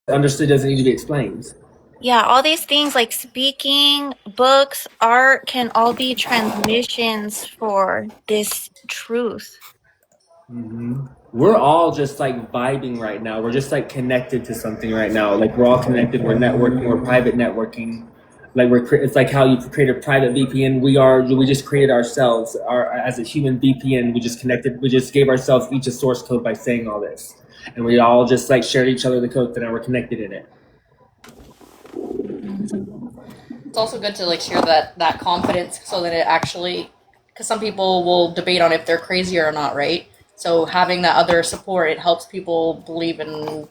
understood doesn't need to be explained. Yeah, all these things like speaking, books, art can all be transmissions for this truth. We're all just like vibing right now. We're just like connected to something right now. Like we're all connected. We're networking. We're private networking. Like it's like how you create a private VPN. We just created ourselves. Our as a human VPN. We just connected. We just gave ourselves each a source code by saying all this, and we all just like shared each other the code. So now we're connected in it. It's also good to like share that confidence so that it actually, because some people will debate on if they're crazy or not, right? So having that other support, it helps people believe in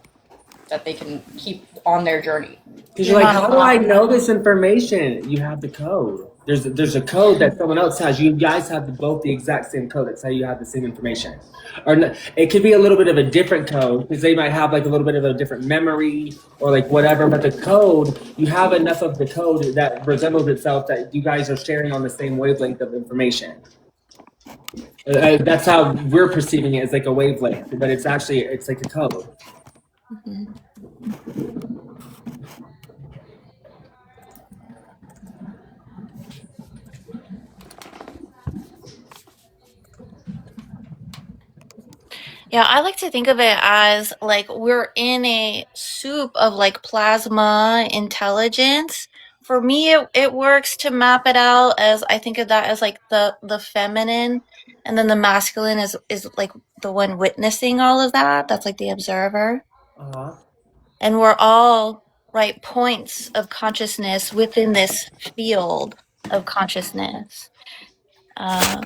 that they can keep on their journey. Because You're you're like, not how do I alone. know this information? You have the code. There's a code that someone else has. You guys have both the exact same code. That's how you have the same information. Or it could be a little bit of a different code because they might have like a little bit of a different memory or like whatever. But the code, you have enough of the code that resembles itself that you guys are sharing on the same wavelength of information. That's how we're perceiving it as like a wavelength, but it's like a code. Mhm. Yeah, I like to think of it as like we're in a soup of like plasma intelligence. For me, it works to map it out as I think of that as like the feminine, and then the masculine is like the one witnessing all of that. That's like the observer, Uh-huh. and we're all right points of consciousness within this field of consciousness. Um,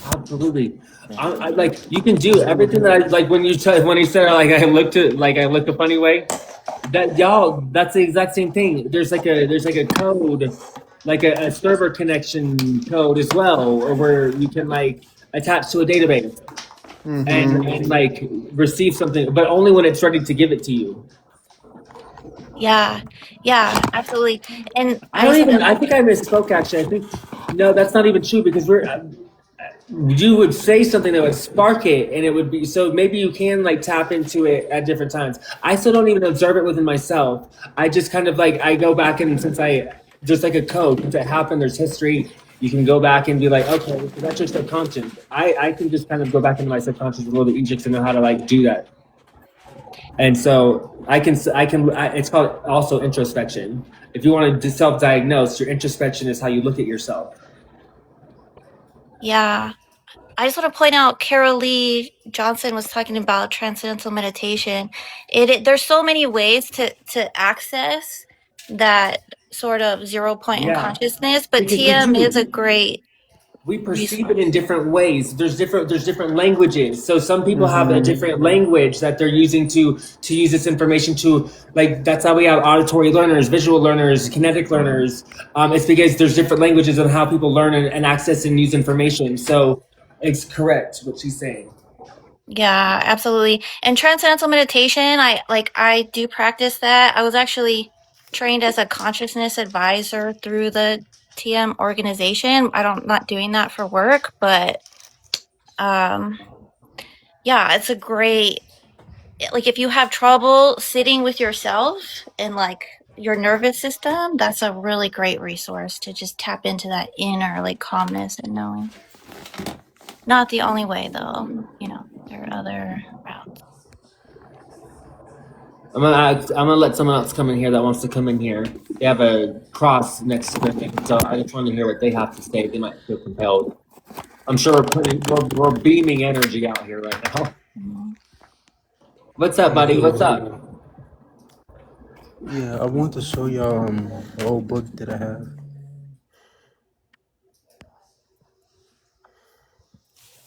Absolutely. yeah. I like you can do everything that I like when you said like I looked a funny way. That y'all, that's the exact same thing. There's like a code, like a server connection code as well, or where you can like attach to a database and like receive something, but only when it's ready to give it to you. Yeah, yeah, absolutely. And I don't even. I think I misspoke. Actually, I think no, that's not even true because you would say something that would spark it and it would be so maybe you can like tap into it at different times. I still don't even observe it within myself. I just kind of like I go back and since I just like a code since it happened there's history. You can go back and be like, okay, so that's your subconscious. I can just kind of go back into my subconscious a little bit easier to know how to like do that. And so it's called also introspection. If you want to self-diagnose, your introspection is how you look at yourself. yeah, I just want to point out Carol Lee Johnson was talking about transcendental meditation. There's so many ways to access that sort of zero point in Yeah, consciousness, but because we TM is a do. great We perceive it in resource. different ways. There's different languages. So some people have a different language that they're using to use this information to like that's how we have auditory learners, visual learners, kinetic learners. It's because there's different languages on how people learn and access and use information. So it's correct what she's saying. Yeah, absolutely. And transcendental meditation, I do practice that. I was actually trained as a consciousness advisor through the TM organization. Not doing that for work, but um yeah, it's a great like if you have trouble sitting with yourself and like your nervous system, that's a really great resource to just tap into that inner like calmness and knowing. Not the only way though, there are other routes. I'm gonna let someone else come in here that wants to come in here. They have a cross next to their name, so I just want to hear what they have to say. They might feel compelled. I'm sure we're beaming energy out here right now. Mhm. What's up, buddy? What's up? Yeah, I want to show y'all the old book that I have.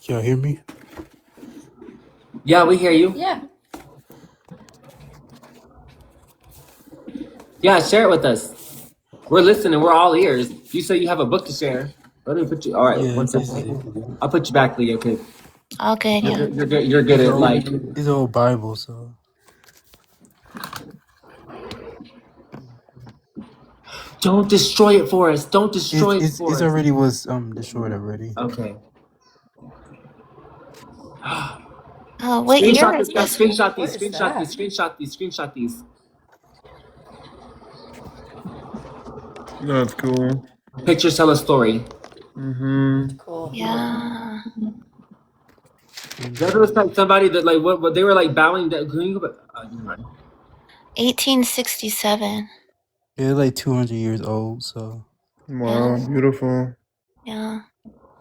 Y'all hear me? Yeah, we hear you. Yeah. Yeah, share it with us. We're listening. We're all ears. You say you have a book to share. Let me put you. All right, Yeah, one this is it. second. I'll put you back, Leo. Cause All good, yeah. you're good It's at like. it's old Bible, so Don't destroy it for us. Don't destroy it for it's us. already was destroyed already. Okay. What year Screenshot this is stuff. this? Screenshot What these. is Screenshot that? these. Screenshot these. Screenshot these. That's cool. Pictures tell a story. Mm-hmm. Cool. Yeah. That was like somebody that like what they were like bowing down. Can you go back? Never mind. 1867. They're like 200 years old, so. Wow, Yeah. beautiful. Yeah.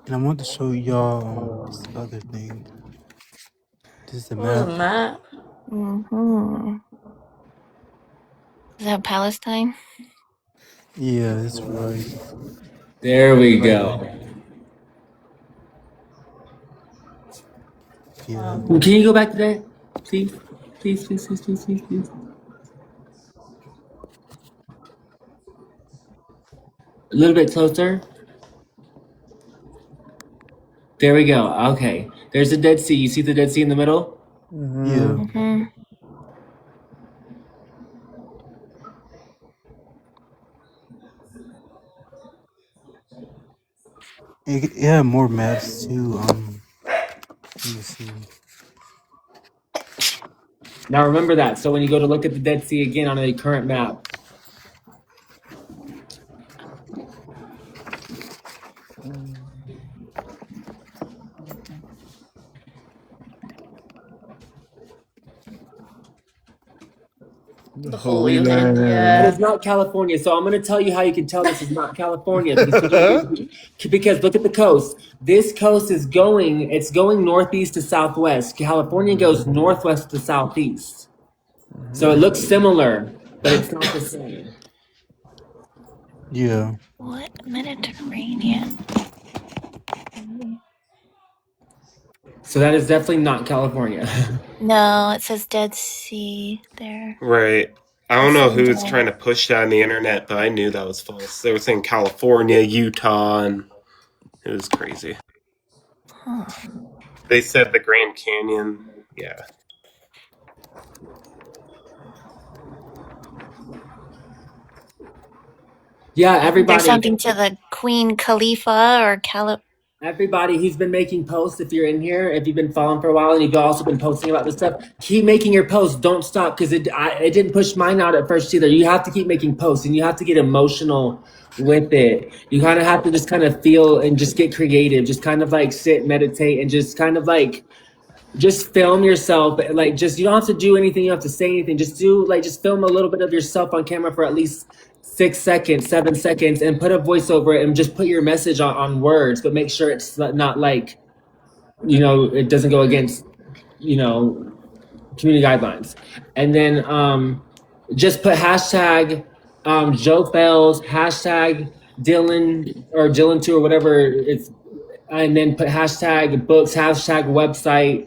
And I want to show y'all this other thing. This is the What was map. that? Mm-hmm. Is that Palestine? Yeah, that's right. There we go. Yeah. Can you go back to that, please? Please. A little bit closer. There we go. Okay. There's the Dead Sea. You see the Dead Sea in the middle? Mm-hmm. Yeah. Mm-hmm. It had more maps too. Let me see. Now remember that. So when you go to look at the Dead Sea again on a current map, The Holy Holy Land. Land. that Yeah. is not California. So I'm going to tell you how you can tell this is not California because look at the coast. This coast is it's going northeast to southwest. California goes northwest to southeast. So it looks similar, but it's not the same. Yeah. What? Mediterranean. So that is definitely not California. No, it says Dead Sea there. Right. I don't know who's trying to push that on the internet, but I knew that was false. They were saying California, Utah, and it was crazy. Huh. They said the Grand Canyon. Yeah. Yeah, There's everybody. something to the Queen Khalifa or Everybody, he's been making posts. If you're in here, if you've been following for a while, and you've also been posting about this stuff, keep making your posts. Don't stop because it didn't push mine out at first either. You have to keep making posts, and you have to get emotional with it. You kind of have to just kind of feel and just get creative. Just kind of like sit, meditate, and just kind of like just film yourself. Like just you don't have to do anything. You don't have to say anything. Just film a little bit of yourself on camera for at least 6 seconds, 7 seconds, and put a voice over it and just put your message on words, but make sure it's not like, it doesn't go against, community guidelines. And then just put hashtag Joe Felz, hashtag Dylan or Dylan2 or whatever it's, and then put hashtag books, hashtag website,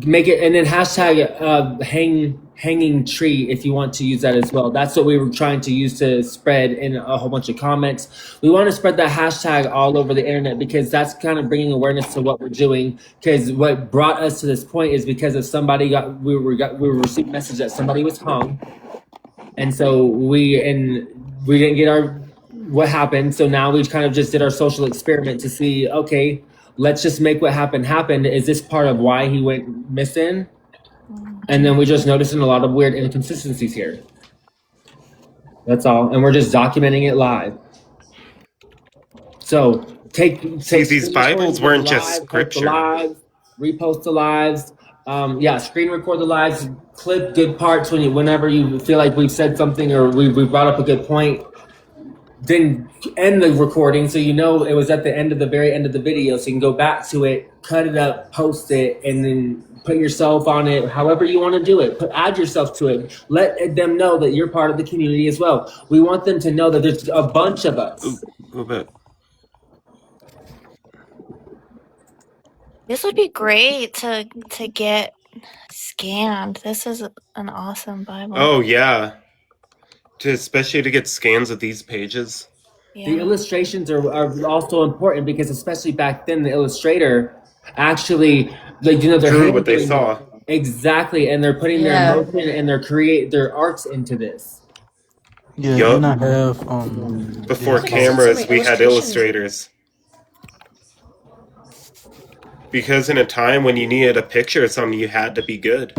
make it, and then hashtag hanging tree if you want to use that as well. That's what we were trying to use to spread in a whole bunch of comments. We want to spread that hashtag all over the internet because that's kind of bringing awareness to what we're doing. Because what brought us to this point is because of we were receiving message that somebody was hung, and so we didn't get what happened. So now we kind of just did our social experiment to see, okay, let's just make what happened happen. Is this part of why he went missing? And then we just noticing a lot of weird inconsistencies here. That's all. And we're just documenting it live. So take these Bibles weren't just scripture. Repost the lives. Screen record the lives. Clip good parts whenever you feel like we've said something or we brought up a good point. Then end the recording so it was at the very end of the video, so you can go back to it, cut it up, post it, and then put yourself on it however you want to do it. Add yourself to it. Let them know that you're part of the community as well. We want them to know that there's a bunch of us. Ooh, a little bit. This would be great to get scanned. This is an awesome Bible. Oh yeah. Especially to get scans of these pages. Yeah. The illustrations are also important because especially back then the illustrator actually they're drew what they saw. Exactly, and they're putting their emotion and their arts into this. Yeah, Yup. and I have Before cameras we had illustrators. Because in a time when you needed a picture of something, you had to be good.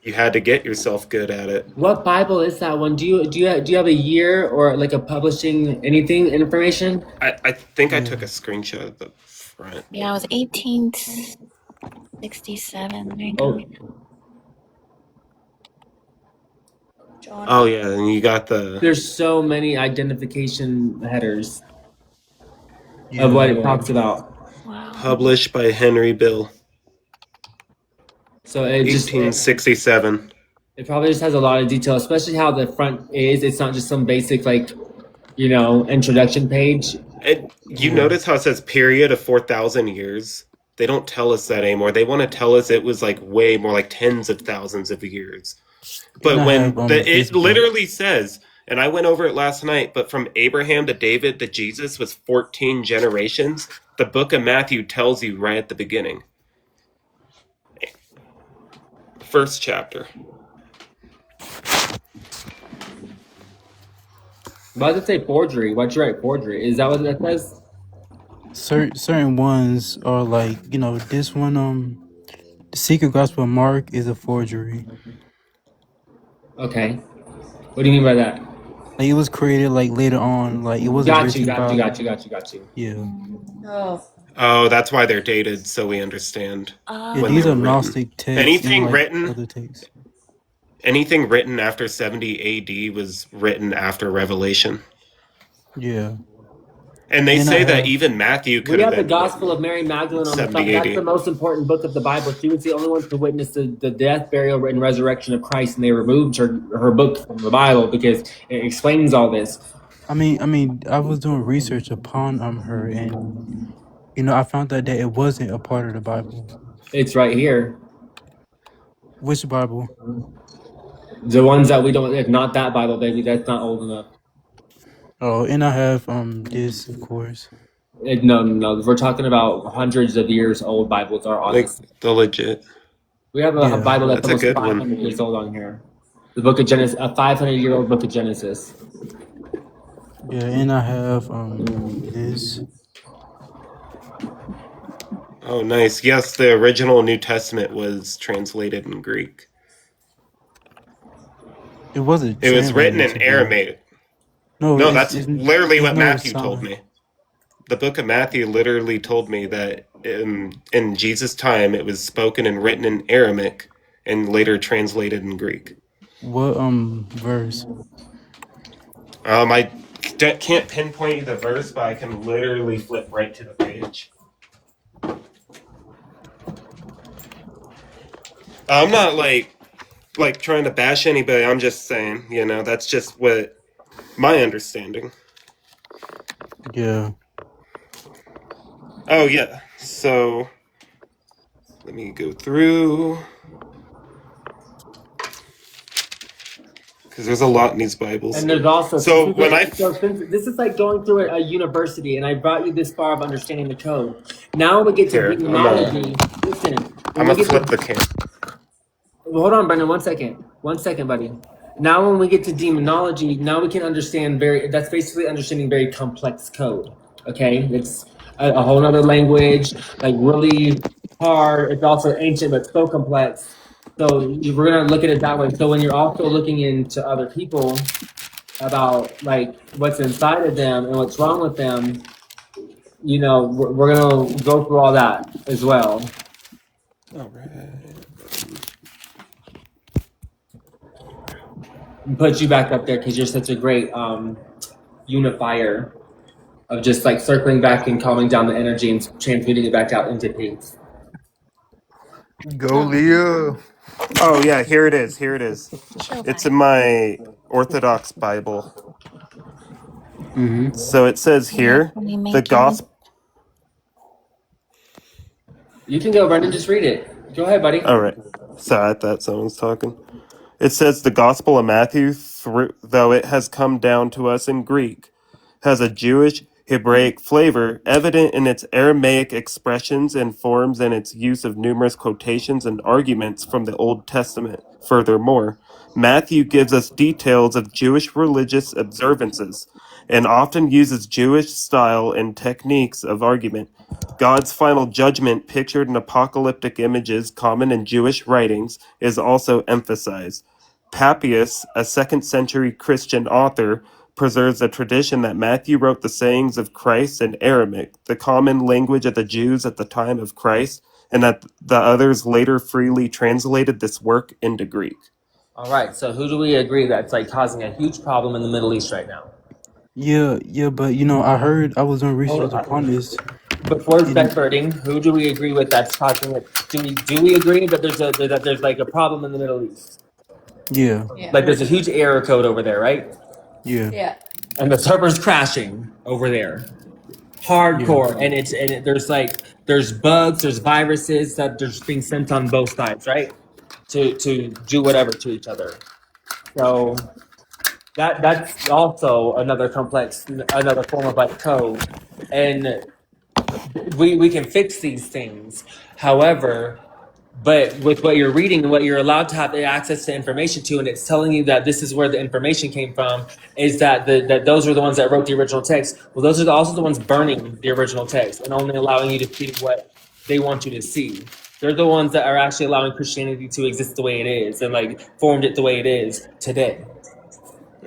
You had to get yourself good at it. What Bible is that one? Do you have a year or like a publishing anything information? I think I Yeah. took a screenshot of the front. Yeah, it was 1867. There you go. Oh, John. Oh yeah, and you got the there's so many identification headers Yeah. of what it talks about. Wow. published by Henry Bill, So it just 1867. it probably just has a lot of detail, especially how the front is. It's not just some basic like, introduction page. And you notice how it says period of 4,000 years? They don't tell us that anymore. They want to tell us it was like way more, like tens of thousands of years. But And I when have, it Facebook. literally says, and I went over it last night, but from Abraham to David to Jesus was 14 generations. The book of Matthew tells you right at the beginning. First chapter. Why does it say forgery? Why'd you write forgery? Is that what that says? Certain ones are like, this one, the Secret Gospel of Mark is a forgery. Okay. What do you mean by that? Like, it was created like later on. Like, it wasn't Got you, written by. got you. Yeah. Oh, Oh, that's why they're dated, so we understand. Yeah, When these they are were written. Gnostic texts. Anything and, like, written- Other texts. Anything written after 70 AD was written after Revelation. Yeah. And they And say I that have- even Matthew could We have have the been Gospel of Mary Magdalene on the top. 70 That's AD. the most important book of the Bible. She was the only one to witness the death, burial, and resurrection of Christ, and they removed her book from the Bible because it explains all this. I mean, I was doing research upon her, and I found out that it wasn't a part of the Bible. It's right here. Which Bible? The ones that we don't, if not that Bible, baby, that's not old enough. Oh, and I have this, of course. No. We're talking about hundreds of years old Bibles are on like this. the legit. We have a Yeah, Bible that's that's a almost good one. 500 years old on here. The book of Genesis, a 500-year-old book of Genesis. Yeah, and I have this. Oh, nice. Yes, the original New Testament was translated in Greek. It wasn't. It was written translated in to Aramaic. No, No, it's- that's it's- literally it's what no Matthew sign. told me. The book of Matthew literally told me that in Jesus' time it was spoken and written in Aramaic and later translated in Greek. What verse? I can't pinpoint you the verse, but I can literally flip right to the page. I'm not like trying to bash anybody. I'm just saying, that's just what my understanding. Yeah. Oh yeah. So let me go through because there's a lot in these Bibles. And there's also So since when this is like going through a university, and I brought you this far of understanding the code. Now when we get to Here, demonology, listen. I'm gonna flip the camera. Hold on, Brendan. 1 second. 1 second, buddy. Now when we get to demonology, now we can understand that's basically understanding very complex code. Okay? It's a whole nother language, like really hard. It's also ancient, but so complex. So we're gonna look at it that way. So when you're also looking into other people about like what's inside of them and what's wrong with them, we're gonna go through all that as well. All right. And put you back up there because you're such a great unifier of just like circling back and calming down the energy and transmuting it back out into peace. Go, Leah. Oh yeah, here it is. Here it is. Chill It's back. in my Orthodox Bible. Mm-hmm. So it says here Can you the make it? gospel. You can go, Brendan. Just read it. Go ahead, buddy. All right. Sorry, I thought someone was talking. It says the Gospel of Matthew, though it has come down to us in Greek, has a Jewish Hebraic flavor evident in its Aramaic expressions and forms and its use of numerous quotations and arguments from the Old Testament. Furthermore, Matthew gives us details of Jewish religious observances and often uses Jewish style and techniques of argument. God's final judgment, pictured in apocalyptic images common in Jewish writings, is also emphasized. Papias, a 2nd century Christian author, preserves a tradition that Matthew wrote the sayings of Christ in Aramaic, the common language of the Jews at the time of Christ, and that the others later freely translated this work into Greek. All right. So who do we agree that's like causing a huge problem in the Middle East right now? Yeah, but I was doing research upon this. Before And speculating, who do we agree with that's causing it? Do we agree that there's like a problem in the Middle East? yeah, Yeah. Like there's a huge error code over there, right? yeah, Yeah. And the server's crashing over there, hardcore. And there's bugs, there's viruses that there's being sent on both sides, right? To do whatever to each other. So that's also another form of like code, and we can fix these things. However, but with what you're reading and what you're allowed to have access to information to, and it's telling you that this is where the information came from, is that that those are the ones that wrote the original text. Well, those are also the ones burning the original text and only allowing you to see what they want you to see. They're the ones that are actually allowing Christianity to exist the way it is and like formed it the way it is today.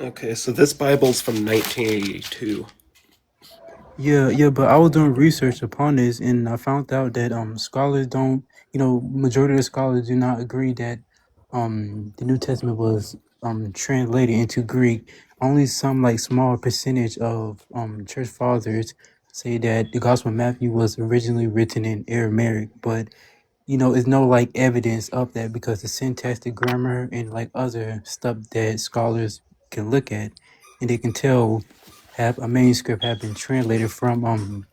Okay, so this Bible's from 1982. yeah. But I was doing research upon this, and I found out that scholars don't, majority of the scholars do not agree that the New Testament was translated into Greek. Only some like small percentage of church fathers say that the Gospel of Matthew was originally written in Aramaic, but it's no like evidence of that because the syntax, the grammar, and like other stuff that scholars can look at, and they can tell have a manuscript have been translated from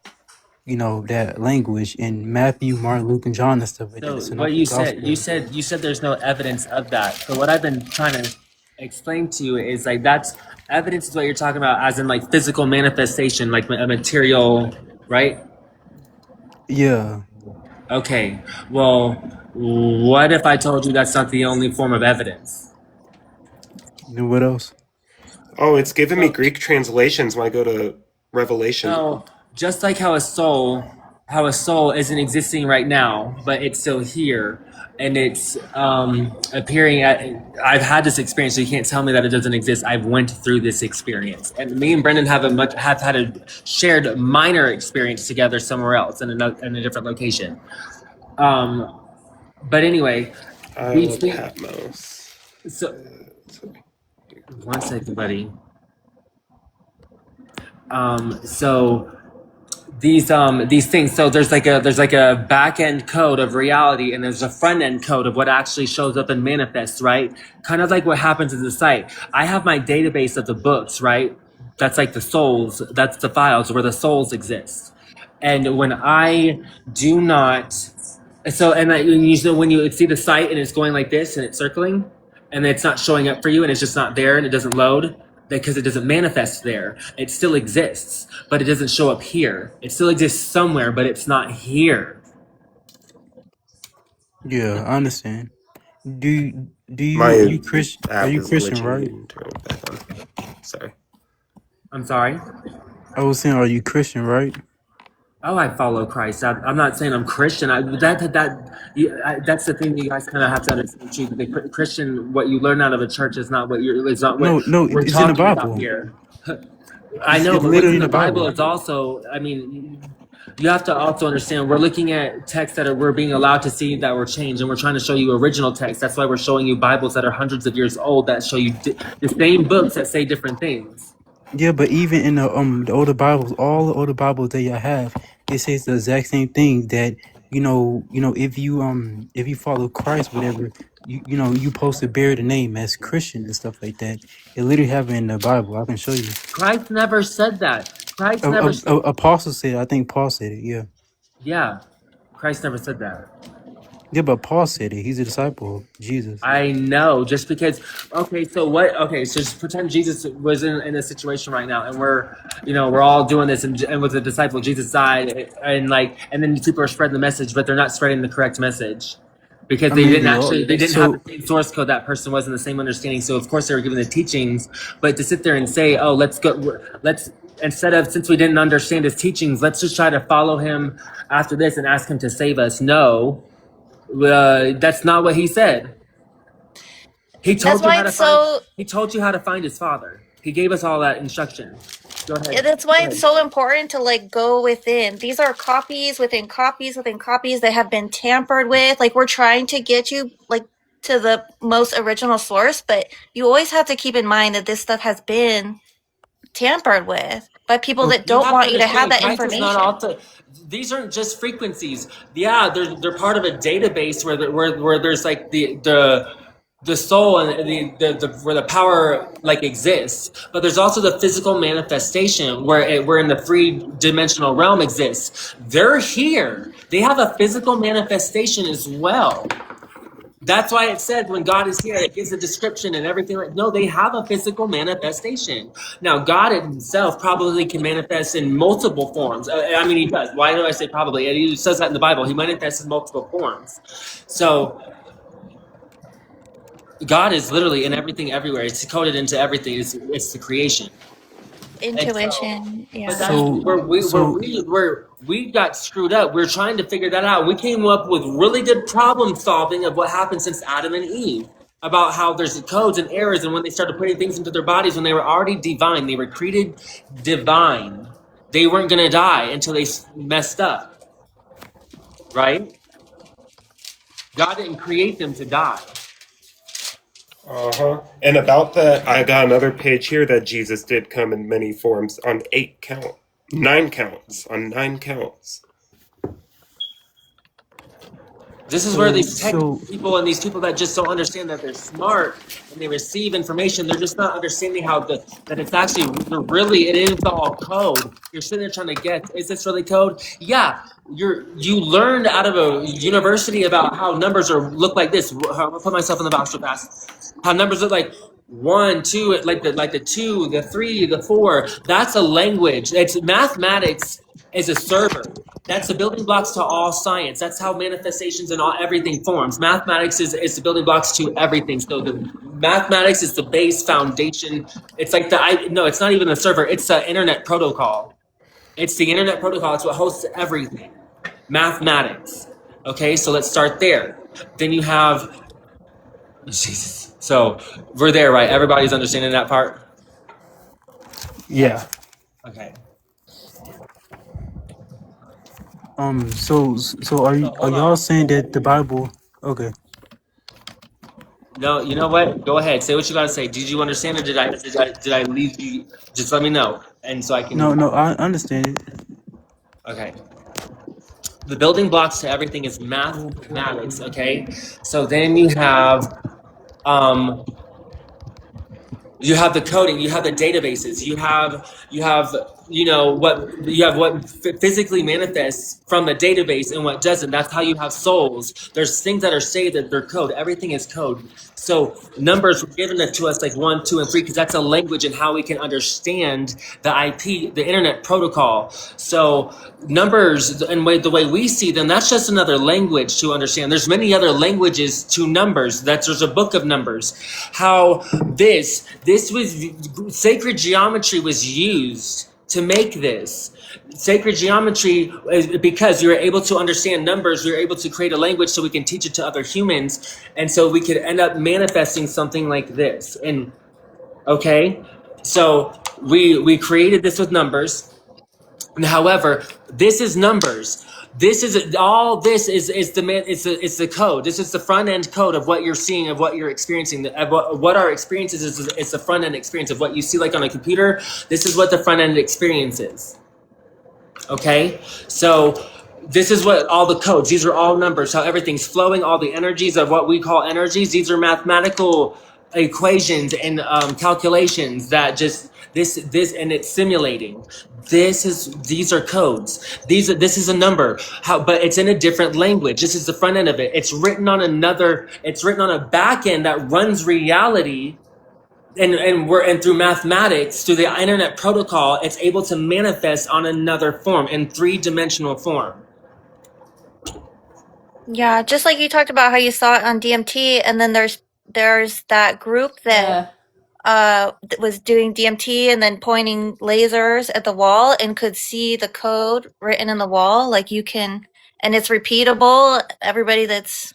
that language in Matthew, Mark, Luke, and John and stuff like that. So The what synoptic you said there's no evidence of that. So what I've been trying to explain to you is like that's evidence is what you're talking about, as in like physical manifestation, like a material, right? Yeah. Okay. Well, what if I told you that's not the only form of evidence? And what else? Oh, it's giving me Greek translations when I go to Revelation. So just like how a soul isn't existing right now, but it's still here, and it's appearing at. I've had this experience, so you can't tell me that it doesn't exist. I've went through this experience, and me and Brendan have had a shared minor experience together somewhere else in a different location. But anyway, these things. Patmos. So one second, buddy. So these things. So there's like a back end code of reality, and there's a front end code of what actually shows up and manifests, right? Kind of like what happens in the site. I have my database of the books, right? That's like the souls. That's the files where the souls exist. And when I do not, so and when you see the site and it's going like this and it's circling, and it's not showing up for you, and it's just not there, and it doesn't load because it doesn't manifest there. It still exists, but it doesn't show up here. It still exists somewhere, but it's not here. Yeah, I understand. Do you My are you Christian? Are app you is Christian, glitching. right? Turn it back on. Sorry. I'm sorry. I was saying, are you Christian, right? Oh, I follow Christ. I'm not saying I'm Christian. That's the thing you guys kind of have to understand. Too. The Christian, what you learn out of a church is not what it's not what No, we're it's in the talking about Bible. here. I know, It's but what's literally in the Bible is also. I mean, you have to also understand. We're looking at texts that we're being allowed to see that were changed, and we're trying to show you original texts. That's why we're showing you Bibles that are hundreds of years old that show you the same books that say different things. Yeah, but even in the older Bibles, all the older Bibles that y'all have, it says the exact same thing that if you follow Christ, whatever, you supposed to bear the name as Christian and stuff like that. It literally happened in the Bible. I can show you. Christ never said that. Christ never. Apostle said. I think Paul said it. Yeah. Yeah, Christ never said that. Yeah, but Paul said it. He's a disciple of Jesus. I know. Just because. Okay, so what? Okay, so just pretend Jesus was in a situation right now, and we're all doing this, and with the disciple, Jesus died, and then people are spreading the message, but they're not spreading the correct message. because I they mean, didn't the actually they law. didn't have So the same source code. That person wasn't the same understanding, so of course they were given the teachings. But to sit there and say, oh, let's instead of, since we didn't understand his teachings, let's just try to follow him after this and ask him to save us. No, that's not what he said. He That's told you why how to it's find so he told you how to find his father. He gave us all that instruction. Go ahead. that's Go why it's ahead. so important to like go within. These are copies within copies within copies that have been tampered with. Like we're trying to get you like to the most original source, but you always have to keep in mind that this stuff has been tampered with by people that You don't have to want you to have understand, that Christ is not information. also. These aren't just frequencies. Yeah, they're part of a database where there's like the soul and the where the power like exists. But there's also the physical manifestation where in the three dimensional realm exists. They're here. They have a physical manifestation as well. That's why it said when God is here, it gives a description and everything. Like, no, they have a physical manifestation. Now, God himself probably can manifest in multiple forms. I mean, he does. Why do I say probably? He says that in the Bible. He manifests in multiple forms. So God is literally in everything, everywhere. It's coded into everything. It's the creation. And so, Intuition, but yeah. that's so so where we got screwed up. We're trying to figure that out. We came up with really good problem solving of what happened since Adam and Eve, about how there's codes and errors, and when they started putting things into their bodies when they were already divine, they were created divine. They weren't gonna die until they messed up, right? God didn't create them to die. Uh-huh. And about that, I got another page here that Jesus did come in many forms on 9 counts, on 9 counts. This is where so these tech so people and these people that just don't understand that they're smart and they receive information, they're just not understanding how that it's actually really, it is all code. You're sitting there trying to get, is this really code? Yeah, you learned out of a university about how numbers look like this. I'll put myself in the box real fast. How numbers look like 1, 2, like the 2, the 3, the 4. That's a language. It's mathematics is a server. That's the building blocks to all science. That's how manifestations and all everything forms. Mathematics is the building blocks to everything. So the mathematics is the base foundation. It's like no, it's not even the server. It's the internet protocol. It's the internet protocol. It's what hosts everything. Mathematics. Okay, so let's start there. Then you have Jesus. So we're there, right? Everybody's understanding that part. yeah. Okay. So So are hold y'all on. saying that the Bible? Okay. No, you know what? Go ahead. Say what you gotta say. Did you understand, or did I leave you? Just let me know, and so I No, can. no, I understand it. Okay. The building blocks to everything is mathematics. Okay. So then um you have the coding, you have the databases, you have what physically manifests from the database and what doesn't. That's how you have souls. There's things that are saved that they're code. Everything is code. So numbers were given to us like 1, 2, and 3 because that's a language and how we can understand the IP, the internet protocol. So numbers and the way we see them, that's just another language to understand. There's many other languages to numbers. There's a book of numbers. How this was sacred geometry was used to make this. Sacred geometry is because you were able to understand numbers, we were able to create a language so we can teach it to other humans, and so we could end up manifesting something like this. And okay, so we created this with numbers. However, this is numbers. This is all. This is the man. It's the code. This is the front end code of what you're seeing, of what you're experiencing. Of what our experience is it's the front end experience of what you see like on a computer. This is what the front end experience is. Okay, so this is what all the codes. These are all numbers. How everything's flowing. All the energies of what we call energies. These are mathematical equations and calculations that just this and it's simulating. These are codes. This is a number. But it's in a different language. This is the front end of it. It's written on a back end that runs reality. And through mathematics, through the internet protocol, it's able to manifest on another form in 3-dimensional form. Yeah, just like you talked about how you saw it on DMT, and then there's that group that was doing DMT and then pointing lasers at the wall and could see the code written in the wall. Like you can, and it's repeatable. Everybody that's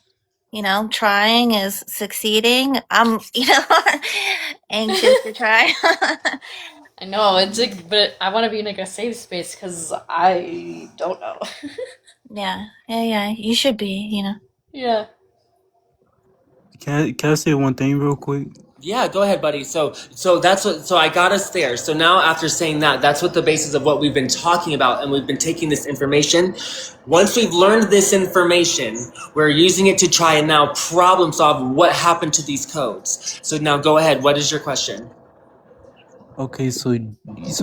trying is succeeding. I'm anxious to try. I know it's like, but I want to be in like a safe space because I don't know. yeah. You should be. Yeah. Can I say one thing real quick? Yeah, go ahead, buddy. So that's what. So I got us there. So now, after saying that, that's what the basis of what we've been talking about, and we've been taking this information. Once we've learned this information, we're using it to try and now problem solve what happened to these codes. So now, go ahead. What is your question? Okay, so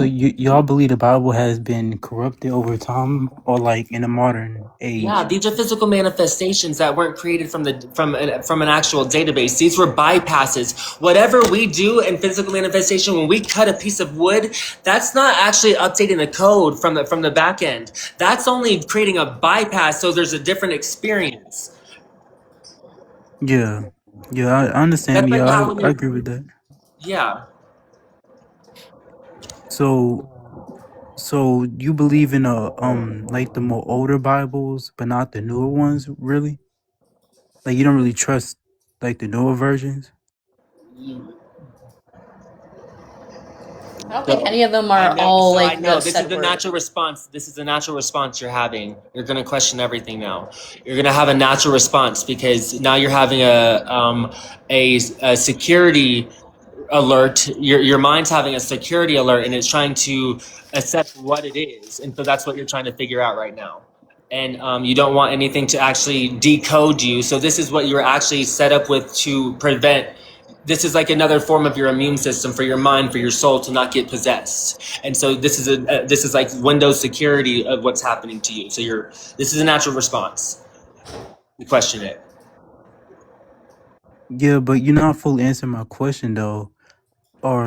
y'all believe the Bible has been corrupted over time, or like in the modern Yeah, age? these are physical manifestations that weren't created from an actual database. These were bypasses. Whatever we do in physical manifestation, when we cut a piece of wood, that's not actually updating the code from the back end. That's only creating a bypass, so there's a different experience. Yeah, I understand. That's like Yeah, how when I you're agree with that. yeah. So you believe in like the more older Bibles, but not the newer ones, really? Like you don't really trust like the newer versions? I don't think So any of them I are know. all So I like know the this is said the word. natural response. This is the natural response you're having. You're going to question everything now. You're going to have a natural response because now you're having a security alert. Your mind's having a security alert, and it's trying to assess what it is, and so that's what you're trying to figure out right now. And you don't want anything to actually decode you. So this is what you're actually set up with to prevent. This is like another form of your immune system for your mind, for your soul to not get possessed. And so this is like Windows security of what's happening to you. So this is a natural response. You question it. Yeah, but you're not fully answering my question though.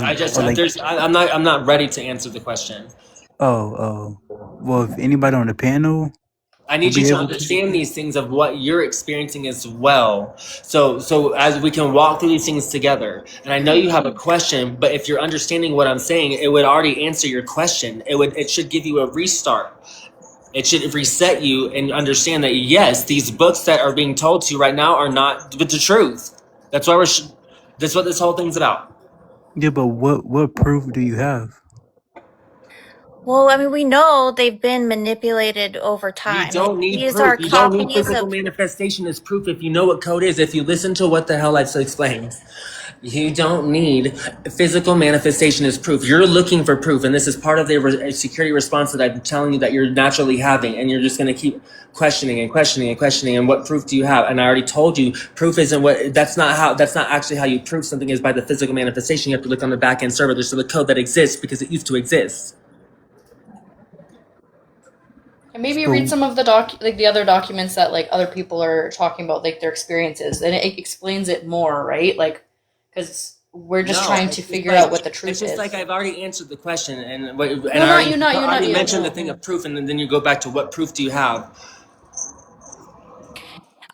I Or just like I'm not ready to answer the question. oh. Well, if anybody on the panel I will need you be to able to. understand these things of what you're experiencing as well. So as we can walk through these things together. And I know you have a question, but if you're understanding what I'm saying, it would already answer your question. It should give you a restart. It should reset you and understand that yes, these books that are being told to you right now are not the truth. That's why that's what this whole thing's about. Yeah, but what proof do you have? Well, I mean, we know they've been manipulated over You time. don't need These proof. are You don't need copies physical of. manifestation as proof if you know what code is. If you listen to what the hell I've explained. You don't need physical manifestation as proof. You're looking for proof, and this is part of the security response that I'm telling you that you're naturally having, and you're just going to keep questioning and questioning and questioning. And what proof do you have? And I already told you, proof isn't what. That's not actually how you prove something is by the physical manifestation. You have to look on the back end server. There's the code that exists because it used to exist. And maybe read So some of the other documents that like other people are talking about, like their experiences, and it explains it more, right? Like, because we're just No, trying it's to just figure like out what the truth it's just is. like I've already answered the question, and No, not you, not I you, not already you. mentioned the thing of proof, and then you go back to what proof do you have?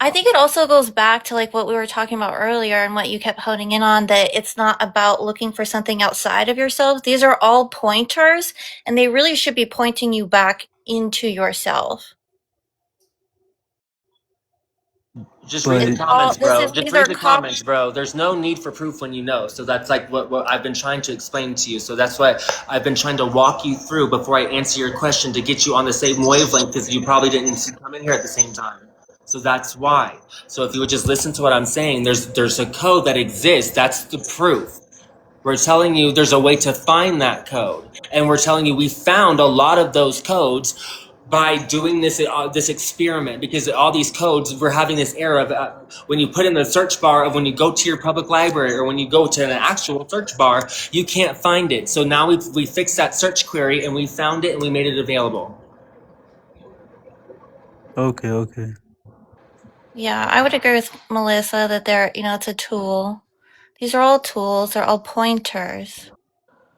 I think it also goes back to like what we were talking about earlier and what you kept honing in on, that it's not about looking for something outside of yourself. These are all pointers, and they really should be pointing you back into yourself. Just read It's the but all comments, this bro. is Just these read are the cop comments, bro. There's no need for proof when you know. So that's like what I've been trying to explain to you. So that's what I've been trying to walk you through before I answer your question to get you on the same wavelength because you probably didn't come in here at the same time. So that's why. So if you would just listen to what I'm saying, there's a code that exists. That's the proof. We're telling you there's a way to find that code, and we're telling you we found a lot of those codes by doing this experiment, because all these codes, we're having this error of when you put in the search bar of when you go to your public library or when you go to an actual search bar, you can't find it. So now we fixed that search query and we found it and we made it available. okay. Yeah, I would agree with Melissa that it's a tool. These are all tools, they're all pointers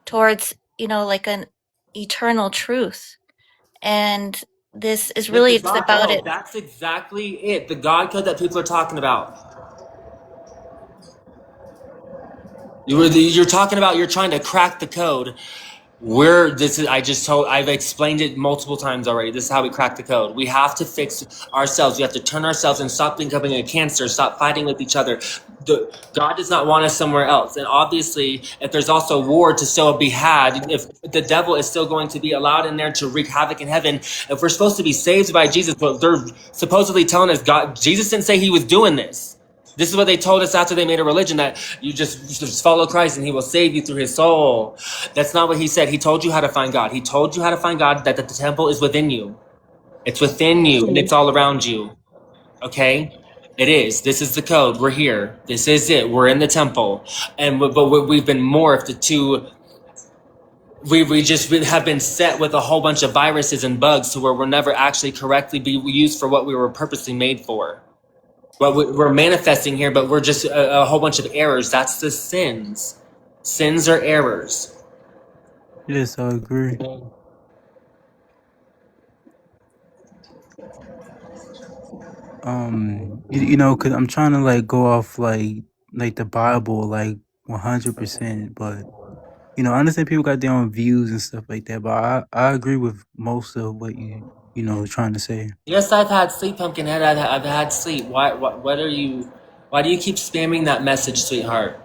towards, like an eternal truth. And this is With really the it's God, about no, it. that's exactly it. The God code that people are talking about. You're talking about you're trying to crack the code. I've explained it multiple times already. This is how we crack the code. We have to fix ourselves. We have to turn ourselves and stop becoming a cancer, stop fighting with each other. God does not want us somewhere else. And obviously, if there's also war to still be had, if the devil is still going to be allowed in there to wreak havoc in heaven, if we're supposed to be saved by Jesus, but they're supposedly telling us Jesus didn't say he was doing this. This is what they told us after they made a religion, that you just follow Christ and he will save you through his soul. That's not what he said. He told you how to find God. He told you how to find God, that the temple is within you. It's within you and it's all around you. Okay? It is. This is the code. We're here. This is it. We're in the temple. We've been morphed to, we just have been set with a whole bunch of viruses and bugs to where we'll never actually correctly be used for what we were purposely made for. What we're manifesting here, but we're just a whole bunch of errors. That's the sins. Sins are errors. Yes, I agree. You know, cause I'm trying to like go off like the Bible, like 100%, but you know, I understand people got their own views and stuff like that, but I agree with most of what you know trying to say. Yes, I've had sleep, Pumpkinhead. I've had sleep. Why do you keep spamming that message, sweetheart?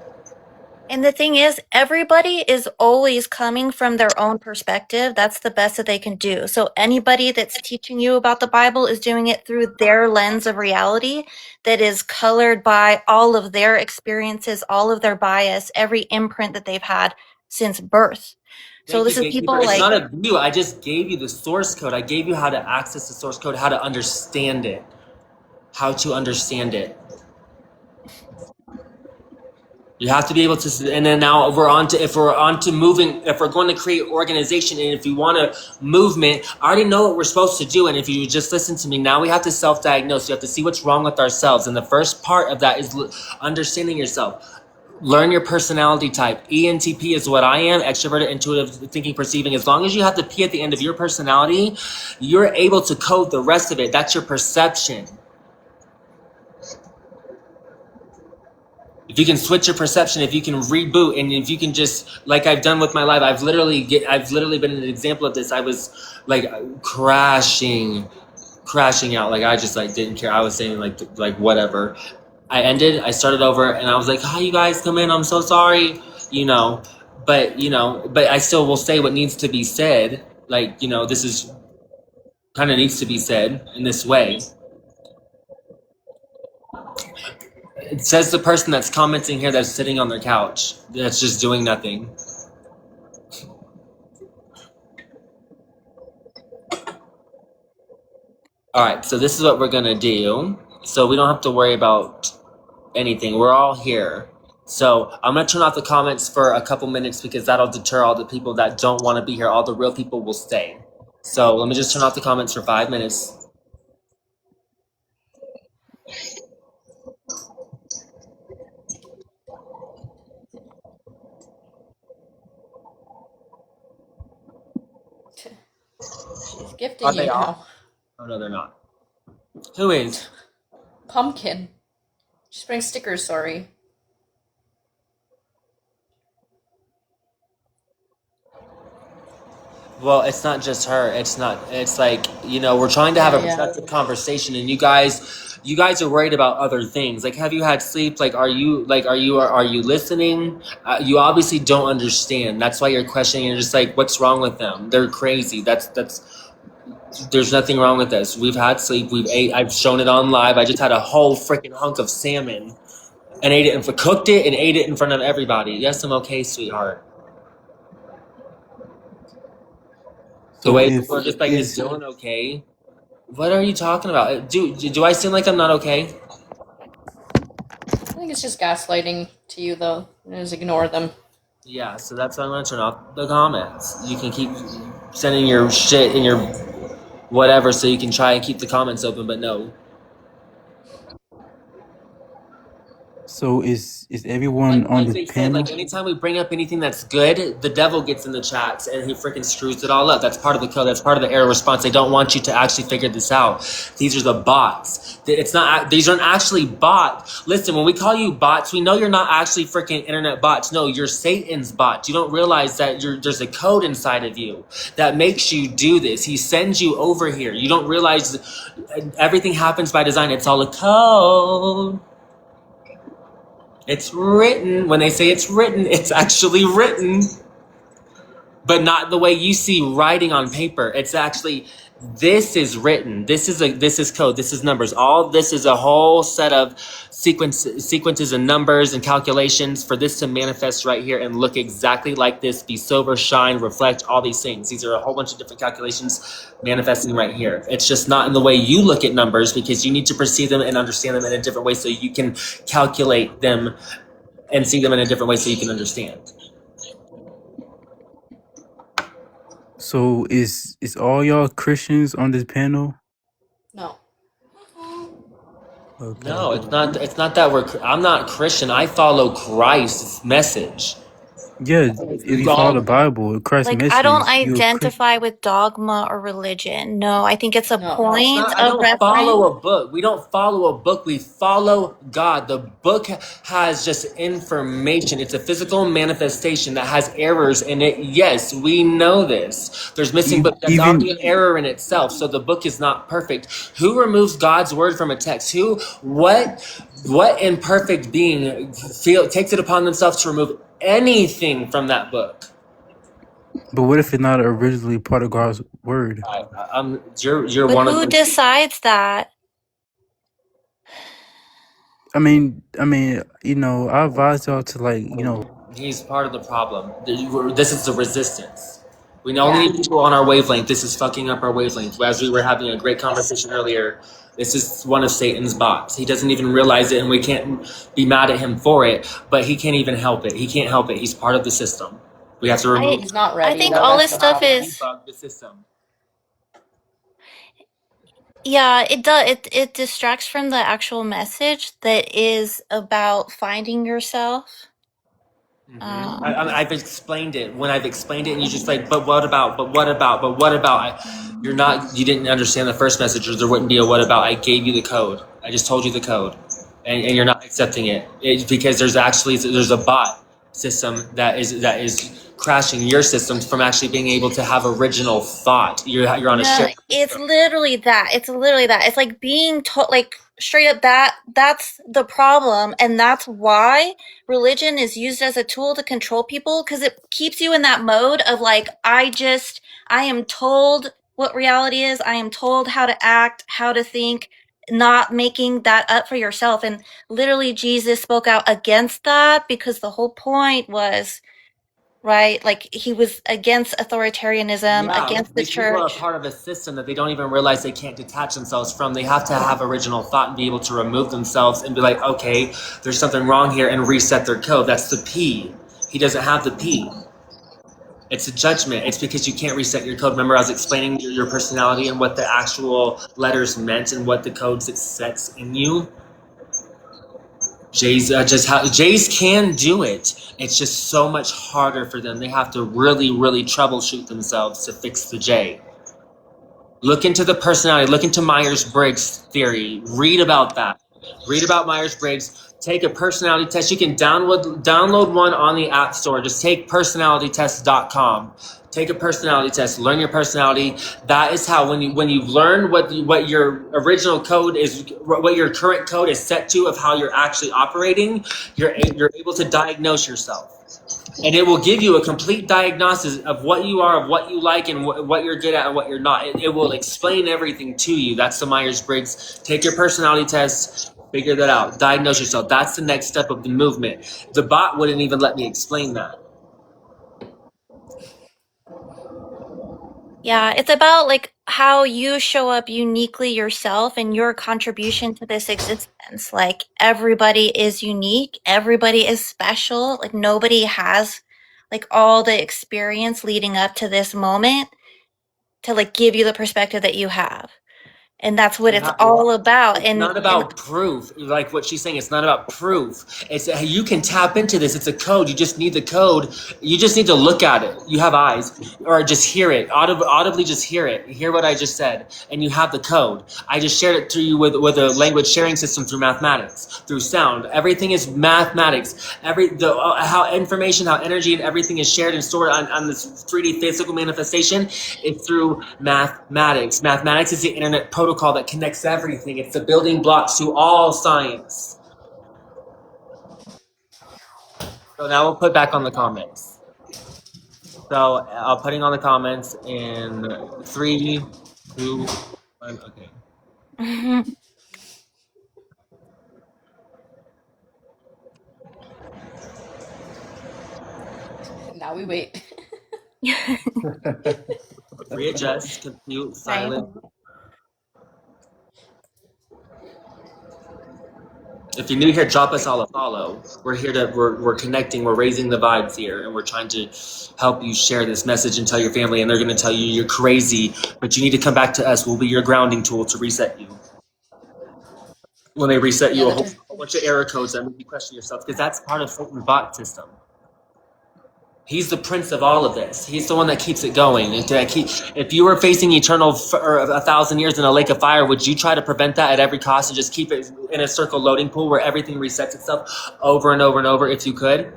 And the thing is, everybody is always coming from their own perspective. That's the best that they can do. So anybody that's teaching you about the Bible is doing it through their lens of reality that is colored by all of their experiences, all of their bias, every imprint that they've had since birth. So Thank you, this is Gatekeeper. people It's like, not a view. I just gave you the source code. I gave you how to access the source code, how to understand it, how to understand it. You have to be able to, and then now if we're on to moving, if we're going to create organization, and if you want a movement, I already know what we're supposed to do. And if you just listen to me, now we have to self-diagnose. You have to see what's wrong with ourselves. And the first part of that is understanding yourself. Learn your personality type. ENTP is what I am, extroverted, intuitive, thinking, perceiving. As long as you have the P at the end of your personality, you're able to code the rest of it. That's your perception. If you can switch your perception, if you can reboot, and if you can just, like I've done with my life, I've literally been an example of this. I was like crashing out. Like I just like didn't care. I was saying like whatever. I started over, and I was like, hi, you guys, come in. I'm so sorry, but I still will say what needs to be said. Like, this is kind of needs to be said in this way. It says the person that's commenting here that's sitting on their couch, that's just doing nothing. All right, so this is what we're gonna do. So we don't have to worry about anything. We're all here. So I'm gonna turn off the comments for a couple minutes because that'll deter all the people that don't want to be here. All the real people will stay. So let me just turn off the comments for 5 minutes. She's gifting Are you they now. off? Oh no, they're not. Who is? Pumpkin. She's putting stickers, sorry. Well, it's not just her. It's like, we're trying to have a productive conversation, and you guys are worried about other things. Like, have you had sleep? Like, are you listening? You obviously don't understand. That's why you're questioning. You're just like, what's wrong with them? They're crazy. There's nothing wrong with this. We've had sleep. I've shown it on live. I just had a whole freaking hunk of salmon and cooked it and ate it in front of everybody. Yes, I'm okay, sweetheart. The So way if people are just like, is Dylan okay? What are you talking about? Do I seem like I'm not okay? I think it's just gaslighting to you, though. Just ignore them. Yeah, so that's why I'm gonna turn off the comments. You can keep sending your shit and your whatever, so you can try and keep the comments open, but no. So is everyone on Like the they said, panel? like anytime we bring up anything that's good, the devil gets in the chats and he freaking screws it all up. That's part of the code. That's part of the error response. They don't want you to actually figure this out. These are the bots. It's not. These aren't actually bots. Listen, when we call you bots, we know you're not actually freaking internet bots. No, you're Satan's bots. You don't realize that there's a code inside of you that makes you do this. He sends you over here. You don't realize everything happens by design. It's all a code. It's written. When they say it's written, it's actually written, but not the way you see writing on paper. It's actually, this is written. This is code. This is numbers. All this is a whole set of sequences and numbers and calculations for this to manifest right here and look exactly like this, be sober, shine, reflect, all these things. These are a whole bunch of different calculations manifesting right here. It's just not in the way you look at numbers, because you need to perceive them and understand them in a different way so you can calculate them and see them in a different way so you can understand. So is all y'all Christians on this panel? No. Okay. No, it's not. It's not that I'm not Christian. I follow Christ's message. Yeah, if you follow the Bible, Christ's Like, message, I don't you're a Christian. identify with dogma or religion. No, I think it's a No. point I of don't reference. follow a book. We don't follow a book. We follow God. The book has just information. It's a physical manifestation that has errors in it. Yes, we know this. There's missing book. That's Even already an error in itself. So the book is not perfect. Who removes God's word from a text? What imperfect being takes it upon themselves to remove anything from that book? but what if it's not originally part of God's word? You're But one of who them. decides that? I mean, you know, I advise y'all to, like, you know. He's part of the problem. This is the resistance. We only need people on our wavelength. This is fucking up our wavelength. As we were having a great conversation earlier, this is one of Satan's bots. He doesn't even realize it, and we can't be mad at him for it, but he can't even help it. He can't help it. He's part of the system. We have to remove He's not ready. I think though. all That's this the stuff problem. is, debug the system. yeah, it does. It distracts from the actual message that is about finding yourself. I've explained it. When I've explained it, and you just like, but what about? But what about? But what about? You didn't understand the first message, or there wouldn't be a what about. I gave you the code. I just told you the code, and you're not accepting it. It's because there's a bot system that is crashing your systems from actually being able to have original thought. You're on a No, shared it's system. literally that. It's literally that. It's like being told, like, straight up, that's the problem, and that's why religion is used as a tool to control people, because it keeps you in that mode of like, I am told what reality is. I am told how to act, how to think, not making that up for yourself. And literally, Jesus spoke out against that, because the whole point was, right, like, he was against authoritarianism, against the These people are church. part of a system that they don't even realize they can't detach themselves from. They have to have original thought and be able to remove themselves and be like, okay, there's something wrong here, and reset their code. That's the P. He doesn't have the P. It's a judgment. It's because you can't reset your code. Remember, I was explaining your personality and what the actual letters meant and what the codes it sets in you. Jays can do it. It's just so much harder for them. They have to really, really troubleshoot themselves to fix the J. Look into the personality. Look into Myers-Briggs theory. Read about that. Read about Myers-Briggs. Take a personality test. You can download one on the App Store. Just take personalitytest.com. Take a personality test. Learn your personality. That is how when you learn what your original code is, what your current code is set to of how you're actually operating, you're able to diagnose yourself. And it will give you a complete diagnosis of what you are, of what you like, and what you're good at and what you're not. It will explain everything to you. That's the Myers-Briggs. Take your personality test, figure that out, diagnose yourself. That's the next step of the movement. The bot wouldn't even let me explain that. Yeah, it's about like how you show up uniquely yourself and your contribution to this existence. Like, everybody is unique, everybody is special. Like, nobody has like all the experience leading up to this moment to like give you the perspective that you have. And that's what it's Not- all about. It's And not about proof, like what she's saying. It's not about proof. It's you can tap into this. It's a code. You just need the code. You just need to look at it. You have eyes, or just hear it. Audibly, just hear it. Hear what I just said, and you have the code. I just shared it through you with a language sharing system through mathematics, through sound. Everything is mathematics. How information, how energy, and everything is shared and stored on this 3D physical manifestation is through mathematics. Mathematics is the internet protocol that connects everything. It's the building blocks to all science. So now we'll put back on the comments. So I'm putting on the comments in 3, 2, 1. Okay. Now we wait. Readjust, compute, silent. If you're new here, drop us all a follow. We're here we're connecting, we're raising the vibes here, and we're trying to help you share this message and tell your family, and they're going to tell you you're crazy, but you need to come back to us. We'll be your grounding tool to reset you. When they reset you, a whole bunch of error codes that make you question yourself, because that's part of Satan's bot system. He's the prince of all of this. He's the one that keeps it going. If you were facing eternal or 1,000 years in a lake of fire, would you try to prevent that at every cost and just keep it in a circle loading pool where everything resets itself over and over and over if you could?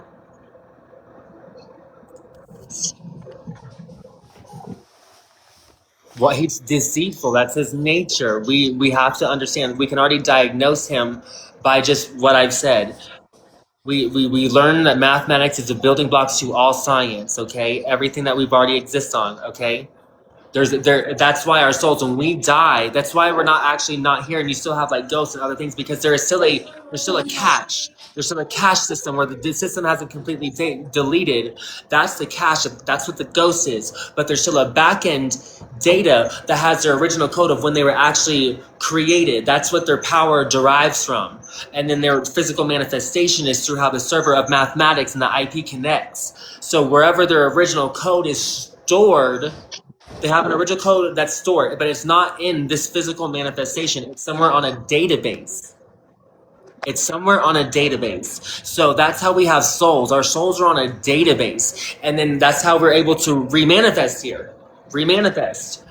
Well, he's deceitful. That's his nature. We have to understand. We can already diagnose him by just what I've said. We learn that mathematics is the building blocks to all science, okay? Everything that we've already exist on, okay? That's why our souls, when we die, that's why we're not here, and you still have like ghosts and other things, because there's still a cache. There's still a cache system where the system hasn't completely deleted. That's the cache. That's what the ghost is. But there's still a back end data that has their original code of when they were actually created. That's what their power derives from. And then their physical manifestation is through how the server of mathematics and the IP connects. So wherever their original code is stored, they have an original code that's stored, but it's not in this physical manifestation. It's somewhere on a database. It's somewhere on a database. So that's how we have souls. Our souls are on a database. And then that's how we're able to remanifest here. Remanifest.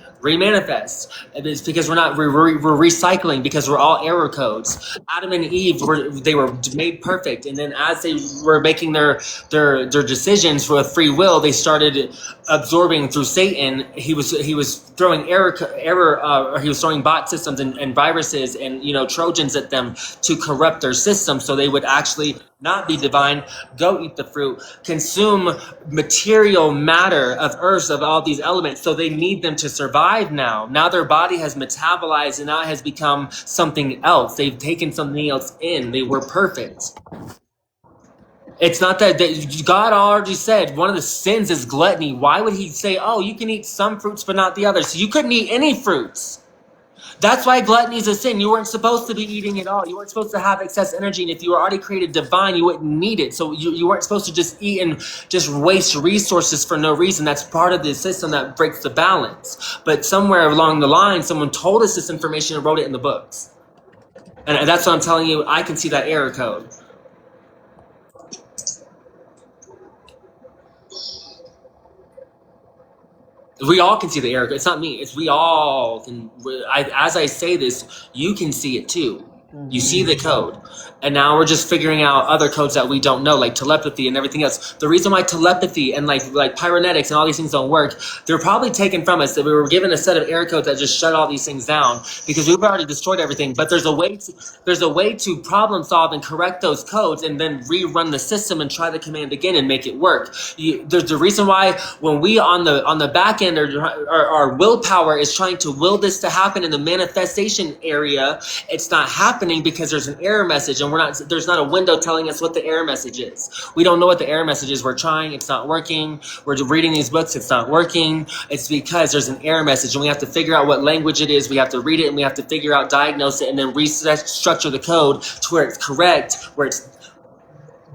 And it's because we're recycling, because we're all error codes. Adam and Eve they were made perfect, and then as they were making their decisions with free will, they started absorbing through Satan. He was throwing he was throwing bot systems and viruses and Trojans at them to corrupt their system, so they would actually not be divine, go eat the fruit, consume material matter of earths, of all these elements. So they need them to survive now. Now their body has metabolized and now it has become something else. They've taken something else in. They were perfect. It's not that God already said one of the sins is gluttony. Why would he say, oh, you can eat some fruits but not the others? So you couldn't eat any fruits. That's why gluttony is a sin. You weren't supposed to be eating it all. You weren't supposed to have excess energy. And if you were already created divine, you wouldn't need it. So you weren't supposed to just eat and just waste resources for no reason. That's part of the system that breaks the balance. But somewhere along the line, someone told us this information and wrote it in the books. And that's what I'm telling you. I can see that error code. We all can see the error. It's not me. It's we all can. As I say this, you can see it too. You see the code. And now we're just figuring out other codes that we don't know, like telepathy and everything else. The reason why telepathy and like pyrotechnics and all these things don't work, they're probably taken from us, that we were given a set of error codes that just shut all these things down because we've already destroyed everything. But there's a way to problem solve and correct those codes and then rerun the system and try the command again and make it work. There's the reason why when we on the back end our willpower is trying to will this to happen in the manifestation area, it's not happening because there's an error message and there's not a window telling us what the error message is. We don't know what the error message is. We're trying, it's not working. We're reading these books, it's not working. It's because there's an error message and we have to figure out what language it is. We have to read it and we have to figure out, diagnose it, and then restructure the code to where it's correct, where it's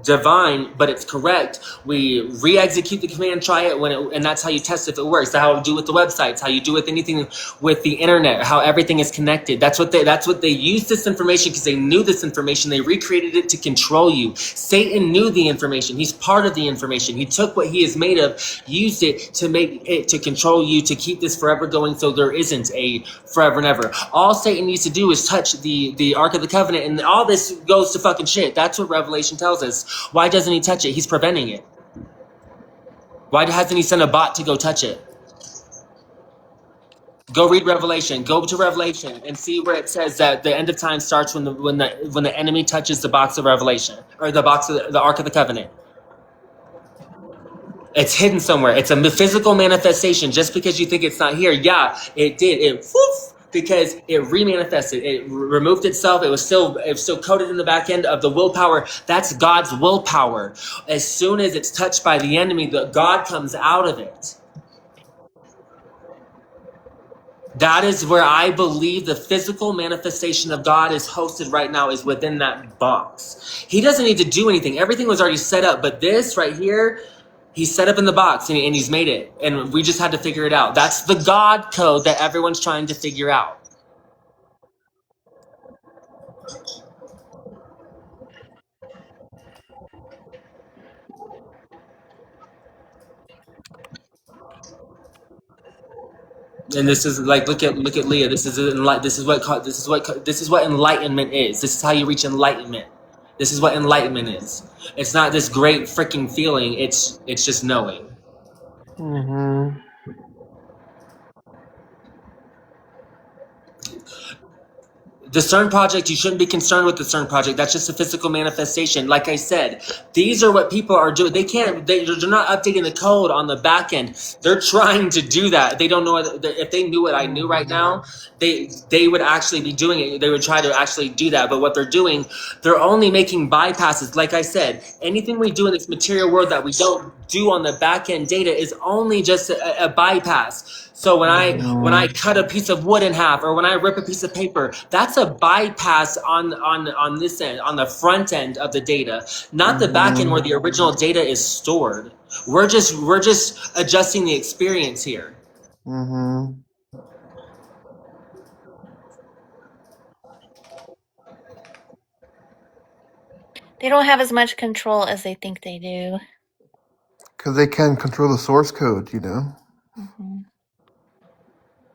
divine, but it's correct. We re-execute the command, try it and that's how you test if it works. That's how you do with the websites, how you do with anything with the internet, how everything is connected. That's what they used this information because they knew this information. They recreated it to control you. Satan knew the information. He's part of the information. He took what he is made of, used it to make it to control you, to keep this forever going, so there isn't a forever and ever. All Satan needs to do is touch the Ark of the Covenant, and all this goes to fucking shit. That's what Revelation tells us. Why doesn't he touch it? He's preventing it. Why hasn't he sent a bot to go touch it? Go read Revelation. Go to Revelation and see where it says that the end of time starts when the enemy touches the box of Revelation, or the box of the Ark of the Covenant. It's hidden somewhere. It's a physical manifestation. Just because you think it's not here, yeah, it did. It woof, because it remanifested. It removed itself. It was still coded in the back end of the willpower. That's God's willpower. As soon as it's touched by the enemy, God comes out of it. That is where I believe the physical manifestation of God is hosted right now, is within that box. He doesn't need to do anything. Everything was already set up. But this right here, he's set up in the box and he's made it. And we just had to figure it out. That's the God code that everyone's trying to figure out. And this is like, look at Leah. This is what enlightenment is. This is how you reach enlightenment. This is what enlightenment is. It's not this great freaking feeling. It's just knowing. Mm-hmm. The CERN project, you shouldn't be concerned with the CERN project. That's just a physical manifestation. Like I said, these are what people are doing. They're not updating the code on the back end. They're trying to do that. They don't know if they knew what I knew right now, they would actually be doing it. They would try to actually do that. But what they're doing, they're only making bypasses. Like I said, anything we do in this material world that we don't do on the back end data is only just a bypass. So when I cut a piece of wood in half, or when I rip a piece of paper, that's a bypass on this end, on the front end of the data, not the back end where the original data is stored. We're just adjusting the experience here. Mm-hmm. They don't have as much control as they think they do. Because they can control the source code, you know. Mm-hmm.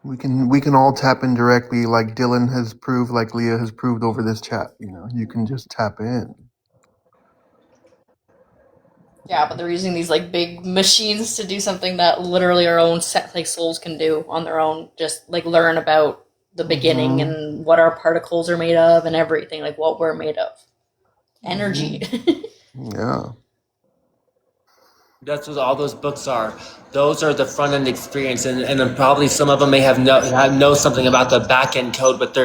We can all tap in directly, like Dylan has proved, like Leah has proved over this chat. You know, you can just tap in. Yeah, but they're using these like big machines to do something that literally our own souls can do on their own. Just like learn about the beginning and what our particles are made of and everything, like what we're made of. Energy. Yeah. That's what all those books are. Those are the front end experience, and then probably some of them may know something about the back end code, but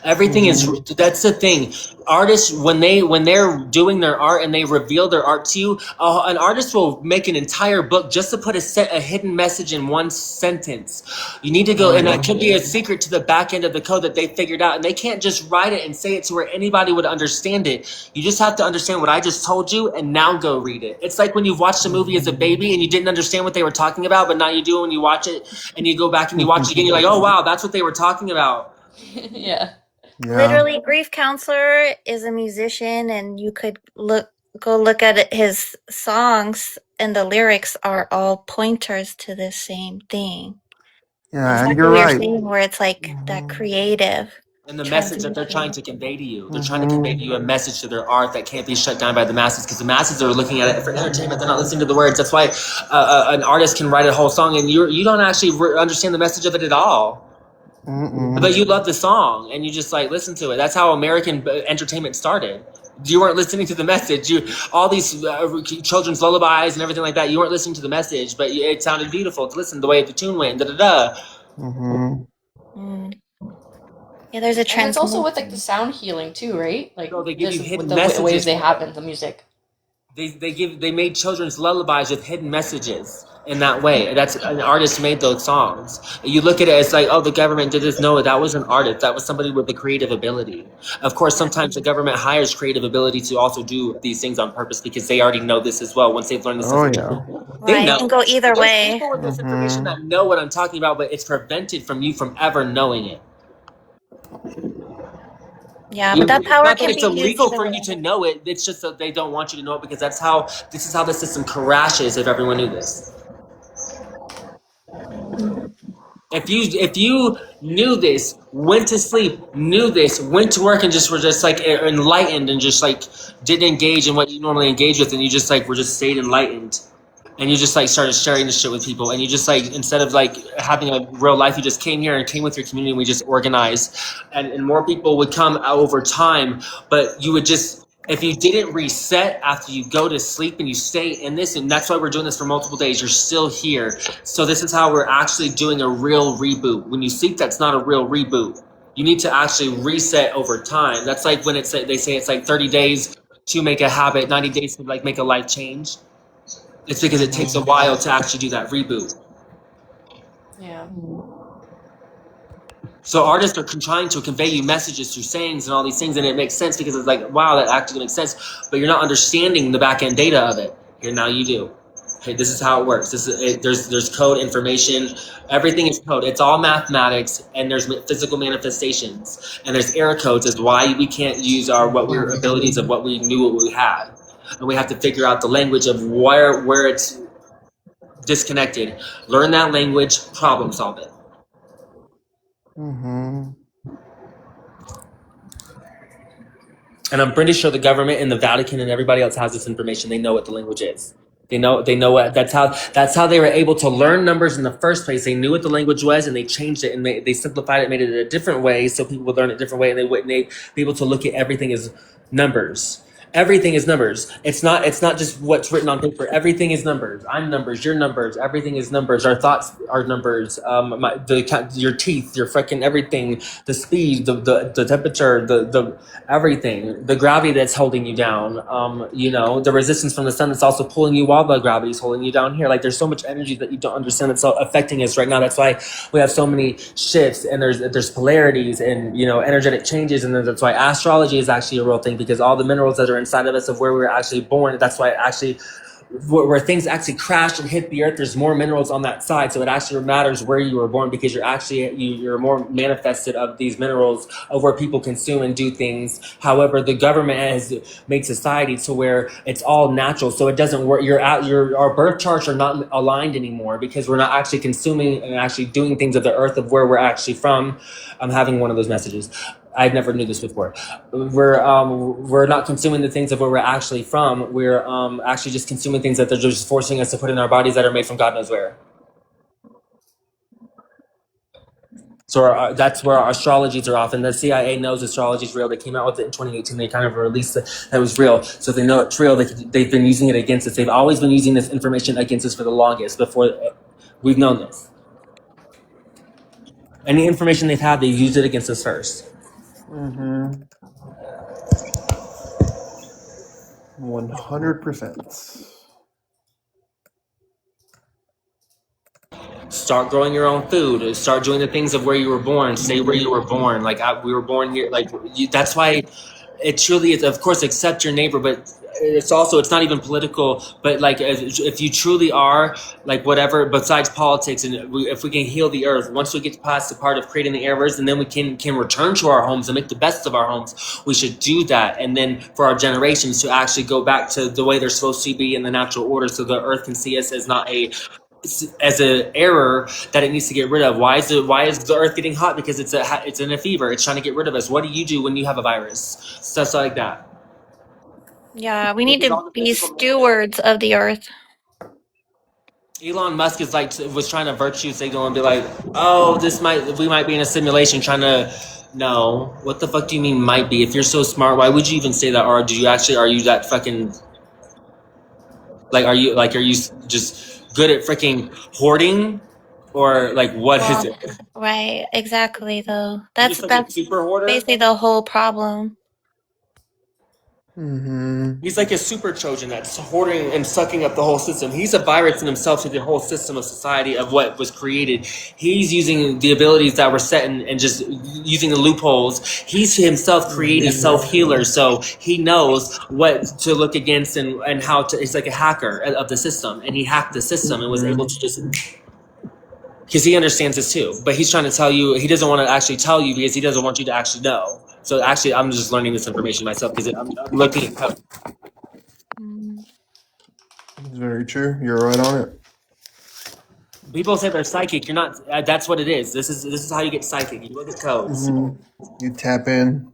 everything is. That's the thing. Artists, when they're doing their art and they reveal their art to you, an artist will make an entire book just to put a hidden message in one sentence. You need to go, and that could be a secret to the back end of the code that they figured out, and they can't just write it and say it to where anybody would understand it. You just have to understand what I just told you, and now go read it. It's like when you watched a movie as a baby and you didn't understand what they were talking about, but now you do when you watch it, and you go back and you watch it again. You're like, oh wow, that's what they were talking about. Yeah. Literally, Grief Counselor is a musician, and you could go look at his songs, and the lyrics are all pointers to the same thing. Yeah, and Exactly you're what right. saying, where it's like that creative. And the message that they're trying to convey to you. They're trying to convey to you a message to their art that can't be shut down by the masses, because the masses are looking at it for entertainment. They're not listening to the words. That's why an artist can write a whole song and you don't actually understand the message of it at all. But you love the song and you just like listen to it. That's how American entertainment started. You weren't listening to the message. All these children's lullabies and everything like that, you weren't listening to the message, but it sounded beautiful to listen to the way the tune went. Yeah, there's a trend. And it's also with like the sound healing too, right? Like they give you hidden with the waves they have in the music. They made children's lullabies with hidden messages. in that way. That's an artist made those songs. You look at it, it's like, oh, the government did this. No, that was an artist. That was somebody with the creative ability. Of course, sometimes the government hires creative ability to also do these things on purpose because they already know this as well. Once they've learned this Oh information, yeah. they Right. It know. can go either There's way. people with this information that know what I'm talking about, but it's prevented from you from ever knowing it. Yeah, but that It's power not that can it's be used illegal either for way. you to know it. It's just that they don't want you to know it because this is how the system crashes if everyone knew this. If you knew this, went to sleep, knew this, went to work and just were just like enlightened and just like didn't engage in what you normally engage with, and you just like were just stayed enlightened, and you just like started sharing this shit with people, and you just like instead of like having a real life, you just came here and came with your community, and we just organized, and more people would come over time, but you would just if you didn't reset after you go to sleep and you stay in this, and that's why we're doing this for multiple days, you're still here. So this is how we're actually doing a real reboot. When you sleep, that's not a real reboot. You need to actually reset over time. That's like when they say it's like 30 days to make a habit, 90 days to like make a life change. It's because it takes a while to actually do that reboot. Yeah. So artists are trying to convey you messages through sayings and all these things, and it makes sense because it's like, wow, that actually makes sense. But you're not understanding the back end data of it. Here now you do. Okay, this is how it works. There's code information. Everything is code. It's all mathematics, and there's physical manifestations, and there's error codes as why we can't use our abilities of what we knew what we had, and we have to figure out the language of where it's disconnected. Learn that language, problem solve it. And I'm pretty sure the government and the Vatican and everybody else has this information. They know what the language is. They know what that's how they were able to learn numbers in the first place. They knew what the language was and they changed it and they simplified it, made it a different way so people would learn it a different way, and they wouldn't be able to look at everything as numbers. Everything is numbers. It's not just what's written on paper. Everything is numbers. I'm numbers. You're numbers. Everything is numbers. Our thoughts are numbers. Your teeth, your fucking everything, the speed, the temperature, the everything, the gravity that's holding you down. The resistance from the sun that's also pulling you while the gravity is holding you down here. Like there's so much energy that you don't understand that's affecting us right now. That's why we have so many shifts and there's polarities and energetic changes, and that's why astrology is actually a real thing, because all the minerals that are inside of us of where we were actually born, that's why it actually where things actually crashed and hit the earth, there's more minerals on that side, so it actually matters where you were born, because you're more manifested of these minerals of where people consume and do things. However, the government has made society to where it's all natural, so it doesn't work. Our birth charts are not aligned anymore because we're not actually consuming and actually doing things of the earth of where we're actually from. I'm having one of those messages. I never knew this before. We're not consuming the things of where we're actually from. We're actually just consuming things that they're just forcing us to put in our bodies that are made from God knows where. So that's where our astrologies are off, and the CIA knows astrology is real. They came out with it in 2018. They kind of released it that was real. So if they know it's real, they've been using it against us. They've always been using this information against us for the longest. Before we've known this, any information they've had, they've used it against us first. 100%. Start growing your own food. Start doing the things of where you were born. Stay where you were born. We were born here. That's why it truly is. Of course, accept your neighbor, but it's not even political. But if you truly are whatever besides politics, and if we can heal the earth, once we get past the part of creating the errors, and then we can return to our homes and make the best of our homes, we should do that. And then for our generations to actually go back to the way they're supposed to be in the natural order, so the earth can see us as not as an error that it needs to get rid of. Why is the earth getting hot? Because it's in a fever. It's trying to get rid of us. What do you do when you have a virus? Stuff like that. Yeah, we need to be stewards of the earth. Elon Musk was trying to virtue signal and be like, oh, we might be in a simulation trying to. No, what the fuck do you mean might be? If you're so smart, why would you even say that? Or are you that fucking are you just good at freaking hoarding, or what is it? Right, exactly. Though that's super hoarder? basically the whole problem. He's like a super Trojan that's hoarding and sucking up the whole system. He's a virus in himself to the whole system of society of what was created. He's using the abilities that were set and just using the loopholes. He's himself created a self-healer, so he knows what to look against and how to. He's like a hacker of the system, and he hacked the system and was able to just. Because he understands this too, but he's trying to tell you, he doesn't want to actually tell you because he doesn't want you to actually know. So actually, I'm just learning this information myself because I'm looking at code. It's very true. You're right on it. People say they're psychic. You're not. That's what it is. This is how you get psychic. You look at codes. You tap in.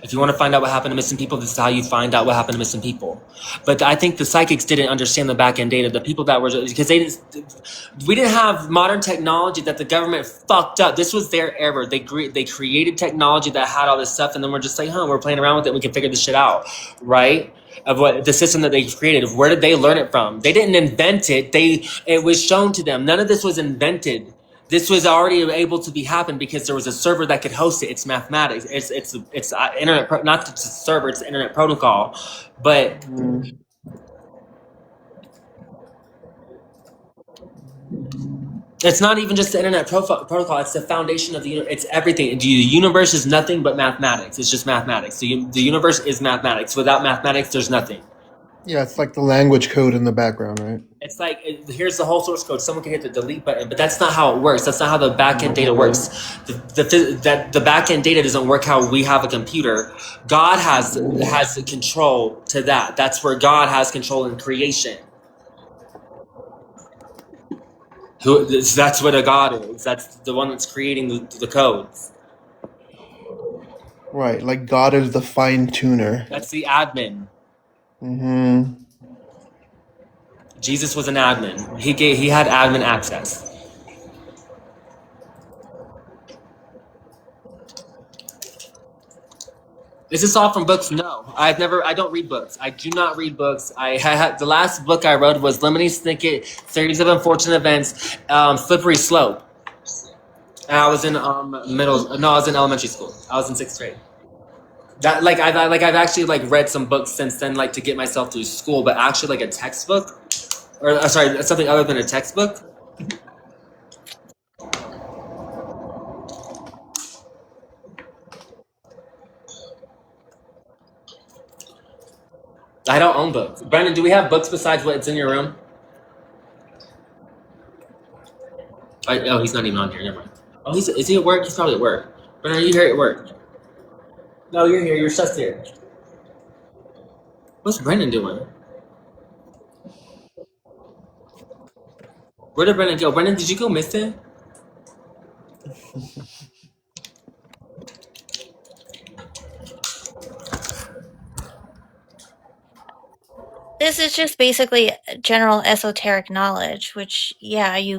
If you want to find out what happened to missing people, this is how you find out what happened to missing people. But I think the psychics didn't understand the back end data. The people that were because we didn't have modern technology that the government fucked up. This was their error. They created technology that had all this stuff, and then we're just like, we're playing around with it. We can figure this shit out, right? Of what the system that they created. Where did they learn it from? They didn't invent it. It was shown to them. None of this was invented. This was already able to be happen because there was a server that could host it. It's mathematics. It's internet, not just a server. It's the internet protocol, but it's not even just the internet protocol. It's the foundation of the universe. It's everything. The universe is nothing but mathematics. It's just mathematics. The universe is mathematics. Without mathematics, there's nothing. Yeah, it's like the language code in the background, right? It's like, here's the whole source code. Someone can hit the delete button, but that's not how it works. That's not how the backend data works. The backend data doesn't work how we have a computer. God has the control to that. That's where God has control in creation. That's what a God is. That's the one that's creating the codes. Right, like God is the fine tuner. That's the admin. Jesus was an admin. He had admin access. Is this all from books? No, I don't read books. I do not read books. The last book I read was Lemony Snicket, Series of Unfortunate Events, Slippery Slope. And I was in I was in elementary school. I was in 6th grade. That I've actually read some books since then to get myself through school, but actually a textbook, or sorry, something other than a textbook. I don't own books. Brandon, do we have books besides what's in your room? Oh, he's not even on here. Never mind. Oh, is he at work? He's probably at work. Brandon, are you here at work? No, you're here. You're just here. What's Brendan doing? Where did Brendan go? Brendan, did you go missing? This is just basically general esoteric knowledge, which you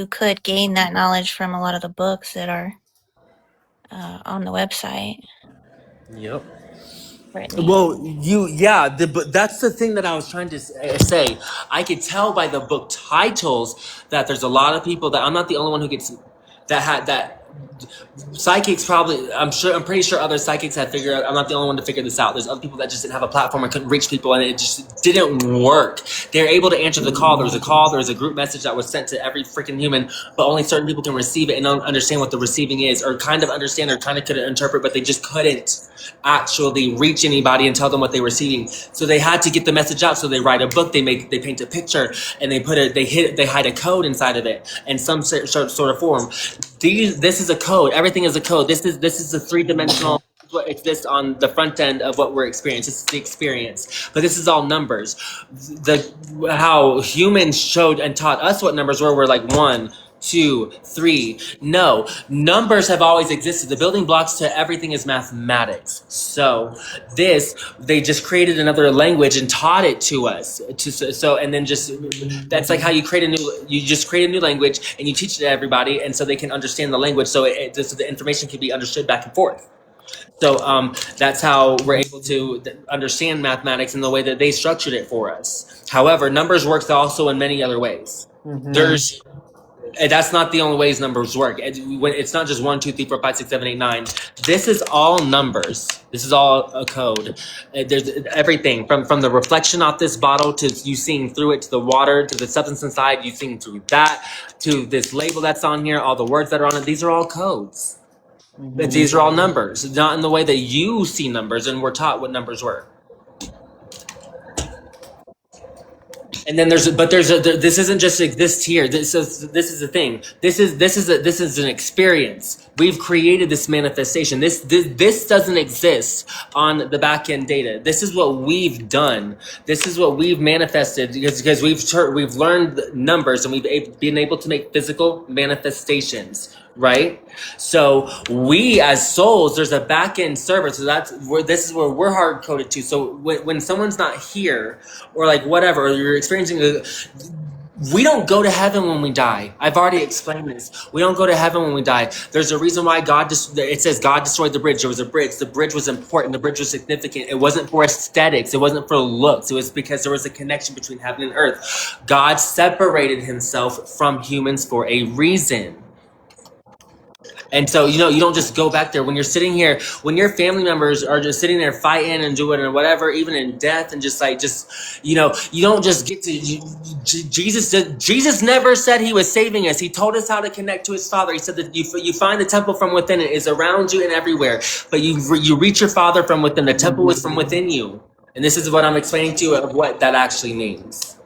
could gain that knowledge from a lot of the books that are on the website. Yep. Brittany. Well, but that's the thing that I was trying to say. I could tell by the book titles that there's a lot of people that I'm not the only one who gets that psychics probably. I'm pretty sure other psychics have figured out. I'm not the only one to figure this out. There's other people that just didn't have a platform and couldn't reach people, and it just didn't work. They're able to answer the call. There was a call. There was a group message that was sent to every freaking human, but only certain people can receive it and don't understand what the receiving is, or kind of understand, or kind of could interpret, but they just couldn't actually reach anybody and tell them what they were receiving. So they had to get the message out. So they write a book. They paint a picture, and they hide a code inside of it in some sort of form. This is a code. Everything is a code. This is a 3-dimensional. It's this on the front end of what we're experiencing. This is the experience, but this is all numbers. How humans showed and taught us what numbers were. We're like 1, 2, 3. No, numbers have always existed. The building blocks to everything is mathematics. So they just created another language and taught it to us. And then that's like how you just create a new language and you teach it to everybody, and so they can understand the language. So the information can be understood back and forth. So that's how we're able to understand mathematics in the way that they structured it for us. However, numbers works also in many other ways. And that's not the only ways numbers work. It's not just 1, 2, 3, 4, 5, 6, 7, 8, 9. This is all numbers. This is all a code. There's everything from the reflection off this bottle to you seeing through it, to the water, to the substance inside, you seeing through that, to this label that's on here, all the words that are on it. These are all codes. These are all numbers, not in the way that you see numbers and we're taught what numbers were. And then this isn't just exist here. This is the thing. This is an experience. We've created this manifestation. This doesn't exist on the back end data. This is what we've done. This is what we've manifested because we've learned numbers and we've been able to make physical manifestations. Right? So we as souls, there's a back end server. So this is where we're hard coded to. So when someone's not here or like whatever, or you're experiencing we don't go to heaven when we die. I've already explained this. We don't go to heaven when we die. There's a reason why it says God destroyed the bridge. There was a bridge. The bridge was important. The bridge was significant. It wasn't for aesthetics. It wasn't for looks. It was because there was a connection between heaven and earth. God separated himself from humans for a reason. And so, you don't just go back there when you're sitting here, when your family members are just sitting there fighting and doing or whatever, even in death and you don't just get to, Jesus never said he was saving us. He told us how to connect to his Father. He said that you find the temple from within. It is around you and everywhere, but you reach your Father from within. The temple is from within you. And this is what I'm explaining to you of what that actually means.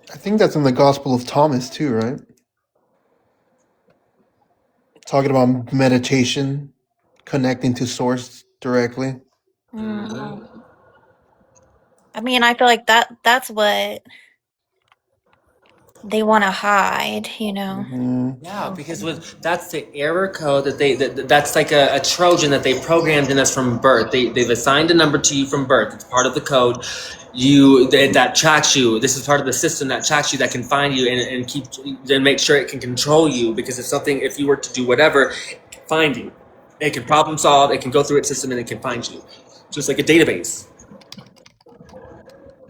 I think that's in the Gospel of Thomas too, right? Talking about meditation, connecting to source directly. I mean, I feel like that's what they want to hide, Yeah, because that's the error code that's like a Trojan that they programmed in us from birth. They've assigned a number to you from birth. It's part of the code. That tracks you. This is part of the system that tracks you, that can find you and make sure it can control you. Because if you were to do whatever, it can find you. It can problem solve. It can go through its system and it can find you, just like a database.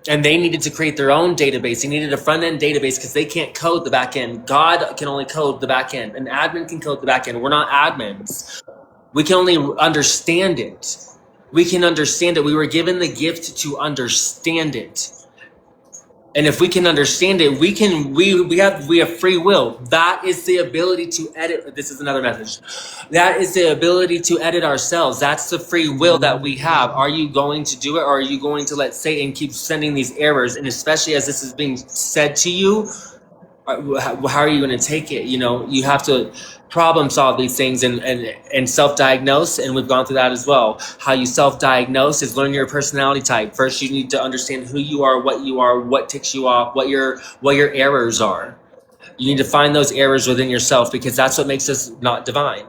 And they needed to create their own database. They needed a front-end database because they can't code the back end. God can only code the back end. An admin can code the back end. We're not admins. We can only understand it. We can understand it. We were given the gift to understand it. And if we can understand it, we have free will. That is the ability to edit. This is another message. That is the ability to edit ourselves. That's the free will that we have. Are you going to do it, or are you going to let Satan keep sending these errors? And especially as this is being said to you, how are you going to take it? You have to problem solve these things and self-diagnose, and we've gone through that as well. How you self-diagnose is learn your personality type. First, you need to understand who you are, what ticks you off, what your errors are. You need to find those errors within yourself, because that's what makes us not divine.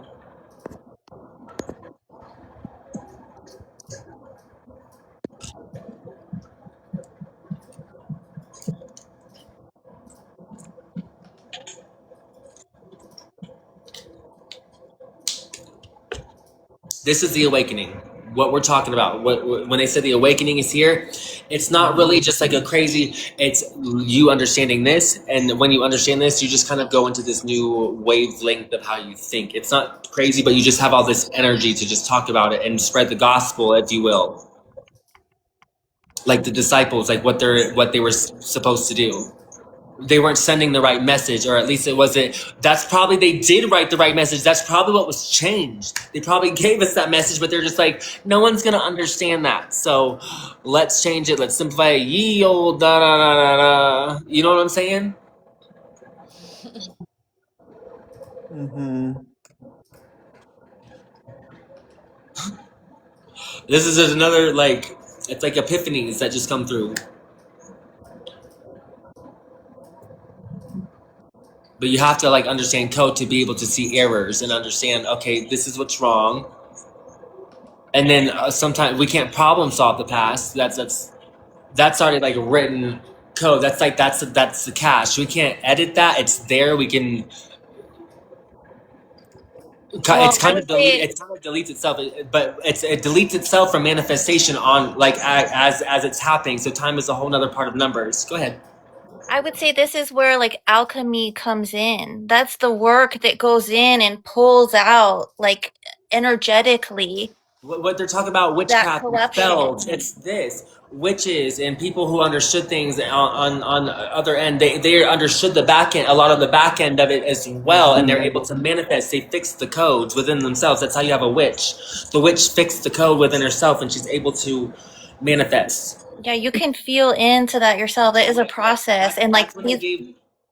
This is the awakening. What we're talking about. When they said the awakening is here, it's not really just like a crazy. It's you understanding this, and when you understand this, you just kind of go into this new wavelength of how you think. It's not crazy, but you just have all this energy to just talk about it and spread the gospel, if you will. Like the disciples, like what they were supposed to do. They weren't sending the right message, or at least it wasn't. That's probably, they did write the right message. That's probably what was changed. They probably gave us that message, but they're just like, no one's going to understand that. So let's change it. Let's simplify it. Ye old da da da da da. You know what I'm saying? This is another, it's like epiphanies that just come through. But you have to understand code to be able to see errors and understand, okay, this is what's wrong. And then sometimes we can't problem solve the past. That's already written code. That's the cache. We can't edit that. It's there. We can. Well, It's I kind would of delete. say It kind of deletes itself, but it deletes itself from manifestation on like as it's happening. So time is a whole nother part of numbers. Go ahead. this is where like alchemy comes in. That's the work that goes in and pulls out like energetically What they're talking about, that witchcraft, spells. corruption. It's this witches and people who understood things on the other end. They understood the back end, a lot of the back end of it as well, and they're able to manifest. They fix the codes within themselves. That's how you have a witch. The witch fixed the code within herself, and she's able to manifest. Yeah, you can feel into that yourself. It is a process, and like That's when these.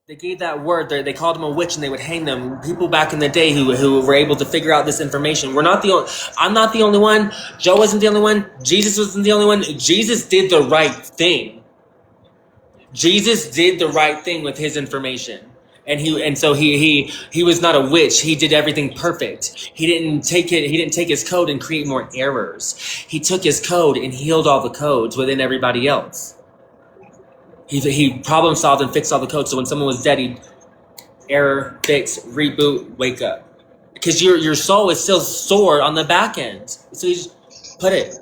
they gave that word. They called them a witch, and they would hang them. People back in the day who were able to figure out this information. We're not the only. I'm not the only one. Joe wasn't the only one. Jesus wasn't the only one. Jesus did the right thing. Jesus did the right thing with his information. So he was not a witch. He did everything perfect. He didn't take his code and create more errors. He took his code and healed all the codes within everybody else. He problem solved and fixed all the code. So when someone was dead, he'd error, fix, reboot, wake up. Because your soul is still stored on the back end. So you just put it.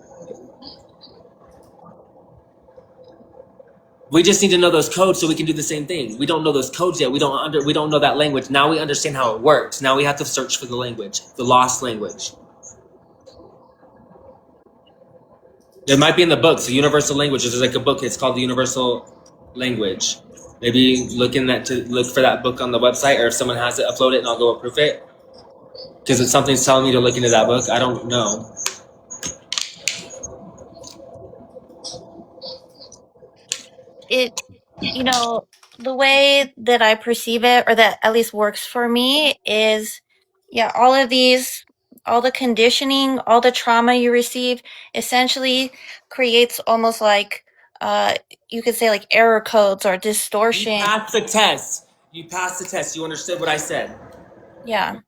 We just need to know those codes so we can do the same thing. We don't know those codes yet. We don't know that language. Now we understand how it works. Now we have to search for the language, the lost language. It might be in the books, the universal languages. There's like a book. It's called the Universal Language. Maybe look for that book on the website, or if someone has it, upload it, and I'll go approve it. Because if something's telling me to look into that book, I don't know. It, the way that I perceive it, or that at least works for me, is yeah, all the conditioning, all the trauma you receive essentially creates almost like you could say like error codes or You distortion. passed the test. You passed the test. You understood what I said. Yeah.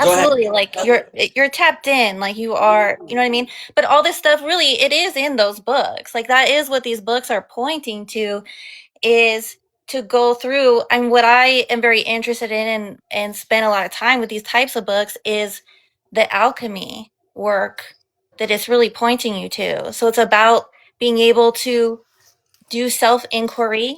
Go ahead. Absolutely, like you're tapped in, like you are, you know what I mean? But all this stuff really it is in those books. Like that is what these books are pointing to, is to go through. And what I am very interested in and spend a lot of time with these types of books is the alchemy work that it's really pointing you to. So it's about being able to do self-inquiry,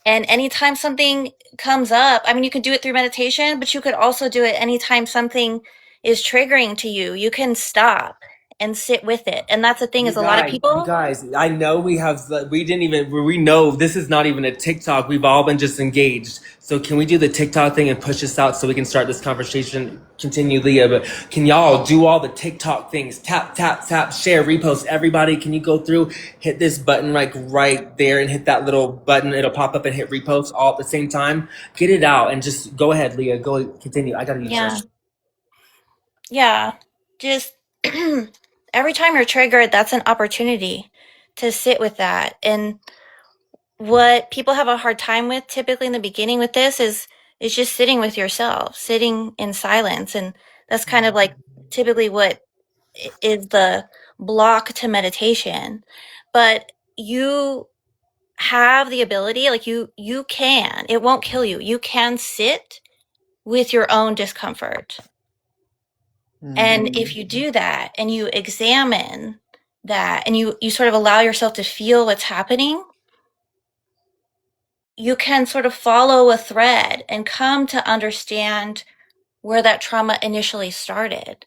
and anytime something comes up, I mean, you can do it through meditation, but you could also do it anytime something is triggering to you. You can stop and sit with it. And that's the thing, is a lot of You people. guys, I know we know this is not even a TikTok. We've all been just engaged. So can we do the TikTok thing and push this out so we can start this conversation? Continue, Leah, but can y'all do all the TikTok things? Tap, tap, tap, share, repost. Everybody, can you go through, hit this button like right there and hit that little button. It'll pop up and hit repost all at the same time. Get it out and just go ahead, Leah. Go continue. I gotta use Yeah. this. Yeah. Just every time you're triggered, that's an opportunity to sit with that. And what people have a hard time with typically in the beginning with this is just sitting with yourself, sitting in silence. And that's kind of like typically what is the block to meditation. But you have the ability, like you can, it won't kill you. You can sit with your own discomfort. And if you do that and you examine that and you sort of allow yourself to feel what's happening, you can sort of follow a thread and come to understand where that trauma initially started.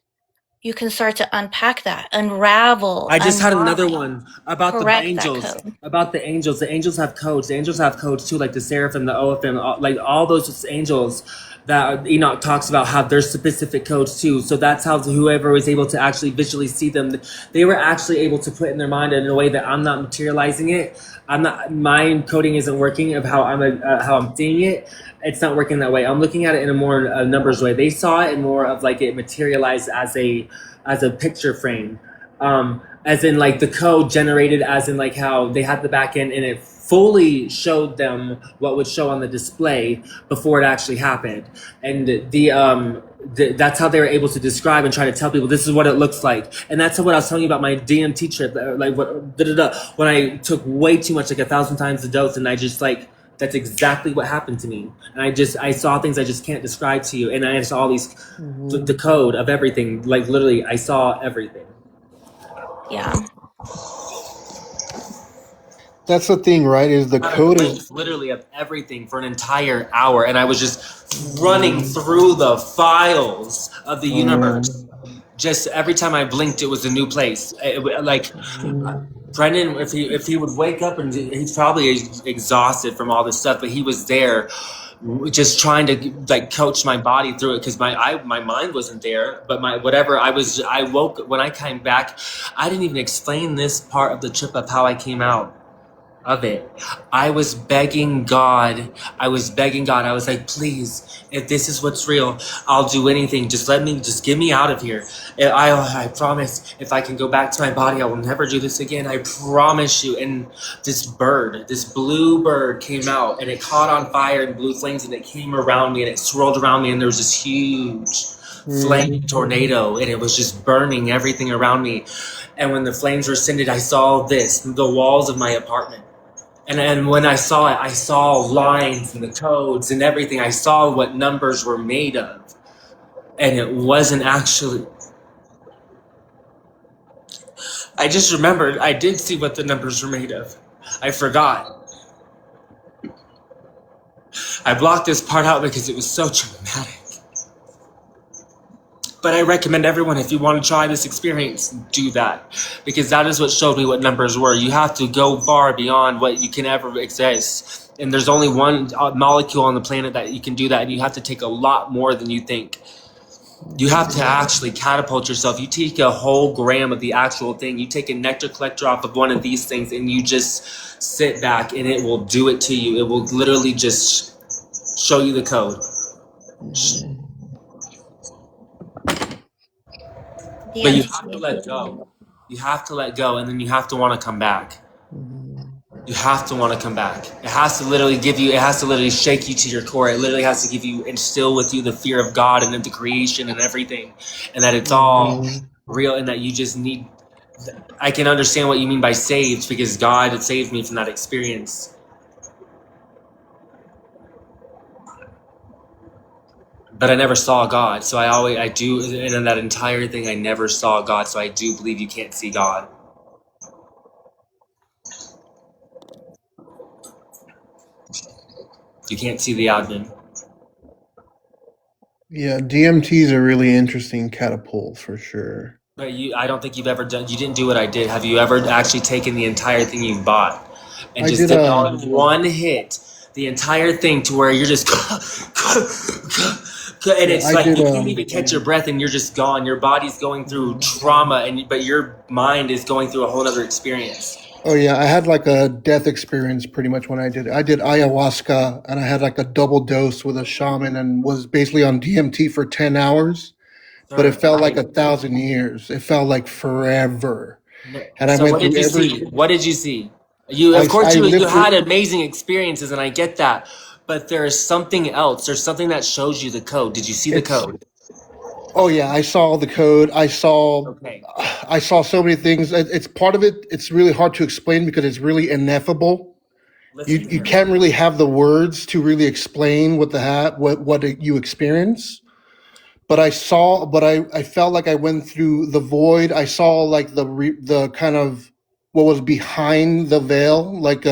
You can start to unpack that, unravel. I just had another unwind, one about the correct that angels. code. About the angels. The angels have codes. The angels have codes too, like the seraphim, the oaphim, like all those angels that Enoch talks about have their specific codes too. So that's how whoever was able to actually visually see them, they were actually able to put in their mind in a way that I'm not materializing it. My coding isn't working of how I'm seeing it. It's not working that way. I'm looking at it in a more numbers way. They saw it in more of like it materialized as a picture frame. As in like the code generated as in like how they had the back end and it fully showed them what would show on the display before it actually happened. And that's how they were able to describe and try to tell people this is what it looks like. And that's what I was telling you about my DMT trip, like when I took way too much, like 1,000 times the dose, and I just like That's exactly what happened to me. And I saw things I just can't describe to you. And I saw the code of everything. Like literally, I saw everything. Yeah. That's the thing, right? Is the code is Literally of everything for an entire hour. And I was just running through the files of the universe. Just every time I blinked, it was a new place. Brendan, if he would wake up, and he's probably exhausted from all this stuff, but he was there, just trying to like coach my body through it because my mind wasn't there, but I woke when I came back. I didn't even explain this part of the trip of how I came out of it. I was begging God. I was like, please, if this is what's real, I'll do anything. Just get me out of here. I promise, if I can go back to my body, I will never do this again. I promise you. And this blue bird came out and it caught on fire and blue flames and it came around me and it swirled around me and there was this huge flame tornado and it was just burning everything around me. And when the flames were ascended, I saw the walls of my apartment. And when I saw it, I saw lines and the codes and everything. I saw what numbers were made of. And it wasn't actually... I just remembered I did see what the numbers were made of. I forgot. I blocked this part out because it was so traumatic. But I recommend everyone, if you want to try this experience, do that. Because that is what showed me what numbers were. You have to go far beyond what you can ever exist. And there's only one molecule on the planet that you can do that. And you have to take a lot more than you think. You have to actually catapult yourself. You take a whole gram of the actual thing. You take a nectar collector off of one of these things and you just sit back and it will do it to you. It will literally just show you the code. But you have to let go. You have to let go, and then you have to want to come back. You have to want to come back. It has to literally shake you to your core. It literally has to instill with you the fear of God and of the creation and everything, and that it's all real, and that you just need. I can understand what you mean by saved, because God had saved me from that experience. But I never saw God, so I do, and in that entire thing, I never saw God, so I do believe you can't see God. You can't see the admin. Yeah, DMT is a really interesting catapult for sure. But I don't think you didn't do what I did. Have you ever actually taken the entire thing you bought and just did all in one hit, the entire thing, to where you're just... And it's you can't even catch your breath, and you're just gone. Your body's going through trauma, but your mind is going through a whole other experience. Oh yeah, I had like a death experience pretty much when I did ayahuasca, and I had like a double dose with a shaman and was basically on DMT for 10 hours, but it felt like 1,000 years. It felt like forever. And I went through every... What did you see? You had amazing experiences, and I get that. But there's something else. There's something that shows you the code. Did you see the code? Oh yeah, I saw the code. I saw so many things. It's part of it. It's really hard to explain because it's really ineffable. You can't really have the words to really explain what you experience. But I felt like I went through the void. I saw like the kind of what was behind the veil. Like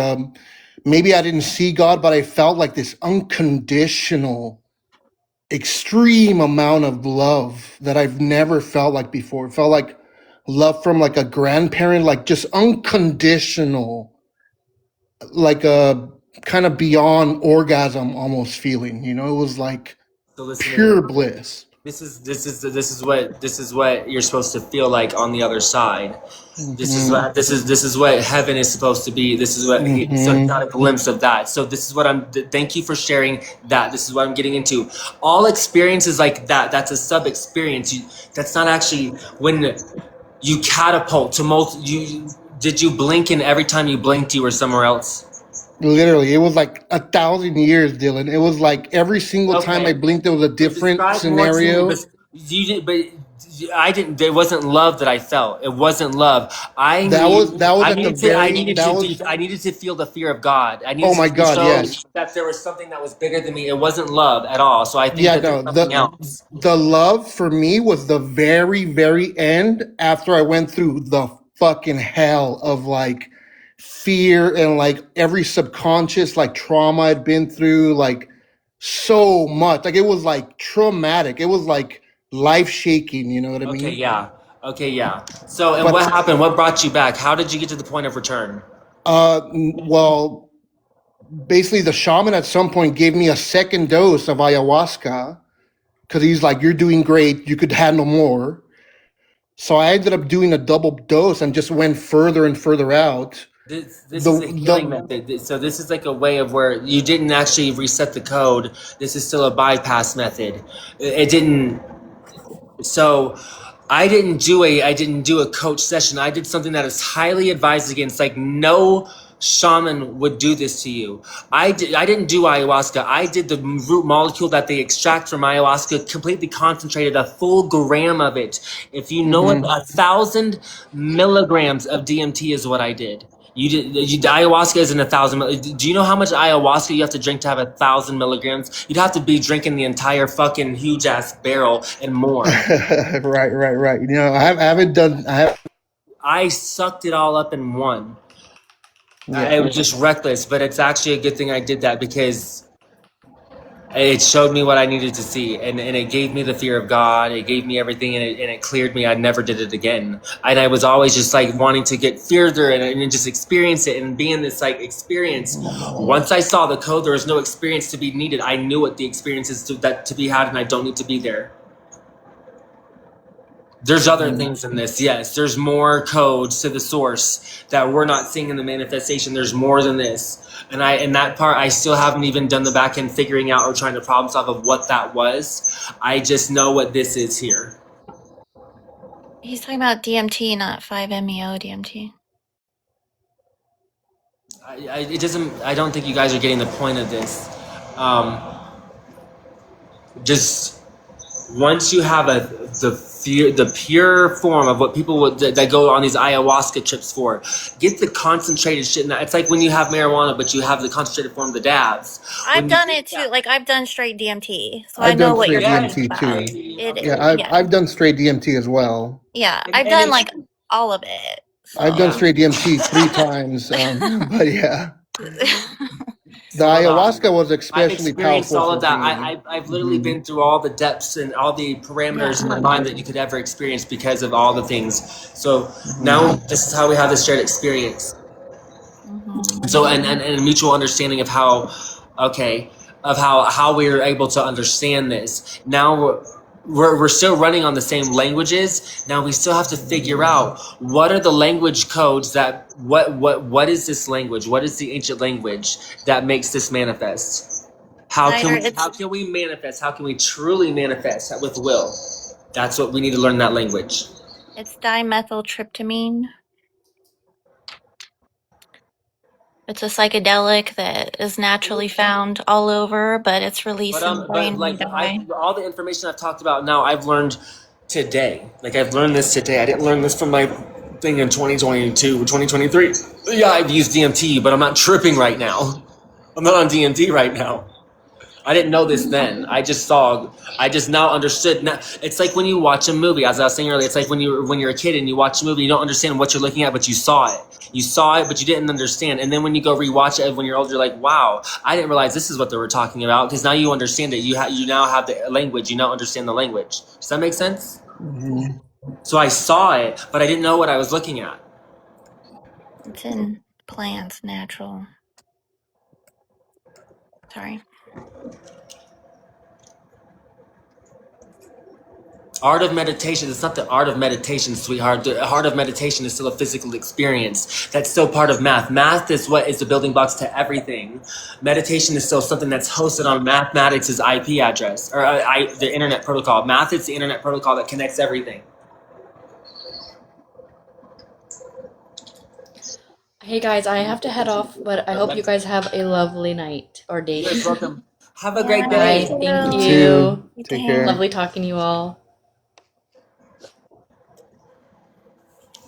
maybe I didn't see God, but I felt like this unconditional, extreme amount of love that I've never felt like before. It felt like love from like a grandparent, like just unconditional, like a kind of beyond orgasm almost feeling. You know, it was like pure bliss. This is what you're supposed to feel like on the other side. This is what heaven is supposed to be. This is what so got a glimpse of that. So this is what thank you for sharing that. This is what I'm getting into. All experiences like that, that's a sub experience. That's not actually when you catapult to did you blink, and every time you blinked you were somewhere else? Literally, it was like 1,000 years, Dylan. It was like every single time I blinked, there was a different scenario. But I didn't. It wasn't love that I felt. It wasn't love. That was I at the needed to. very that was I needed to feel the fear of God. I oh needed my to God, show yes. that there was something that was bigger than me. It wasn't love at all. So I think Yeah, that there's no, something else. the love for me was the very, very end after I went through the fucking hell of like fear and like every subconscious like trauma I'd been through, like so much. Like it was like traumatic. It was like life shaking, you know what I Okay, mean? yeah. Okay, yeah. So, and But what happened? What brought you back? How did you get to the point of return? well, basically the shaman at some point gave me a second dose of ayahuasca because he's like, you're doing great, you could handle more. So I ended up doing a double dose and just went further and further out. This The is a healing the method. So this is like a way of where you didn't actually reset the code. This is still a bypass method. It didn't. So I didn't do a coach session. I did something that is highly advised against. Like no shaman would do this to you. I didn't do ayahuasca. I did the root molecule that they extract from ayahuasca, completely concentrated, a full gram of it. If you know it, mhm. 1,000 milligrams of DMT is what I did. Ayahuasca isn't 1,000. Do you know how much ayahuasca you have to drink to have 1,000 milligrams? You'd have to be drinking the entire fucking huge ass barrel and more. Right. You know, I haven't done. I sucked it all up in one. Yeah. It was just reckless, but it's actually a good thing I did that because it showed me what I needed to see, and it gave me the fear of God. It gave me everything, and it cleared me. I never did it again. And I was always just like wanting to get further and just experience it and be in this like experience. Once I saw the code, there was no experience to be needed. I knew what the experience is to be had, and I don't need to be there. There's other things in this, yes. There's more codes to the source that we're not seeing in the manifestation. There's more than this. And in that part, I still haven't even done the back end figuring out or trying to problem solve of what that was. I just know what this is here. He's talking about DMT, not 5-MeO DMT. It doesn't. I don't think you guys are getting the point of this. Just once you have the pure form of what people would that go on these ayahuasca trips for, get the concentrated shit. It's like when you have marijuana, but you have the concentrated form of the dabs. I've done it too. Like I've done straight DMT, so I I've know done what you're straight talking DMT about. too. It, Yeah, yeah, I've done straight DMT as well. yeah. And- I've and done it's- like all of it. I've done so- straight DMT 3 times, but yeah, the So have I. ayahuasca was I've especially experienced powerful all for of that. me. I've literally been through all the depths and all the parameters in my mind that you could ever experience because of all the things. So now this is how we have this shared experience. Mhm. So and a mutual understanding of how, okay, of how we're able to understand this. Now we're still running on the same languages. Now we still have to figure out what are the language codes that what is this language? What is the ancient language that makes this manifest? How can we manifest? How can we truly manifest with will? That's what we need to learn, that language. It's dimethyltryptamine. It's a psychedelic that is naturally found all over, but it's released in the brain when you die. All the information I've talked about now, I've learned today. Like I've learned this today. I didn't learn this from my thing in 2022, 2023. Yeah, I've used DMT, but I'm not tripping right now. I'm not on DMT right now. I didn't know this then. I just now understood. Now, it's like when you watch a movie, as I was saying earlier, it's like when you're a kid and you watch a movie, you don't understand what you're looking at, but you saw it. You saw it, but you didn't understand. And then when you go rewatch it when you're older, you're like, wow, I didn't realize this is what they were talking about, because now you understand it. You now have the language. You now understand the language. Does that make sense? Mm-hmm. So I saw it, but I didn't know what I was looking at. It's in plants, natural. Sorry. Art of meditation, it's not the art of meditation, sweetheart. The art of meditation is still a physical experience. That's still part of math. Math is what is the building blocks to everything. Meditation is still something that's hosted on mathematics' IP address, or the internet protocol. Math is the internet protocol that connects everything. Hey guys, I have to head off, but I hope you guys have a lovely night or day. You're welcome. Have a great Bye. day. Thank You you. Take care. Lovely talking to you all.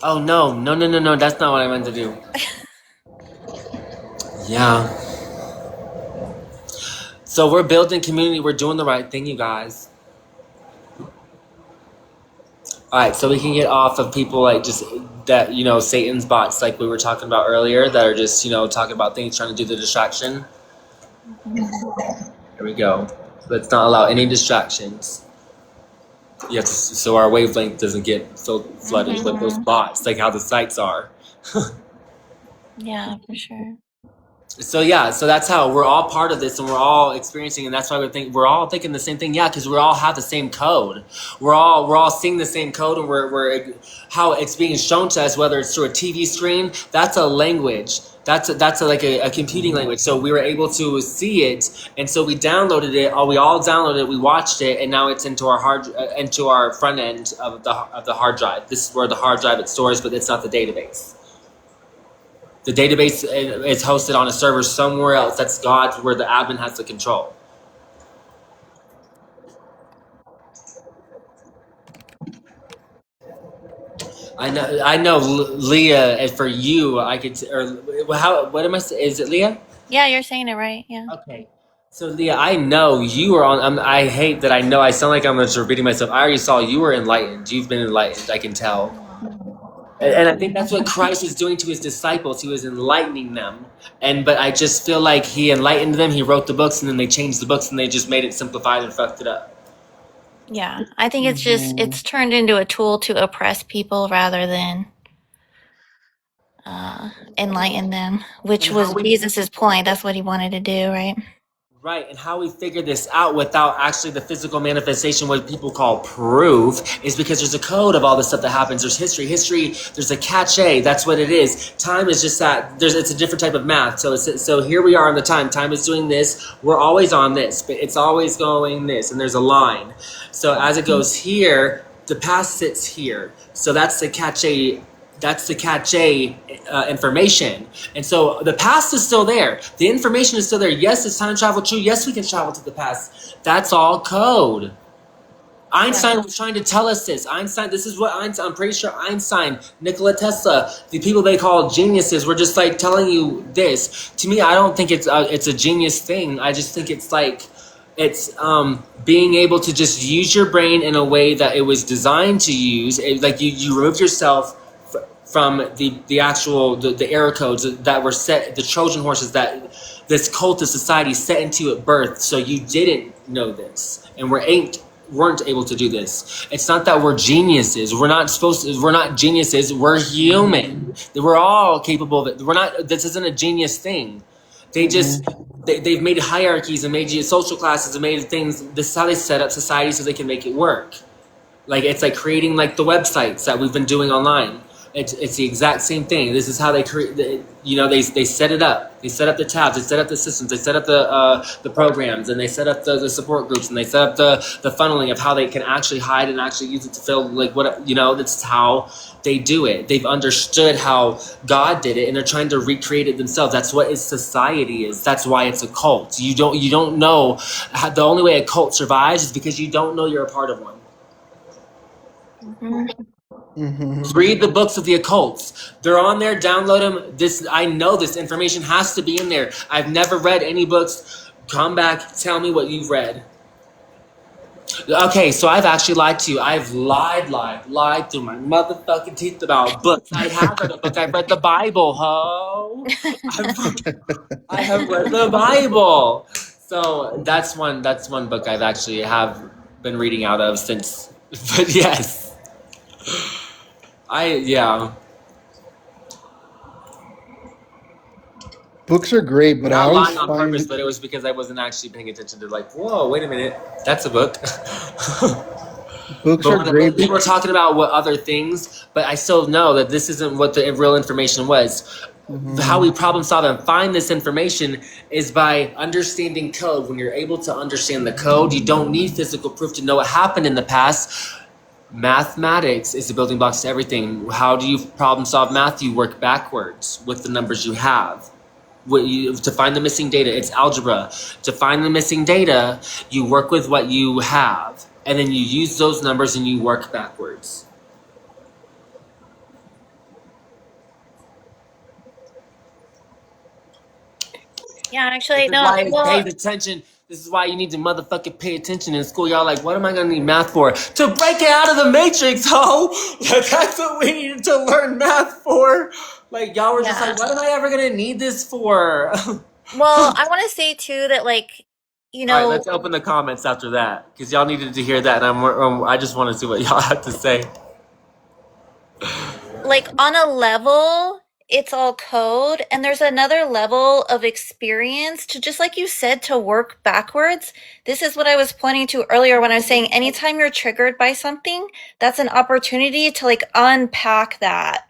Oh no! That's not what I meant to do. Yeah. So we're building community. We're doing the right thing, you guys. All right, so we can get off of people like just that, Satan's bots, like we were talking about earlier, that are just, talking about things, trying to do the distraction. Here we go. Let's not allow any distractions. Yes, so our wavelength doesn't get flooded with those bots, like how the sites are. Yeah, for sure. So that's how we're all part of this, and we're all experiencing, and that's why we're all thinking the same thing. Yeah, because we all have the same code. We're all seeing the same code, and we're how it's being shown to us, whether it's through a TV screen. That's a language. That's like a computing language. So we were able to see it, and so we downloaded it. We all downloaded it. We watched it, and now it's into our front end of the hard drive. This is where the hard drive it stores, but it's not the database. The database is hosted on a server somewhere else. That's God, where the admin has the control. I know, Leah. And for you, I could. Or how? What am I saying? Is it Leah? Yeah, you're saying it right. Yeah. Okay. So Leah, I know you were on. I hate that. I know I sound like I'm just repeating myself. I already saw you were enlightened. You've been enlightened. I can tell. And I think that's what Christ was doing to his disciples. He was enlightening them. But I just feel like he enlightened them. He wrote the books, and then they changed the books, and they just made it simplified and fucked it up. Yeah, I think it's turned into a tool to oppress people rather than enlighten them, which was Jesus's point. That's what he wanted to do, right? Right, and how we figure this out without actually the physical manifestation, what people call proof, is because there's a code of all the stuff that happens. There's history, there's a cachet. That's what it is. Time is just that. It's a different type of math. So here we are in the time. Time is doing this. We're always on this, but it's always going this, and there's a line. So as it goes here, the past sits here. So that's the cachet. That's the cachet information. And so the past is still there. The information is still there. Yes, is time travel true? Yes, we can travel to the past. That's all code. Einstein was trying to tell us this. This is what Einstein, I'm pretty sure Einstein, Nikola Tesla, the people they call geniuses were just like telling you this. To me, I don't think it's a genius thing. I just think it's like, it's being able to just use your brain in a way that it was designed to use. Like you removed yourself from the actual error codes that were set, the Trojan horses that this cult of society set into at birth. So you didn't know this, and weren't able to do this. It's not that we're geniuses. We're not geniuses. We're human. We're all capable of it. This isn't a genius thing. They've made hierarchies and made social classes and made things. This is how they set up society so they can make it work. Like it's like creating like the websites that we've been doing online. It's the exact same thing. This is how they create. They set it up. They set up the tabs. They set up the systems. They set up the programs, and they set up the support groups, and they set up the funneling of how they can actually hide and actually use it to fill like what This is how they do it. They've understood how God did it, and they're trying to recreate it themselves. That's what society is. That's why it's a cult. You don't know. The only way a cult survives is because you don't know you're a part of one. Read the books of the occults. They're on there. Download them. I know this information has to be in there. I've never read any books. Come back. Tell me what you've read. Okay, so I've actually lied to you. I've lied through my motherfucking teeth about books. I have read a book. I've read the Bible, ho. I have read the Bible. So that's one book I've actually have been reading out of since. But yes. Books are great, but Not I always lying on purpose, but it was because I wasn't actually paying attention to like, whoa, wait a minute, that's a book. Books are great. People were talking about what other things, but I still know that this isn't what the real information was. How we problem solve and find this information is by understanding code. When you're able to understand the code, you don't need physical proof to know what happened in the past. Mathematics is the building blocks to everything. How do you problem solve math? You work backwards with the numbers you have. To find the missing data, it's algebra. To find the missing data, you work with what you have, and then you use those numbers and you work backwards. Yeah, This actually, is no. why it Well, pays attention. This is why you need to motherfucking pay attention in school. Y'all like, what am I gonna need math for? To break it out of the matrix, ho! That's what we needed to learn math for. Like, y'all were just yeah. like, what am I ever gonna need this for? All Well, I want to say too that, like, you right, know, let's open the comments after that because y'all needed to hear that, and I just want to see what y'all have to say. like on a level, it's all code, and there's another level of experience to, just like you said, to work backwards. This is what I was pointing to earlier when I was saying anytime you're triggered by something, that's an opportunity to like unpack that.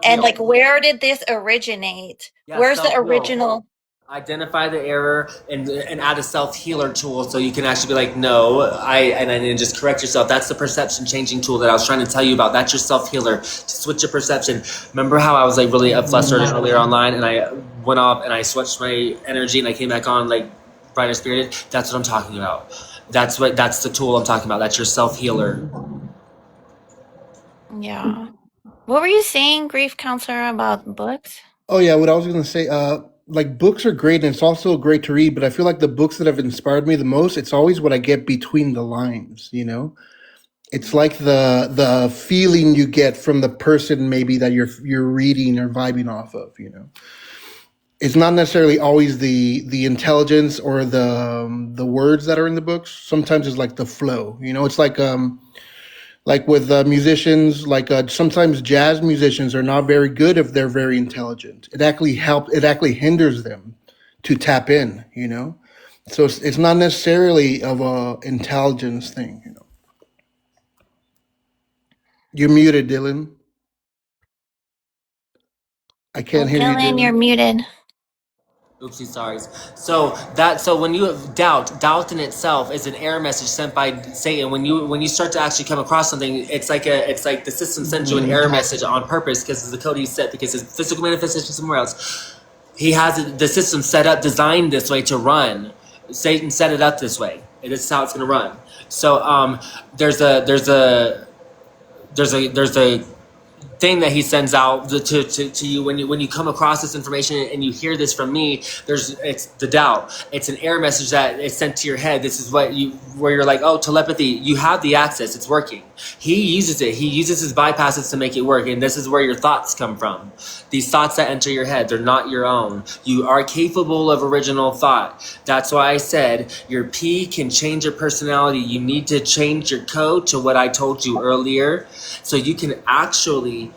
And like, Self-heal. where did this originate? Yeah, Where's the self-heal. original? Identify the error and add a self-healer tool so you can actually be like, no, and just correct yourself. That's the perception changing tool that I was trying to tell you about. That's your self-healer to switch your perception. Remember how I was like really flustered earlier online and I went off and I switched my energy and I came back on like brighter spirited? That's what I'm talking about. That's the tool I'm talking about. That's your self-healer. Yeah. What were you saying, grief counselor, about books? Oh yeah, what I was gonna say, like books are great and it's also great to read, but I feel like the books that have inspired me the most, it's always what I get between the lines, you know? It's like the feeling you get from the person maybe that you're reading or vibing off of, you know. It's not necessarily always the intelligence or the words that are in the books. Sometimes it's like the flow, you know. It's like with musicians, like sometimes jazz musicians are not very good if they're very intelligent. It actually hinders them to tap in, you know. So it's not necessarily of a intelligence thing, you know. You're muted, Dylan. I Oh, can't hear you, Dylan, you're Dylan. muted. Oopsie, sorry. So when you have doubt in itself is an error message sent by Satan. When you start to actually come across something, it's like the system sends you an error message on purpose because it's the code he set because it's physical manifestation somewhere else. He has the system set up, designed this way to run. Satan set it up this way. And this is how it's going to run. So there's a thing that he sends out to you when you come across this information and you hear this from me. It's the doubt. It's an error message that is sent to your head. This is where you're like, oh, telepathy. You have the access. It's working. He uses it. He uses his bypasses to make it work. And this is where your thoughts come from. These thoughts that enter your head, they're not your own. You are capable of original thought. That's why I said your P can change your personality. You need to change your code to what I told you earlier, so you can actually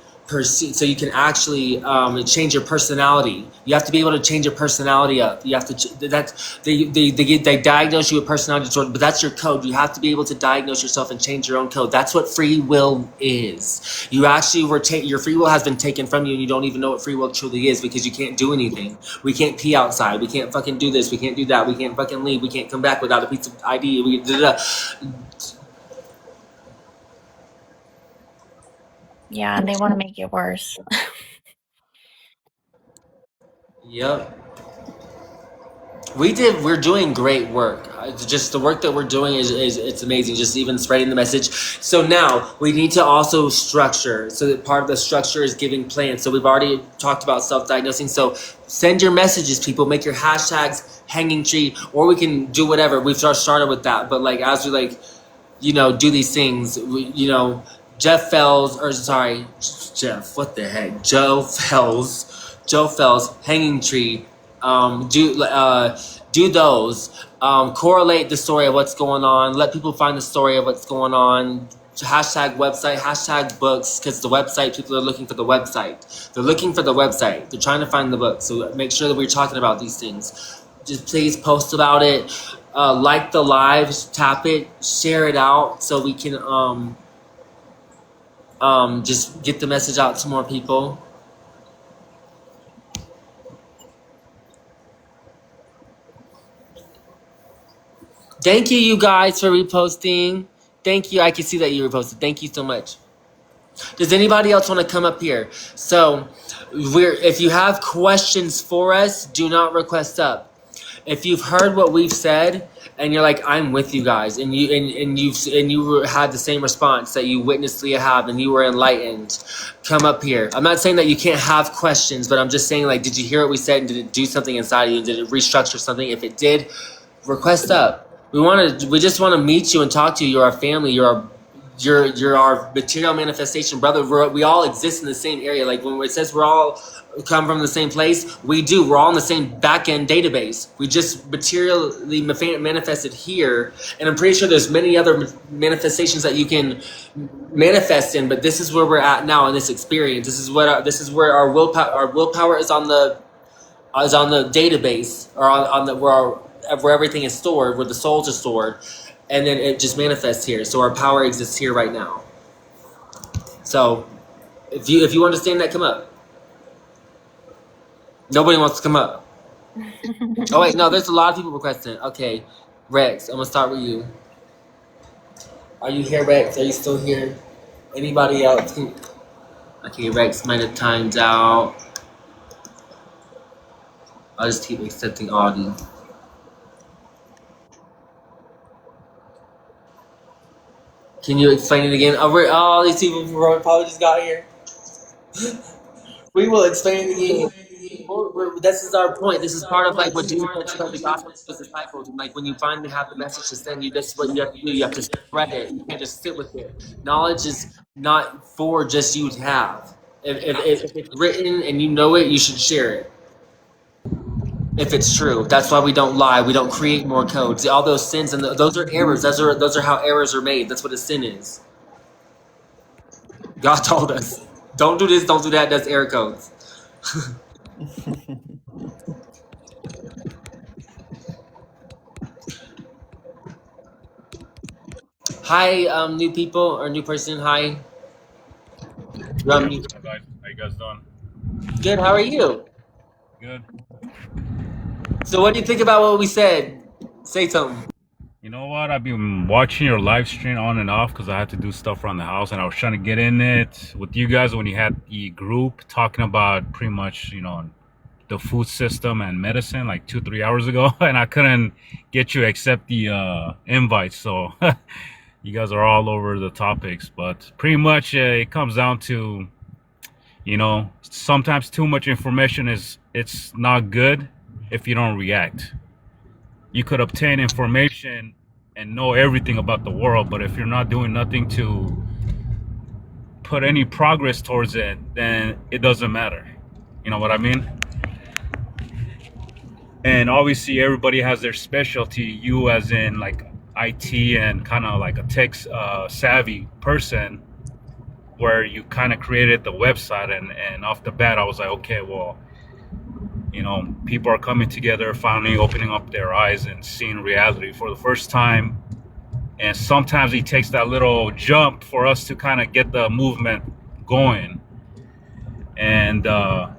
change your personality. You have to be able to change your personality up. You have to. They diagnose you with personality disorder, but that's your code. You have to be able to diagnose yourself and change your own code. That's what free will is. You actually your free will has been taken from you, and you don't even know what free will truly is because you can't do anything. We can't pee outside. We can't fucking do this. We can't do that. We can't fucking leave. We can't come back without a piece of ID. Yeah, and they want to make it worse. Yep. We're doing great work. Just the work that we're doing is it's amazing. Just even spreading the message. So now we need to also structure. So that part of the structure is giving plans. So we've already talked about self-diagnosing. So send your messages, people. Make your hashtags hanging tree, or we can do whatever. We've started with that, but like as we do these things, Jeff Felz, or sorry, Jeff, what the heck? Joe Felz, hanging tree. Do those. Correlate the story of what's going on. Let people find the story of what's going on. Hashtag website, hashtag books, because the website, people are looking for the website. They're looking for the website. They're trying to find the book. So make sure that we're talking about these things. Just please post about it. Like the lives, tap it, share it out so we can just get the message out to more people. Thank you, you guys, for reposting. Thank you. I can see that you reposted. Thank you so much. Does anybody else want to come up here? So, if you have questions for us, do not request up. if you've heard what we've said and you're like, I'm with you guys, and you had the same response that you witnessed Leah have, and you were enlightened, come up here. I'm not saying that you can't have questions, but I'm just saying, like, did you hear what we said, and did it do something inside of you? Did it restructure something? If it did, request up. We just want to meet you and talk to you. You're our family. You're our material manifestation, brother. We all exist in the same area. Like when it says we're all come from the same place, we do. We're all in the same back end database. We just materially manifested here, and I'm pretty sure there's many other manifestations that you can manifest in. But this is where we're at now in this experience. This is where our willpower is on the database, or on the where everything is stored, where the souls are stored, and then it just manifests here. So our power exists here right now. So if you understand that, come up. Nobody wants to come up. Oh wait, no, there's a lot of people requesting. Okay, Rex, I'm gonna start with you. Are you here, Rex? Are you still here? Anybody else? Okay, Rex might have timed out. I'll just keep accepting audio. Can you explain it again? All these people from Roman probably just got here. We will explain it again. This is our point. This is part of like what Jesus said to the gospel to his disciples. And like when you finally have the message to send you, this is what you have to do. You have to spread it. You can't just sit with it. Knowledge is not for just you to have. If it's written and you know it, you should share it. If it's true, that's why we don't lie. We don't create more codes. All those sins and those are errors. Those are how errors are made. That's what a sin is. God told us, don't do this, don't do that. That's error codes. Hi, new people or new person. Hi. How you guys doing? Good. How are you? Good. So, what do you think about what we said? Say something. You know what? I've been watching your live stream on and off because I had to do stuff around the house, and I was trying to get in it with you guys when you had the group talking about pretty much, the food system and medicine like 2-3 hours ago, and I couldn't get you to accept the invite. So you guys are all over the topics, but pretty much it comes down to, sometimes too much information it's not good if you don't react. You could obtain information and know everything about the world, but if you're not doing nothing to put any progress towards it, then it doesn't matter. You know what I mean? And obviously everybody has their specialty. You as in like IT and kind of like a tech savvy person, where you kind of created the website, and off the bat I was like, okay, well, people are coming together, finally opening up their eyes and seeing reality for the first time. And sometimes it takes that little jump for us to kind of get the movement going. And I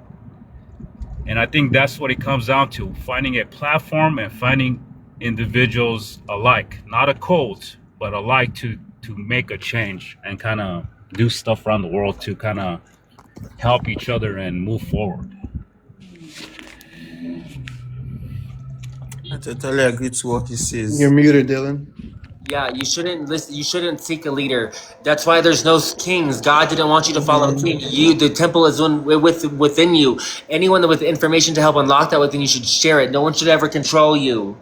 think that's what it comes down to, finding a platform and finding individuals alike, not a cult, but alike to make a change and kind of do stuff around the world to kind of help each other and move forward. I totally agree to what he says. You're muted, Dylan. Yeah, you shouldn't listen. You shouldn't seek a leader. That's why there's no kings. God didn't want you to follow a king. The temple is within you. Anyone with information to help unlock that within you should share it. No one should ever control you.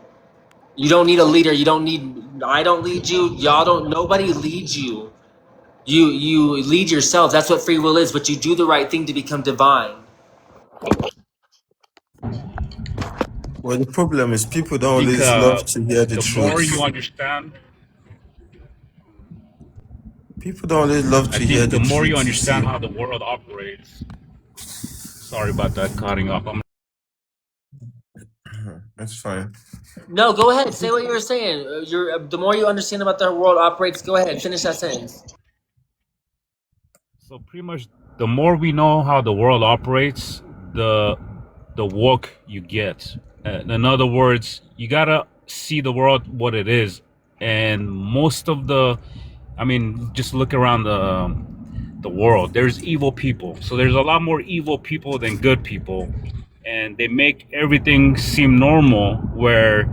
You don't need a leader. I don't lead you. Y'all don't. Nobody leads you. You lead yourself. That's what free will is. But you do the right thing to become divine. Well, the problem is people don't always love to hear the truth. The more you understand, people don't always love to hear the truth. The more you understand how the world operates. Sorry about that cutting off. That's fine. No, go ahead. Say what you were saying. The more you understand about the world operates. Go ahead. Finish that sentence. So pretty much, the more we know how the world operates, the woke you get. In other words, you gotta see the world what it is. And most of just look around the world. There's evil people. So there's a lot more evil people than good people. and they make everything seem normal, where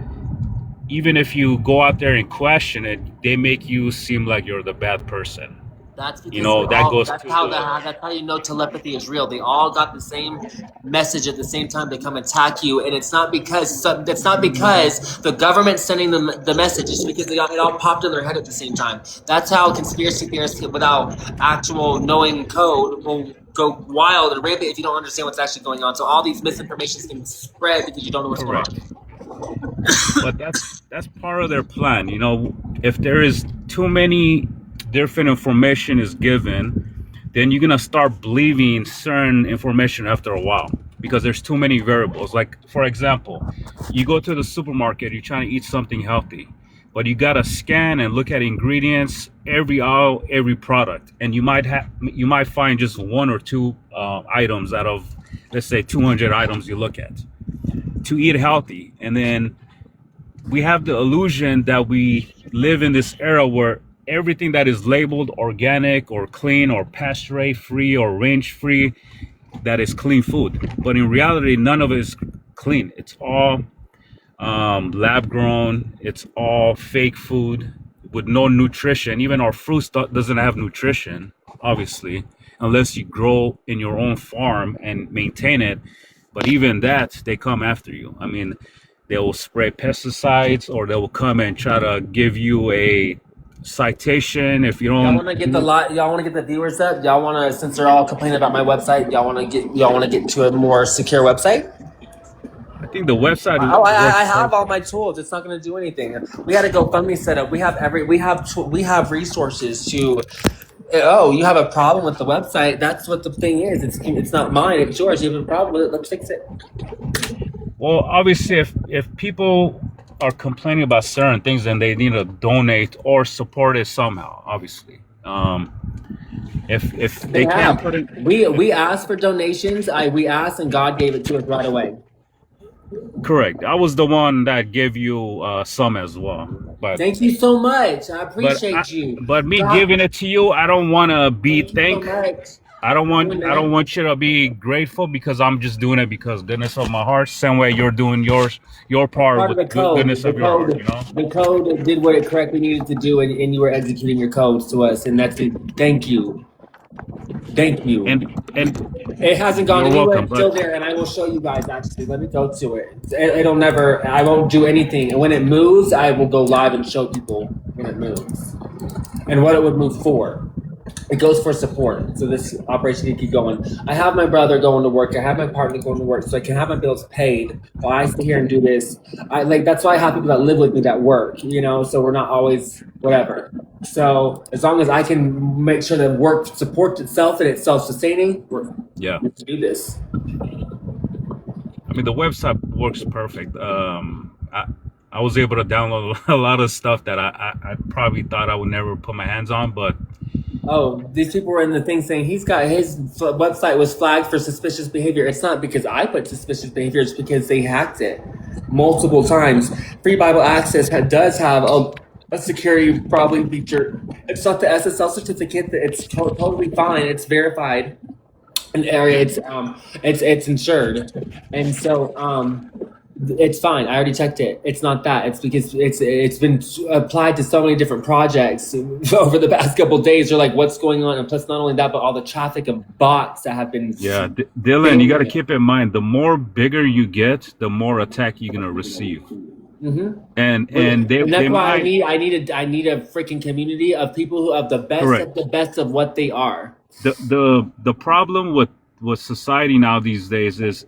even if you go out there and question it, they make you seem like you're the bad person. That's because That goes that's to that's how you know telepathy is real. They all got the same message at the same time. They come attack you, and it's not because the government's sending them the message. It's because it all popped in their head at the same time. That's how conspiracy theorists, without actual knowing code, will go wild and rampant if you don't understand what's actually going on. So all these misinformations can spread because you don't know what's going on. But that's part of their plan. If there is too many different information is given, then you're gonna start believing certain information after a while because there's too many variables. Like, for example, you go to the supermarket, you're trying to eat something healthy, but you gotta scan and look at ingredients, every aisle, every product, and you might find just one or two items out of, let's say, 200 items you look at to eat healthy. And then we have the illusion that we live in this era where everything that is labeled organic or clean or pasture free or range free, that is clean food. But in reality, none of it is clean. It's all lab grown. It's all fake food with no nutrition. Even our fruit doesn't have nutrition, obviously, unless you grow in your own farm and maintain it. But even that, they come after you. I mean, they will spray pesticides, or they will come and try to give you a citation if you don't. Y'all want to get the viewers up. Y'all want to, since they're all complaining about my website, y'all want to get to a more secure website. I think the website. I have all my tools. It's not going to do anything. We had a GoFundMe set up. We have resources to. Oh, you have a problem with the website? That's what the thing is. It's not mine. It's yours. You have a problem with it. Let's fix it. Well, obviously, if people are complaining about certain things, then they need to donate or support it somehow. Obviously, if they can't put it, we asked for donations. We asked, and God gave it to us right away. Correct. I was the one that gave you some as well. But thank you so much. I appreciate you. But me giving it to you, I don't want to be I don't want you to be grateful, because I'm just doing it because goodness of my heart. Same way you're doing your part with the goodness of your heart. The code did what it correctly needed to do, and you were executing your codes to us, and that's it. Thank you. Thank you. And it hasn't gone anywhere until there, and I will show you guys. Actually, let me go to it. It'll never. I won't do anything, and when it moves, I will go live and show people when it moves and what it would move for. It goes for support, so this operation can keep going. I have my brother going to work. I have my partner going to work, so I can have my bills paid while I sit here and do this. That's why I have people that live with me that work, so we're not always whatever. So as long as I can make sure that work supports itself and it's self-sustaining, let's do this. I mean, the website works perfect. I was able to download a lot of stuff that I probably thought I would never put my hands on, but. Oh, these people were in the thing saying his website was flagged for suspicious behavior. It's not because I put suspicious behavior. It's because they hacked it multiple times. Free Bible Access does have a security problem feature. It's not the SSL certificate. It's totally fine. It's verified. An area. It's insured, and so it's fine. I already checked it. It's not that. It's because it's been applied to so many different projects over the past couple of days. You're like, what's going on? And plus, not only that, but all the traffic of bots that have been. Yeah, Dylan, you got to keep in mind, the more bigger you get, the more attack you're gonna receive. Mm-hmm. And that's why I need a freaking community of people who have the best of the best of what they are. The problem with society now these days is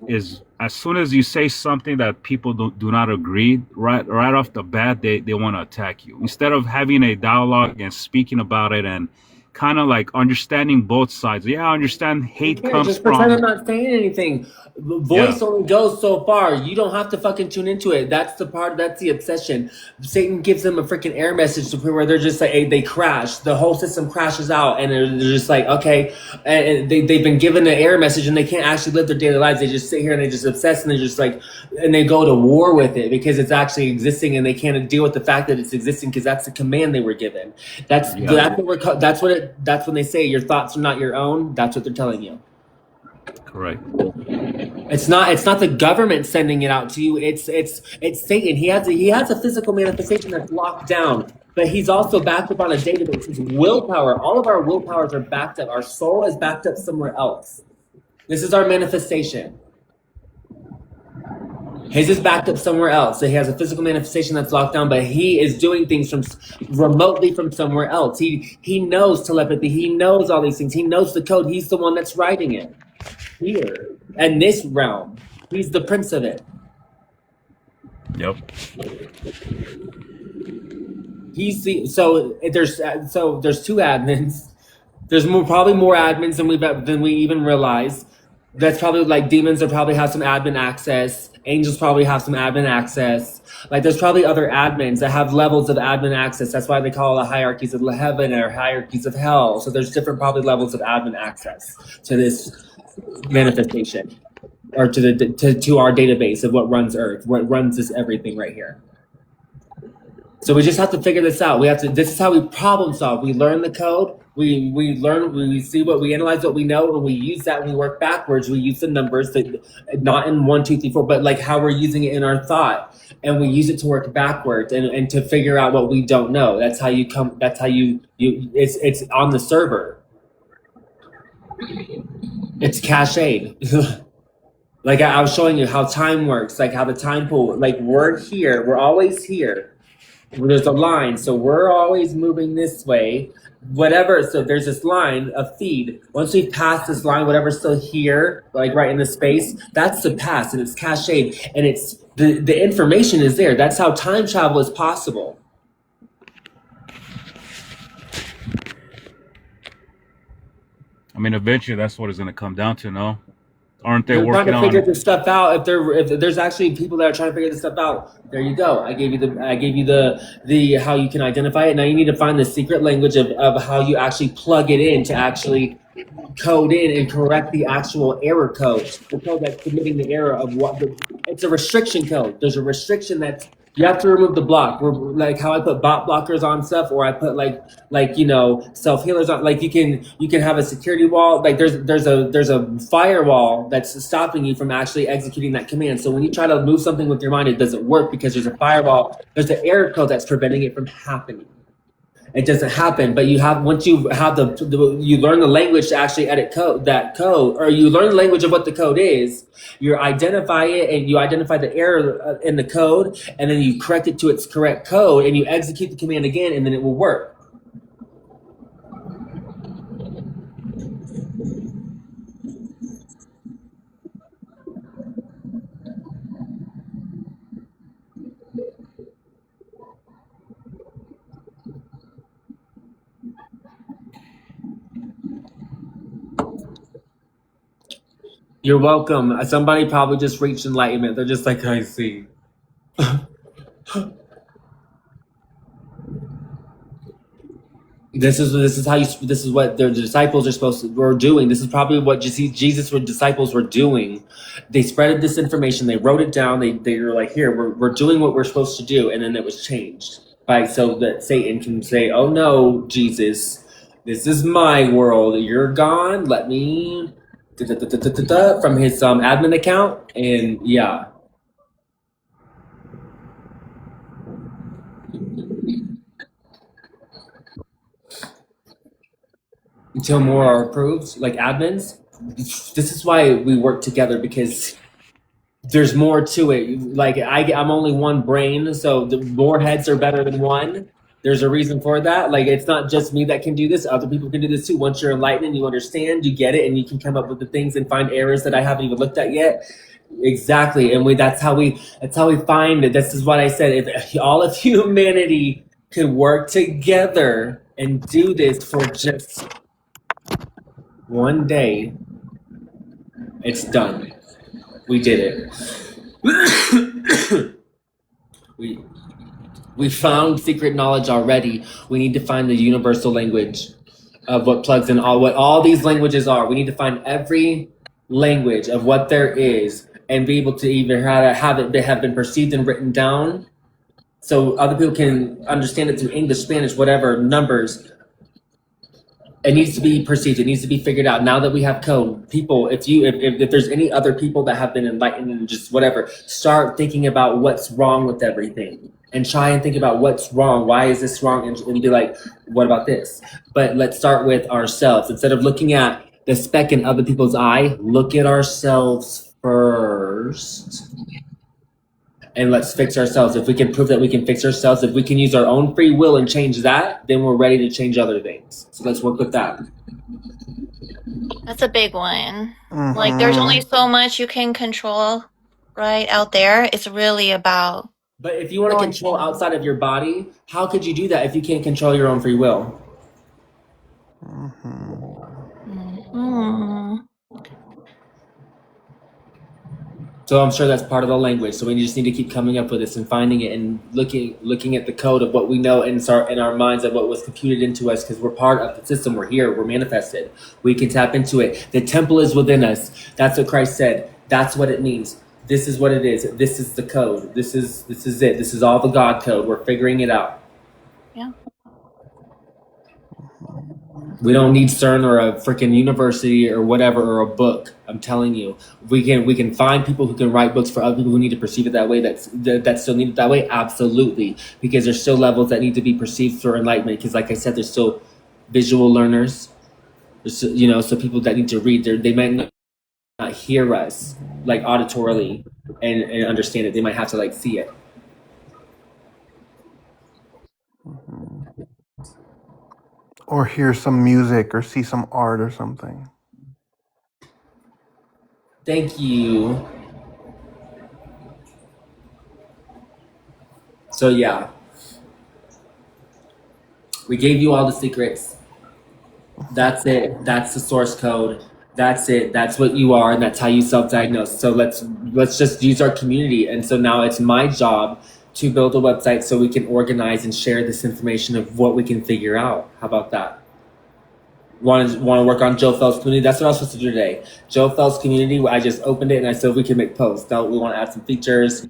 as soon as you say something that people do not agree, right off the bat, they want to attack you. Instead of having a dialogue and speaking about it and kind of like understanding both sides. Yeah, I understand hate comes just from. Pretend I'm not saying anything. Voice only goes so far. You don't have to fucking tune into it. That's the obsession. Satan gives them a freaking error message to where they're just like, they crash. The whole system crashes out, and they're just like, okay. And they've been given an error message, and they can't actually live their daily lives. They just sit here and they just obsess, and they just like, and they go to war with it because it's actually existing, and they can't deal with the fact that it's existing because that's the command they were given. That's when they say your thoughts are not your own. That's what they're telling you. Correct. It's not the government sending it out to you. It's Satan. He has a physical manifestation that's locked down, but he's also backed up on a database. His willpower, all of our willpowers are backed up. Our soul is backed up somewhere else. This is our manifestation. His is backed up somewhere else. So he has a physical manifestation that's locked down, but he is doing things from remotely from somewhere else. He knows telepathy. He knows all these things. He knows the code. He's the one that's writing it here in this realm. He's the prince of it. Yep. So there's two admins. There's probably more admins than we even realize. That's probably like demons will probably have some admin access. Angels probably have some admin access. Like there's probably other admins that have levels of admin access. That's why they call it hierarchies of heaven or hierarchies of hell. So there's different probably levels of admin access to this manifestation, or to our database of what runs Earth, what runs this everything right here. So we just have to figure this out. This is how we problem solve. We learn the code. We analyze what we know, and we use that. When we work backwards, we use the numbers that not in 1, 2, 3, 4, but like how we're using it in our thought, and we use it to work backwards and to figure out what we don't know. That's how you come. That's how it's on the server. It's cached. Like I was showing you how time works, like how the time pool. Like we're here. We're always here. There's a line, so we're always moving this way, whatever. So there's this line of feed. Once we pass this line, whatever's still here, like right in the space, that's the past, and it's cached, and it's the information is there. That's how time travel is possible. I mean, eventually that's what it's going to come down to, no? Aren't they They're trying working to on figure this stuff out? If there's actually people that are trying to figure this stuff out, there you go. I gave you the how you can identify it. Now you need to find the secret language of how you actually plug it in to actually code in and correct the actual error code. The code that's committing the error of it's a restriction code. There's a restriction that's you have to remove the block. Like how I put bot blockers on stuff, or I put like self healers on. Like you can have a security wall. Like there's a firewall that's stopping you from actually executing that command. So when you try to move something with your mind, it doesn't work because there's a firewall. There's an error code that's preventing it from happening. It doesn't happen, but once you have you learn the language to actually edit code, or you learn the language of what the code is. You identify it, and you identify the error in the code, and then you correct it to its correct code, and you execute the command again, and then it will work. You're welcome. Somebody probably just reached enlightenment. They're just like, I see. This is what their disciples were doing. This is probably what Jesus' disciples were doing. They spread this information. They wrote it down. They were like, here, we're doing what we're supposed to do, and then it was changed so that Satan can say, oh no, Jesus, this is my world. You're gone. Let me. From his admin account, and yeah. Until more are approved, like admins. This is why we work together, because there's more to it. Like I'm only one brain, so the more heads are better than one. There's a reason for that. Like it's not just me that can do this. Other people can do this too. Once you're enlightened and you understand, you get it, and you can come up with the things and find errors that I haven't even looked at yet. Exactly, and that's how we find it. This is what I said. If all of humanity could work together and do this for just one day, it's done. We did it. We found secret knowledge already. We need to find the universal language of what plugs in what all these languages are. We need to find every language of what there is and be able to either have been perceived and written down, so other people can understand it through English, Spanish, whatever, numbers. It needs to be perceived. It needs to be figured out. Now that we have code, people, if there's any other people that have been enlightened and just whatever, start thinking about what's wrong with everything and try and think about what's wrong. Why is this wrong? And be like, what about this? But let's start with ourselves. Instead of looking at the speck in other people's eye, look at ourselves first. And let's fix ourselves. If we can prove that we can fix ourselves, if we can use our own free will and change that, then we're ready to change other things. So let's work with that. That's a big one. Like, there's only so much you can control, right, out there. It's really about. But if you want to control outside of your body, how could you do that if you can't control your own free will? So I'm sure that's part of the language. So we just need to keep coming up with this and finding it and looking at the code of what we know in our minds of what was computed into us, because we're part of the system. We're here. We're manifested. We can tap into it. The temple is within us. That's what Christ said. That's what it means. This is what it is. This is the code. This is it. This is all the God code. We're figuring it out. Yeah. We don't need CERN or a freaking university or whatever or a book. I'm telling you, we can find people who can write books for other people who need to perceive it that way. That still need it that way. Absolutely, because there's still levels that need to be perceived for enlightenment. Because, like I said, there's still visual learners. There's, so people that need to read. They might not hear us like auditorily and understand it. They might have to like see it. Or hear some music or see some art or something. Thank you. So yeah, we gave you all the secrets. That's it. That's the source code. That's it. That's what you are, and that's how you self-diagnose. So let's just use our community. And so now it's my job to build a website so we can organize and share this information of what we can figure out. How about that? Want to work on Joe Felz community? That's what I was supposed to do today. Joe Felz community. I just opened it and I said we can make posts. Now we want to add some features.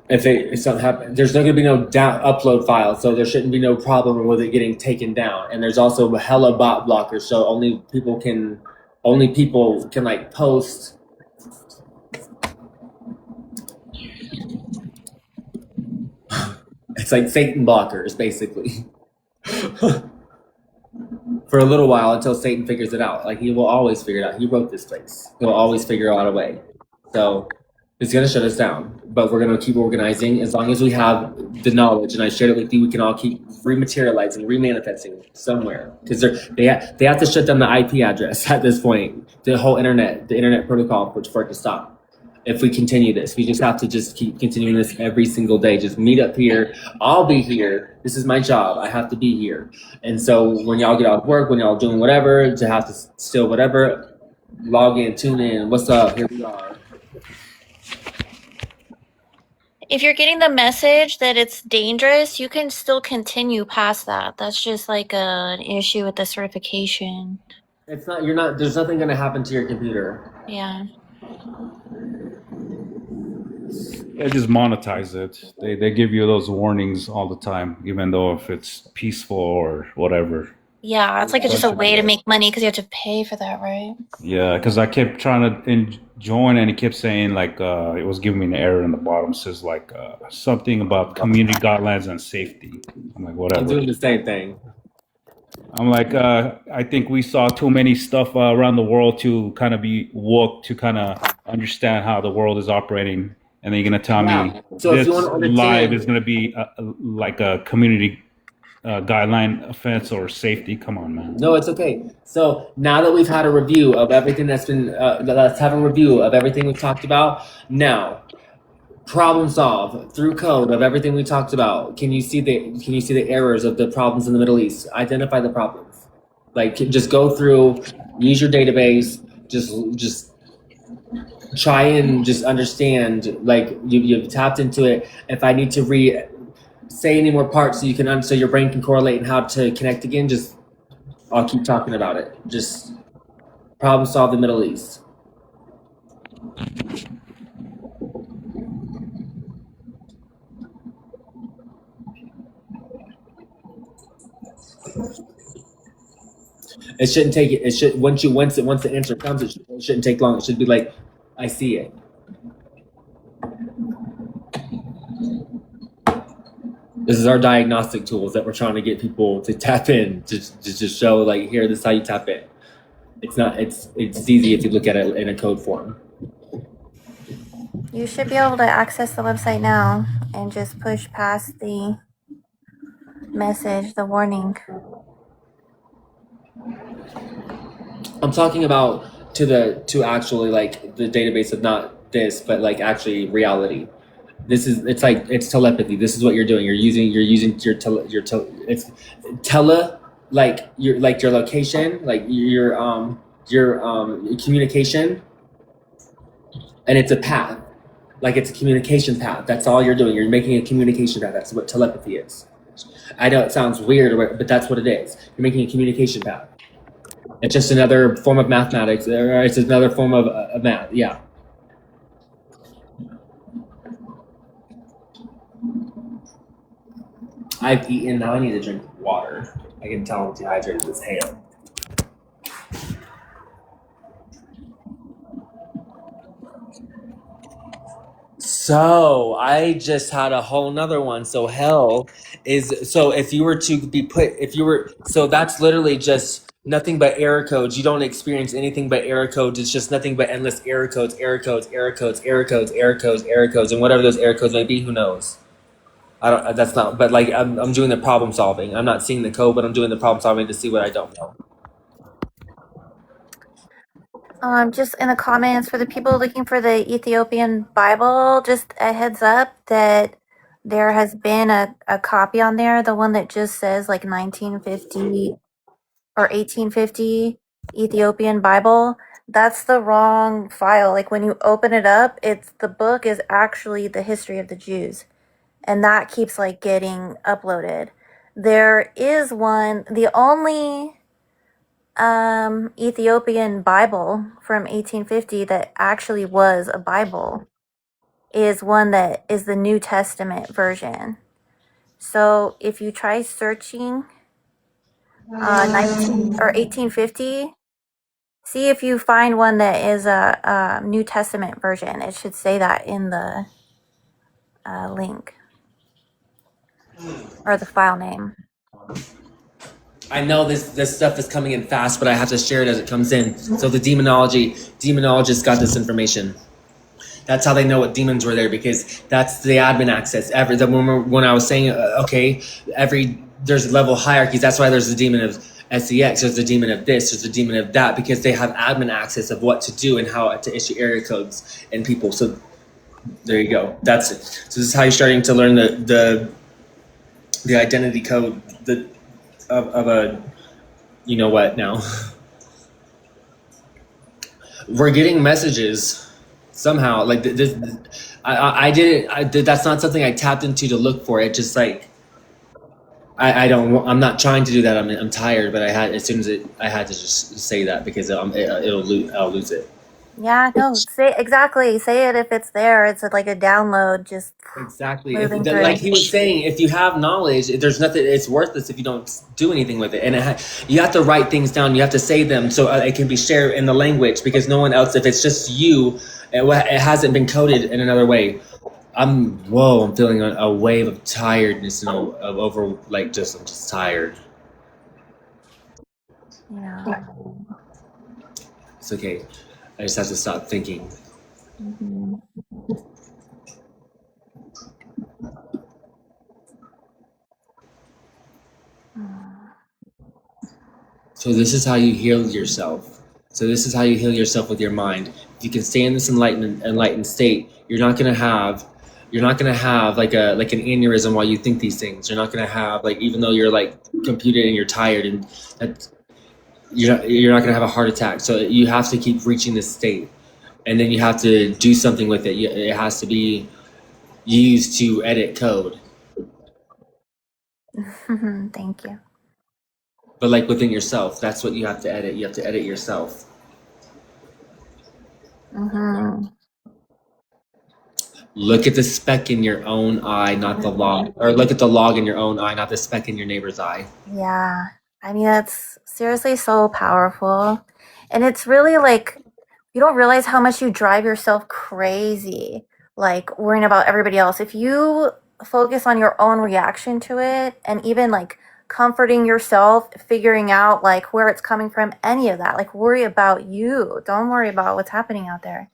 If something happens, there's not going to be no upload file, so there shouldn't be no problem with it getting taken down. And there's also hella bot blockers, so only people can like post. It's like Satan blockers, basically. For a little while until Satan figures it out. Like, he will always figure it out. He wrote this place. He'll always figure out a way. So it's going to shut us down. But we're going to keep organizing as long as we have the knowledge. And I shared it with you. We can all keep rematerializing, remanifesting somewhere. Because they have to shut down the IP address at this point. The whole internet, the internet protocol for it to stop. If we continue this, we just have to just keep continuing this every single day. Just meet up here. I'll be here. This is my job. I have to be here. And so when y'all get off work, when y'all doing whatever, to have to still whatever, log in, tune in. What's up? Here we are. If you're getting the message that it's dangerous, you can still continue past that. That's just like an issue with the certification. It's not. You're not. There's nothing going to happen to your computer. Yeah. They just monetize it. They give you those warnings all the time, even though if it's peaceful or whatever. Yeah, it's like just a way to make money because you have to pay for that, right? Yeah, because I kept trying to join and it kept saying like it was giving me an error in the bottom. It says like something about community guidelines and safety. I'm like, whatever. I'm doing the same thing. I'm like, I think we saw too many stuff around the world to kind of be woke to kind of understand how the world is operating. And then you're going to tell me so this live is going to be like a community guideline offense or safety. Come on, man. No, it's okay. So now that we've had a review of everything that's been, let's have a review of everything we've talked about. Now, problem solve through code of everything we talked about. Can you see the errors of the problems in the Middle East? Identify the problems. Like, just go through, use your database, just try and just understand, like, you've tapped into it. If I need to say any more parts so you can so your brain can correlate and how to connect again, just I'll keep talking about it. Just problem solve the Middle East. It shouldn't take it. It should once the answer comes, it shouldn't take long. It should be like, I see it. This is our diagnostic tools that we're trying to get people to tap in to show like, here, this is how you tap in. It's not. It's easy if you look at it in a code form. You should be able to access the website now and just push past the message, the warning. I'm talking about to actually like the database of not this, but like actually reality. It's telepathy. This is what you're doing. You're using it's your location, like your communication, and it's a path. Like it's a communication path. That's all you're doing. You're making a communication path. That's what telepathy is. I know it sounds weird, but that's what it is. You're making a communication path. It's just another form of mathematics. It's another form of math. Yeah. I've eaten. Now I need to drink water. I can tell I'm dehydrated as hell. So I just had a whole nother one. So hell is if you were to be put, so that's literally just nothing but error codes. You don't experience anything but error codes. It's just nothing but endless error codes, error codes, error codes, error codes, error codes, error codes, and whatever those error codes may be, who knows? I don't. That's not. But like I'm doing the problem solving. I'm not seeing the code, but I'm doing the problem solving to see what I don't know. Just in the comments for the people looking for the Ethiopian Bible, just a heads up that there has been a copy on there, the one that just says like 1950 or 1850 Ethiopian Bible. That's the wrong file. Like when you open it up, the book is actually the history of the Jews. And that keeps like getting uploaded. There is one, the only Ethiopian Bible from 1850 that actually was a Bible is one that is the New Testament version. So if you try searching 19 or 1850, see if you find one that is a New Testament version. It should say that in the link or the file name. I know this stuff is coming in fast, but I have to share it as it comes in. So the demonologists got this information. That's how they know what demons were there, because that's the admin access. When I was saying, there's level hierarchies. That's why there's the demon of SEX. There's the demon of this. There's the demon of that, because they have admin access of what to do and how to issue area codes and people. So there you go. That's it. So this is how you're starting to learn the identity code of a, you know what now. We're getting messages somehow like this. I didn't. That's not something I tapped into to look for. It just like I'm not trying to do that. I'm tired, but I had to just say that because I'll lose it. Yeah, no, say it if it's there. It's like a download, just exactly. Like he was saying, if you have knowledge, there's nothing. It's worthless if you don't do anything with it. And you have to write things down. You have to say them so it can be shared in the language, because no one else. If it's just you, it hasn't been coded in another way. I'm feeling a wave of tiredness and I'm just tired. Yeah. It's okay. I just have to stop thinking. Mm-hmm. So this is how you heal yourself. So this is how you heal yourself with your mind. If you can stay in this enlightened state, you're not gonna have like an aneurysm while you think these things. You're not gonna have even though you're computed and you're tired, and you're not gonna have a heart attack. So you have to keep reaching this state, and then you have to do something with it. It has to be used to edit code. Thank you. But within yourself, that's what you have to edit. You have to edit yourself. Mm-hmm. Look at the speck in your own eye, not the log. Or look at the log in your own eye, not the speck in your neighbor's eye. Yeah, I mean, that's seriously so powerful. And it's really like, you don't realize how much you drive yourself crazy, like worrying about everybody else. If you focus on your own reaction to it and even like comforting yourself, figuring out like where it's coming from, any of that, like worry about you. Don't worry about what's happening out there.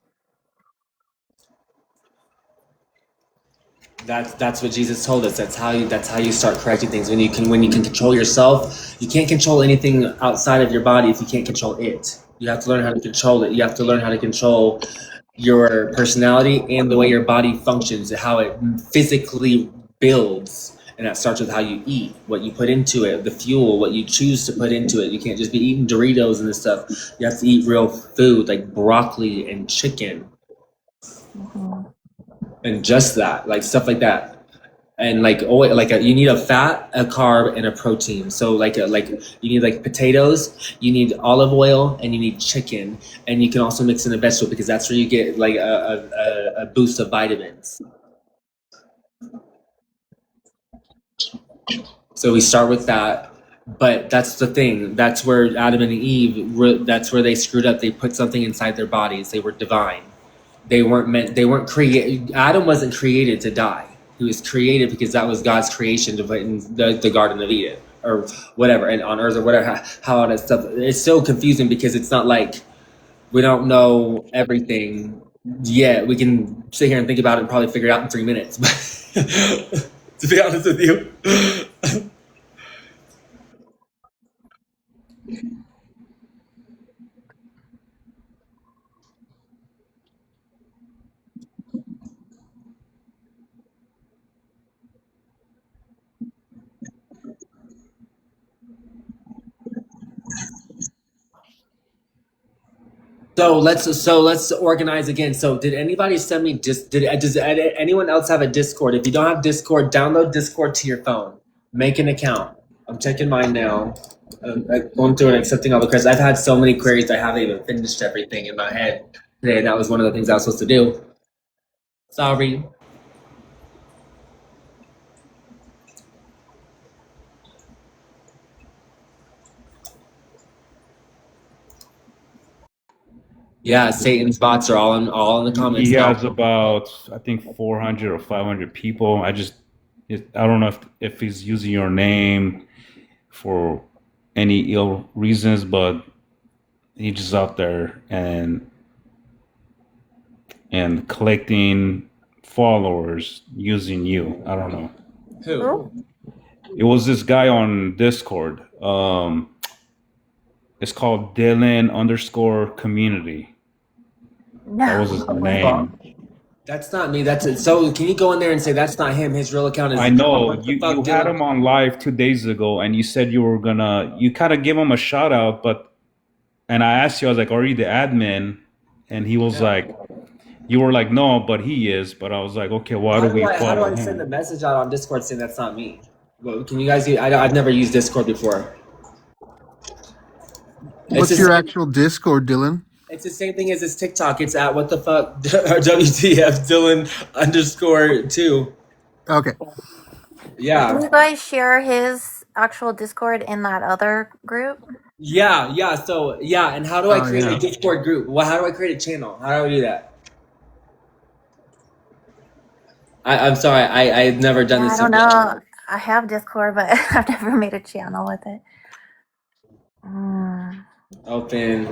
That's what Jesus told us. That's how you start correcting things. When you can control yourself, you can't control anything outside of your body if you can't control it. You have to learn how to control it. You have to learn how to control your personality and the way your body functions, how it physically builds. And that starts with how you eat, what you put into it, the fuel, what you choose to put into it. You can't just be eating Doritos and this stuff. You have to eat real food like broccoli and chicken. Mm-hmm. And just that, like stuff like that, and like oil, you need a fat, a carb, and a protein. So like you need like potatoes, you need olive oil, and you need chicken, and you can also mix in a vegetable because that's where you get like a boost of vitamins. So we start with that, but that's the thing. That's where Adam and Eve. That's where they screwed up. They put something inside their bodies. They were divine. They weren't created. Adam wasn't created to die. He was created because that was God's creation to put in the Garden of Eden or whatever, and on earth or whatever, how all that stuff. It's so confusing because it's not like we don't know everything yet. We can sit here and think about it and probably figure it out in 3 minutes. But to be honest with you. So let's organize again. So did anybody send me does anyone else have a Discord? If you don't have Discord, download Discord to your phone. Make an account. I'm checking mine now. I'm going through and accepting all the queries. I've had so many queries I haven't even finished everything in my head today. That was one of the things I was supposed to do. Sorry. Yeah, Satan's bots are all in the comments. He now. has about, I think, 400 or 500 people. I don't know if he's using your name for any ill reasons, but he's just out there and collecting followers using you. I don't know. Who? It was this guy on Discord. It's called Dylan_community. That was his name. That's not me. That's it. So can you go in there and say that's not him? His real account is. I know you had him on live 2 days ago, and you said you kind of give him a shout out, and I asked you, I was like, "Are you the admin?" And he was like, "You were like, no, but he is." But I was like, "Okay, why do we follow him?" How do I send a message out on Discord saying that's not me? Well, can you guys? I've never used Discord before. What's your actual Discord, Dylan? It's the same thing as this TikTok. It's at what the fuck WTF Dylan_2. Okay. Yeah. Do you guys share his actual Discord in that other group? Yeah. So and how do I create a Discord group? Well, how do I create a channel? How do I do that? I'm sorry. I've never done this. I don't know. I have Discord, but I've never made a channel with it. Open.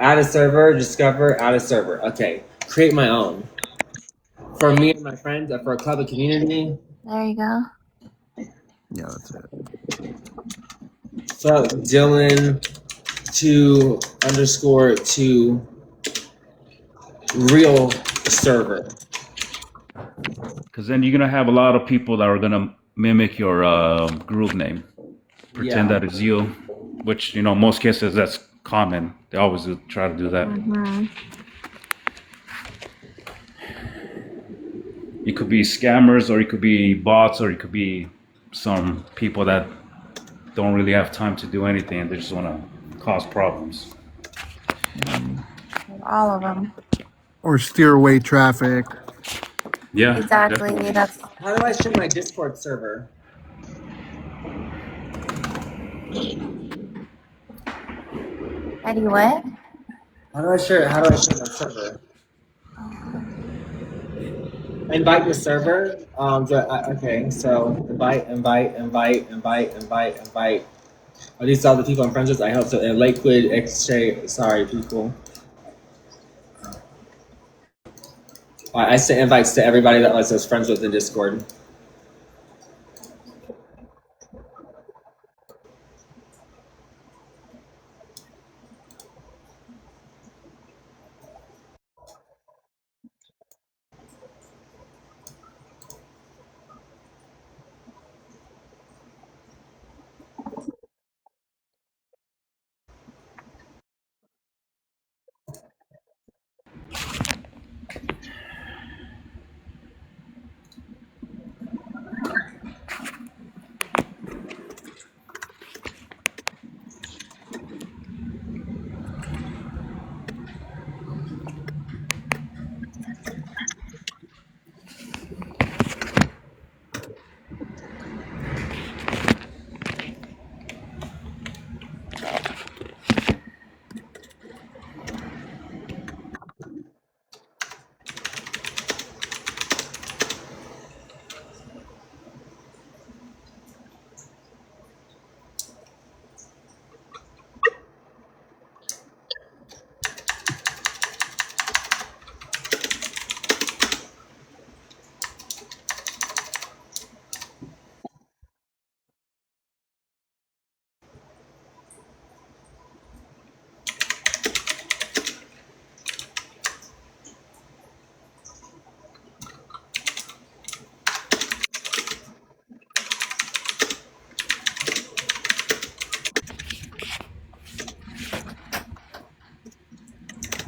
Add a server, discover, add a server. Okay, create my own. For me and my friends, for a club, a community. There you go. Yeah, that's it. So Dylan_2 real server. Because then you're gonna have a lot of people that are gonna mimic your group name, pretend that it's you, which most cases that's common. They always try to do that. Mm-hmm. It could be scammers, or it could be bots, or it could be some people that don't really have time to do anything and they just want to cause problems. all of them. Or steer away traffic. Yeah, Exactly. definitely. That's How do I share my Discord server? Eddie. What? How do I share my server? Invite the server. Okay, so invite. Are these all the people I'm friends with? I hope so. And Lakewood Exchange. Sorry, people. I sent invites to everybody that I was friends with in Discord.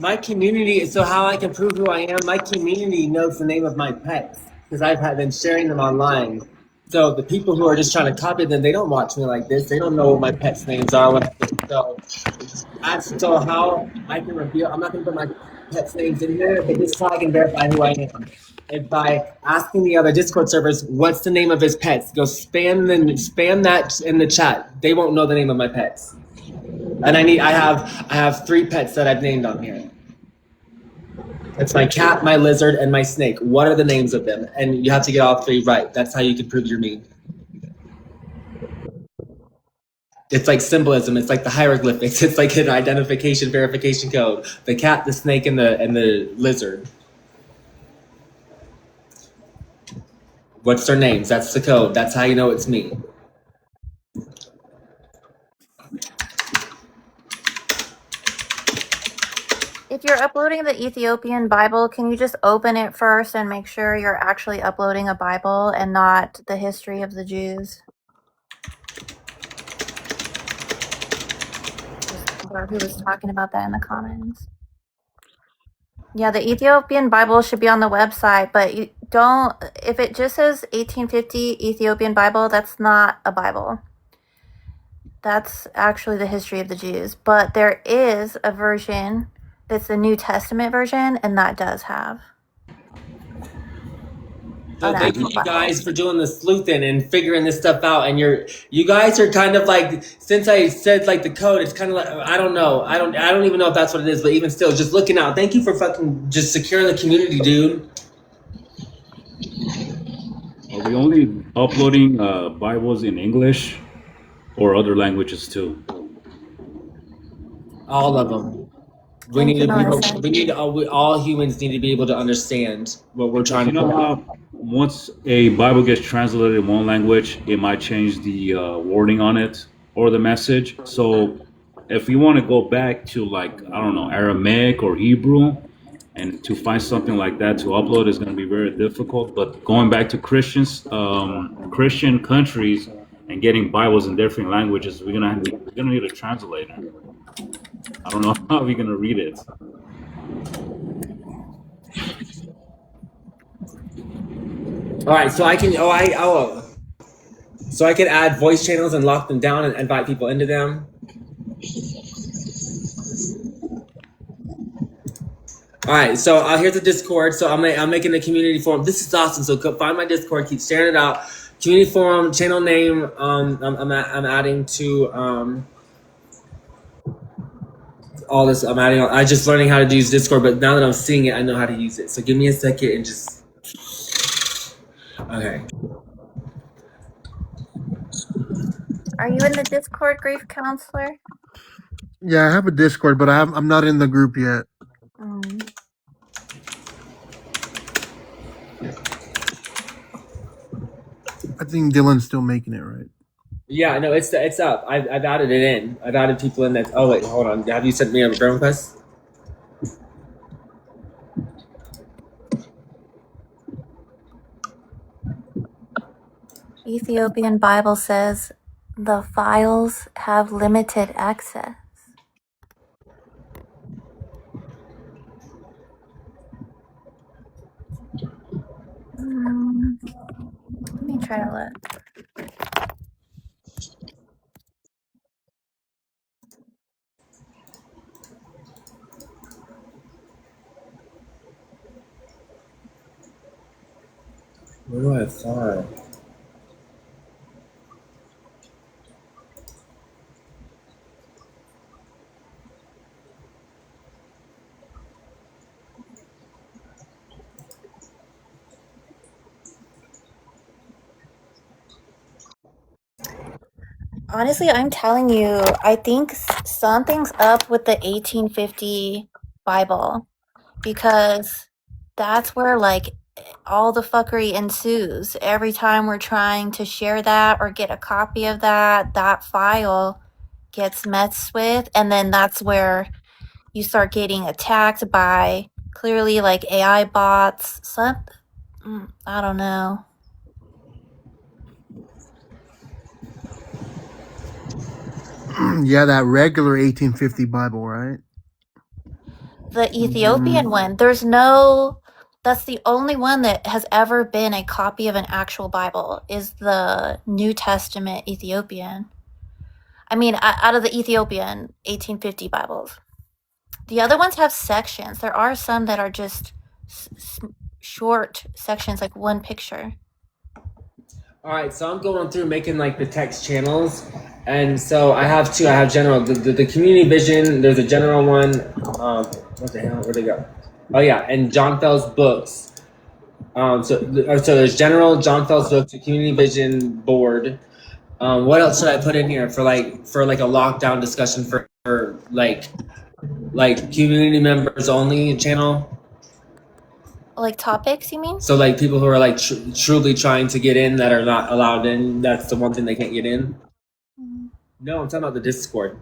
My community, so how I can prove who I am, my community knows the name of my pets because I've been sharing them online. So the people who are just trying to copy them, they don't watch me like this. They don't know what my pets' names are. So how I can reveal, I'm not going to put my pets' names in here, but this is how I can verify who I am. If by asking the other Discord servers, what's the name of his pets? Go spam that in the chat. They won't know the name of my pets. And I have 3 pets that I've named on here. It's my cat, my lizard, and my snake. What are the names of them? And you have to get all 3 right. That's how you can prove you're me. It's like symbolism. It's like the hieroglyphics. It's like an identification verification code. The cat, the snake, and the lizard. What's their names? That's the code. That's how you know it's me. if you're uploading the Ethiopian Bible, can you just open it first and make sure you're actually uploading a Bible and not the history of the Jews? Or who was talking about that in the comments? Yeah, the Ethiopian Bible should be on the website, but you don't, if it just says 1850 Ethiopian Bible, that's not a Bible. That's actually the history of the Jews. But there is a version that's the New Testament version, and that does have. So thank you guys for doing the sleuthing and figuring this stuff out. And you guys are kind of like, since I said like the code, it's kind of like, I don't know. I don't even know if that's what it is, but even still, just looking out. Thank you for fucking just securing the community, dude. Are we only uploading Bibles in English or other languages too? All of them. All humans need to be able to understand what we're trying to know how once a Bible gets translated in one language, it might change the wording on it or the message. So if we want to go back to like, I don't know, Aramaic or Hebrew, and to find something like that to upload is going to be very difficult. But going back to Christian countries and getting Bibles in different languages, we're gonna need a translator. I don't know how we're gonna read it. All right, so I can so I can add voice channels and lock them down and invite people into them. All right, so here's the Discord. So I'm making a community forum. This is awesome. So find my Discord. Keep sharing it out. Community forum channel name. I'm adding to all this. I'm just learning how to use Discord, but now that I'm seeing it, I know how to use it. So give me a second and just okay. Are you in the Discord, grief counselor? Yeah, I have a Discord, but I'm not in the group yet. I think Dylan's still making it, right? Yeah, no, it's up. I've added it in. I've added people in that. Oh wait, hold on. Have you sent me a friend request? Ethiopian Bible says the files have limited access. Let me try to look. Where do I find? Honestly, I'm telling you, I think something's up with the 1850 Bible, because that's where like all the fuckery ensues. Every time we're trying to share that or get a copy of that file gets messed with, and then that's where you start getting attacked by clearly like AI bots. I don't know. Yeah, that regular 1850 Bible, right? The Ethiopian one, that's the only one that has ever been a copy of an actual Bible, is the New Testament Ethiopian. I mean, out of the Ethiopian 1850 Bibles. The other ones have sections. There are some that are just short sections, like one picture. All right, so I'm going through making like the text channels, and so I have two. I have general, the community vision. There's a general one. What the hell? Where'd they go? Oh yeah, and John Felz books. So there's general John Felz books, the community vision board. What else should I put in here for like a lockdown discussion for like community members only channel? Like topics, you mean? So like people who are like truly trying to get in that are not allowed in. That's the one thing they can't get in. No, I'm talking about the Discord.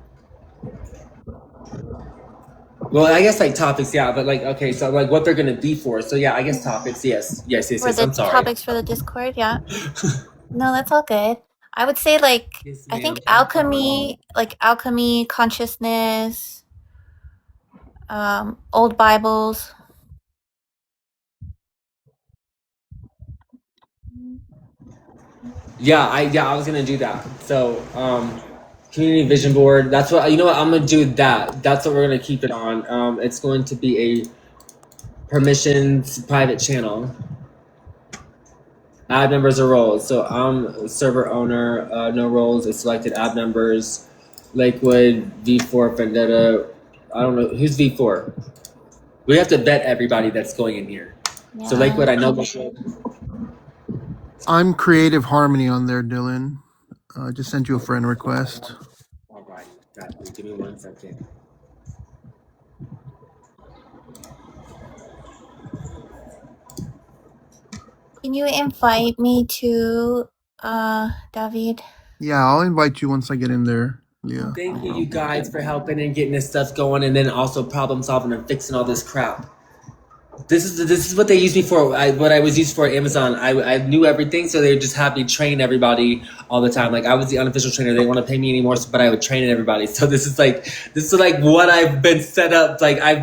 Well, I guess like topics, yeah, but like okay, so like what they're gonna be for. So yeah, I guess topics, yes. For the I'm sorry. topics for the Discord, yeah. No, that's all good. I would say like Yes, I think ma'am. alchemy, consciousness, old Bibles. Yeah, I was gonna do that. So community vision board. That's what I'm gonna do that. That's what we're gonna keep it on. It's going to be a permissions private channel. Add members or roles. So I'm server owner, no roles is selected, add members, Lakewood, V4, Vendetta. I don't know who's V4. We have to vet everybody that's going in here. Yeah. So Lakewood, I know before. I'm Creative Harmony on there, Dylan. Just sent you a friend request. All right, got you. Give me 1 second. Can you invite me to David? Yeah, I'll invite you once I get in there. Yeah. Thank you guys for helping and getting this stuff going, and then also problem solving and fixing all this crap. This is what they used me for. What I was used for at Amazon. I knew everything, so they would just have me train everybody all the time. Like I was the unofficial trainer. They didn't want to pay me anymore, but I would train everybody. So this is like what I've been set up. Like I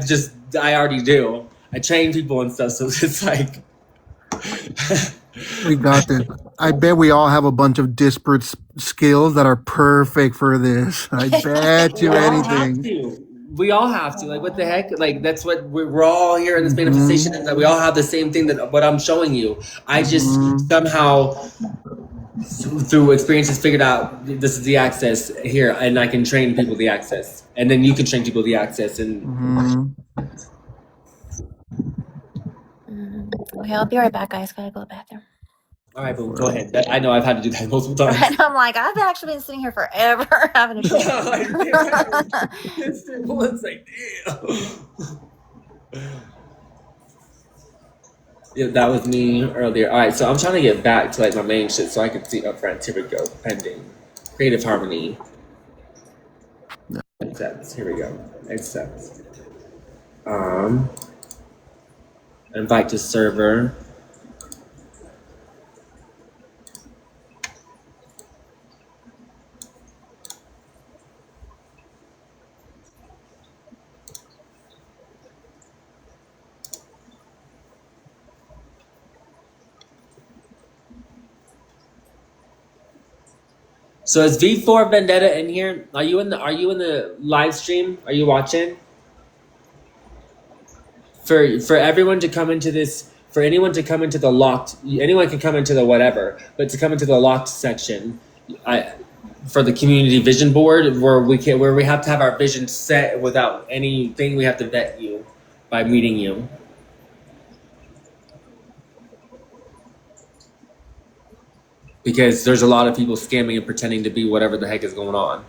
already do. I train people and stuff. So it's like we got this. I bet we all have a bunch of disparate skills that are perfect for this. I bet you anything. We all have to. Like, what the heck? Like, that's what we're all here in this manifestation, and that we all have the same thing that what I'm showing you. I just somehow, through experiences, figured out this is the access here, and I can train people the access, and then you can train people the access, and. Okay, I'll be right back, guys. Gotta go to the bathroom. All right, boom. Go ahead. I know I've had to do that multiple times. And I'm like, I've actually been sitting here forever having a shit. It's like, damn. Yeah, that was me earlier. All right, so I'm trying to get back to like my main shit so I can see up front. Here we go. Pending. Creative harmony. Accept. Here we go. Accept. Invite to server. So is V4 Vendetta in here? Are you in the live stream? Are you watching? For everyone to come into this, for anyone to come into the locked, anyone can come into the whatever, but to come into the locked section, for the community vision board where we have to have our vision set without anything, we have to vet you by meeting you. Because there's a lot of people scamming and pretending to be whatever the heck is going on.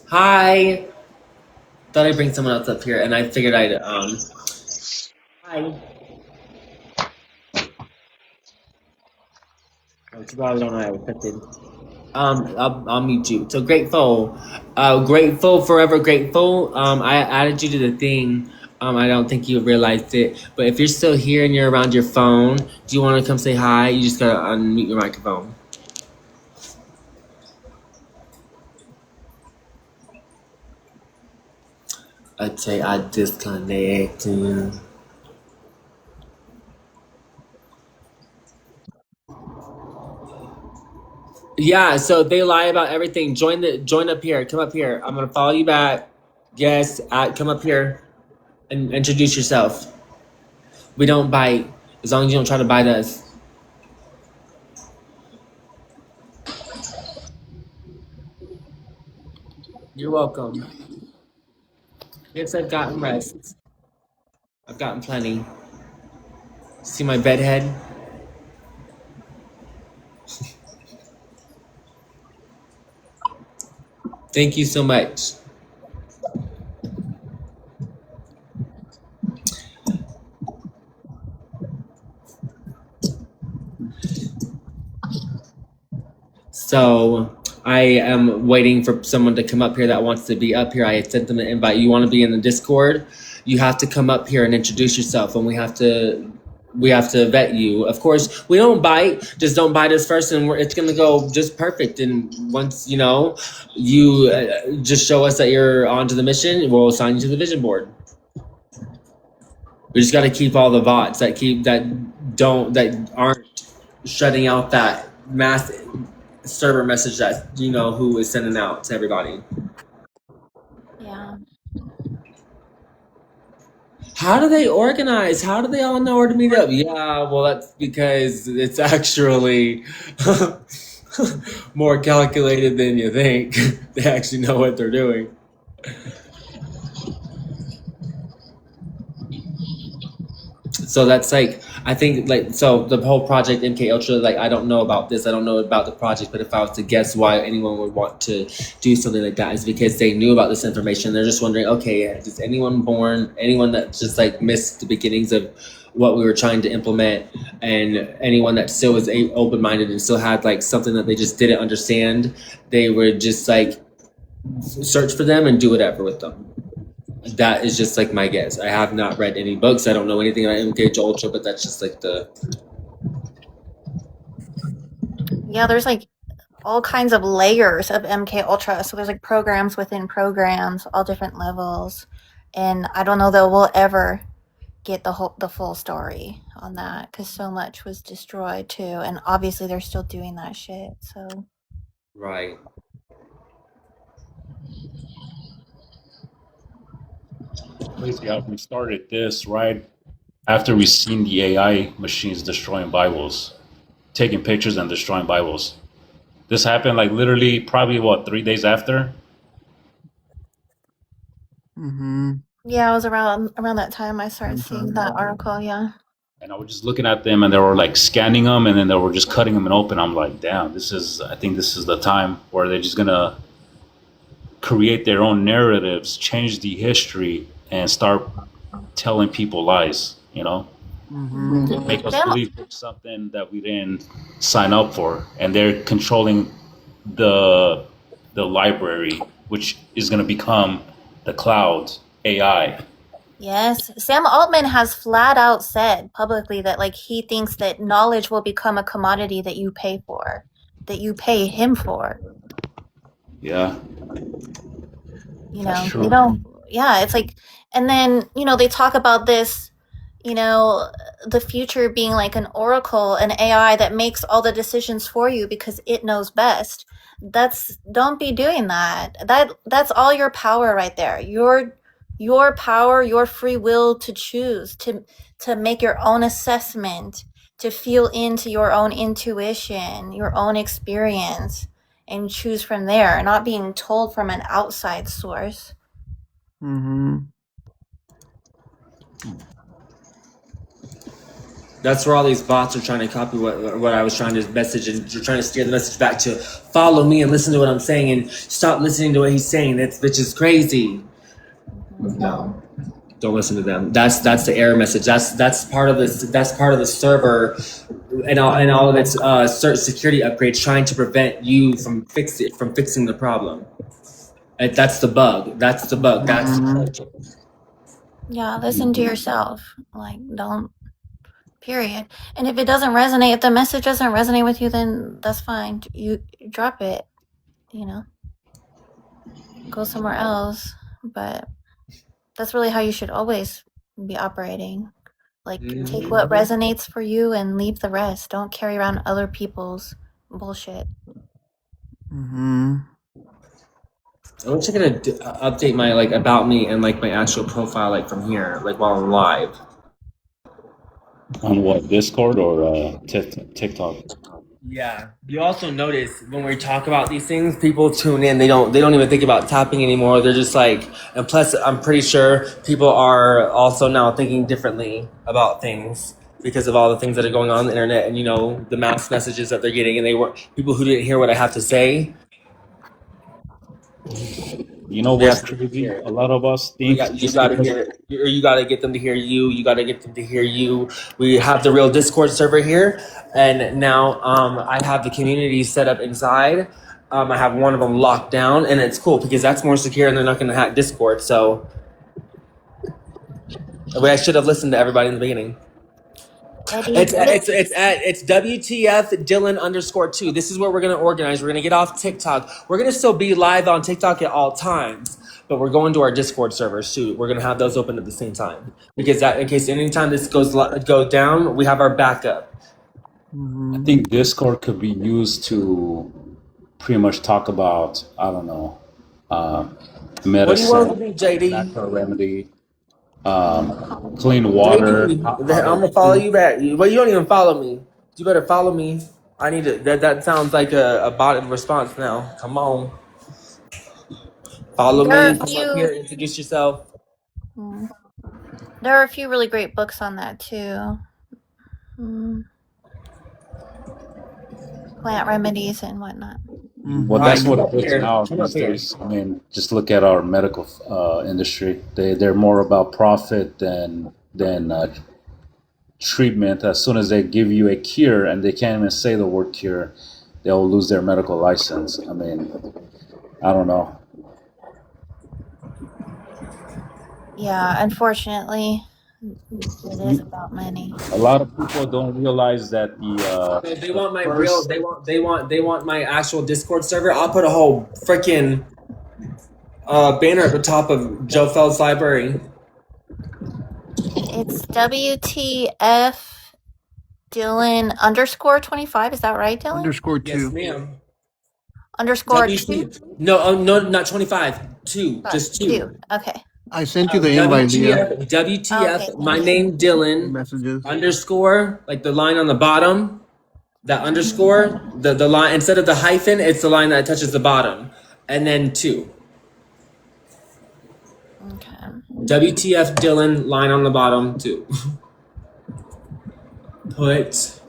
Hi. Thought I'd bring someone else up here, and I figured I'd Hi. Oh, too bad I don't know how I accepted. I'll meet you. So grateful, forever grateful. I added you to the thing. I don't think you realized it, but if you're still here and you're around your phone, do you want to come say hi? You just gotta unmute your microphone. I'd say I disconnect. Yeah, so they lie about everything. Join up here. Come up here. I'm gonna follow you back. Yes, come up here and introduce yourself. We don't bite as long as you don't try to bite us. You're welcome. Yes, I've gotten rest. I've gotten plenty. See my bed head? Thank you so much. So I am waiting for someone to come up here that wants to be up here. I had sent them an invite. You want to be in the Discord? You have to come up here and introduce yourself, and we have to vet you. Of course, we don't bite. Just don't bite us first, and it's gonna go just perfect. And once you just show us that you're onto the mission, we'll assign you to the vision board. We just got to keep all the bots that aren't shutting out that mass server message that who is sending out to everybody. Yeah. How do they organize? How do they all know where to meet up? Yeah, well, that's because it's actually more calculated than you think. They actually know what they're doing. So that's I think so the whole project MK Ultra, I don't know about this. I don't know about the project, but if I was to guess why anyone would want to do something like that is because they knew about this information. They're just wondering, okay, is anyone that just missed the beginnings of what we were trying to implement, and anyone that still was open-minded and still had like something that they just didn't understand, they would just like search for them and do whatever with them. That is just like my guess. I have not read any books. I don't know anything about MK Ultra, but that's just like the. Yeah, there's like all kinds of layers of MK Ultra. So there's like programs within programs, all different levels, and I don't know that we'll ever get the full story on that because so much was destroyed too, and obviously they're still doing that shit. So right. Crazy how we started this right after we seen the AI machines destroying Bibles, taking pictures and destroying Bibles. This happened like literally probably 3 days after. yeah, it was around that time I started seeing that article. Yeah. And I was just looking at them, and they were like scanning them, and then they were just cutting them and open. I'm like, damn, I think this is the time where they're just gonna create their own narratives, change the history, and start telling people lies. Make us believe something that we didn't sign up for, and they're controlling the library, which is gonna become the cloud AI. Yes, Sam Altman has flat out said publicly that like he thinks that knowledge will become a commodity that you pay for, that you pay him for. Yeah. That's true. Yeah, it's like, and then, they talk about this, the future being like an oracle, an AI that makes all the decisions for you because it knows best. Don't be doing that. That's all your power right there. Your power, your free will to choose, to make your own assessment, to feel into your own intuition, your own experience, and choose from there, not being told from an outside source. That's where all these bots are trying to copy what I was trying to message, and you're trying to steer the message back to follow me and listen to what I'm saying and stop listening to what he's saying. That bitch is crazy. No, don't listen to them. That's the error message. That's part of this. That's part of the server and all of its security upgrades, trying to prevent you from fixing the problem. And that's the bug. That's the bug. That's Yeah, listen to yourself. Like, don't. Period. And if it doesn't resonate, if the message doesn't resonate with you, then that's fine. You drop it. Go somewhere else. But that's really how you should always be operating. Like, take what resonates for you and leave the rest. Don't carry around other people's bullshit. I'm just gonna update my about me and my actual profile from here while I'm live. On what, Discord or TikTok? Yeah. You also notice when we talk about these things, people tune in. They don't even think about tapping anymore. They're just and plus I'm pretty sure people are also now thinking differently about things because of all the things that are going on the internet and the mass messages that they're getting, and they were people who didn't hear what I have to say. What's crazy? A lot of us think you gotta get them to hear you. You gotta get them to hear you. We have the real Discord server here, and now I have the community set up inside. I have one of them locked down, and it's cool because that's more secure, and they're not gonna hack Discord. So, I should have listened to everybody in the beginning. It's WTF Dylan _2. This is where we're gonna organize. We're gonna get off TikTok. We're gonna still be live on TikTok at all times, but we're going to our Discord servers too. We're gonna have those open at the same time because in case anytime this goes down, we have our backup. I think Discord could be used to pretty much talk about medicine, what do you want to do, JD? natural remedy. Clean water. I'm gonna follow you back. Well, you don't even follow me. You better follow me. I need to. That sounds like a bot response now. Come on, follow me. Come up here, introduce yourself. There are a few really great books on that too. Plant remedies and whatnot. Well, that's what it is now these days. I mean, just look at our medical industry. They're more about profit than treatment, as soon as they give you a cure and they can't even say the word cure, they'll lose their medical license. I mean, I don't know. Yeah, unfortunately, it is about money. A lot of people don't realize that They want my real. They want my actual Discord server. I'll put a whole freaking banner at the top of Joe Felz library. It's WTF Dylan underscore 25. Is that right, Dylan? Underscore 2. Yes, ma'am. Underscore 2? No, no, not 25. 2, just 2. Okay. I sent you the invite, Leah. WTF, Okay, my name Dylan, Messages. underscore, like the line on the bottom, that underscore, the line, instead of the hyphen, it's the line that touches the bottom, and then 2. Okay. WTF Dylan, line on the bottom, 2. Put.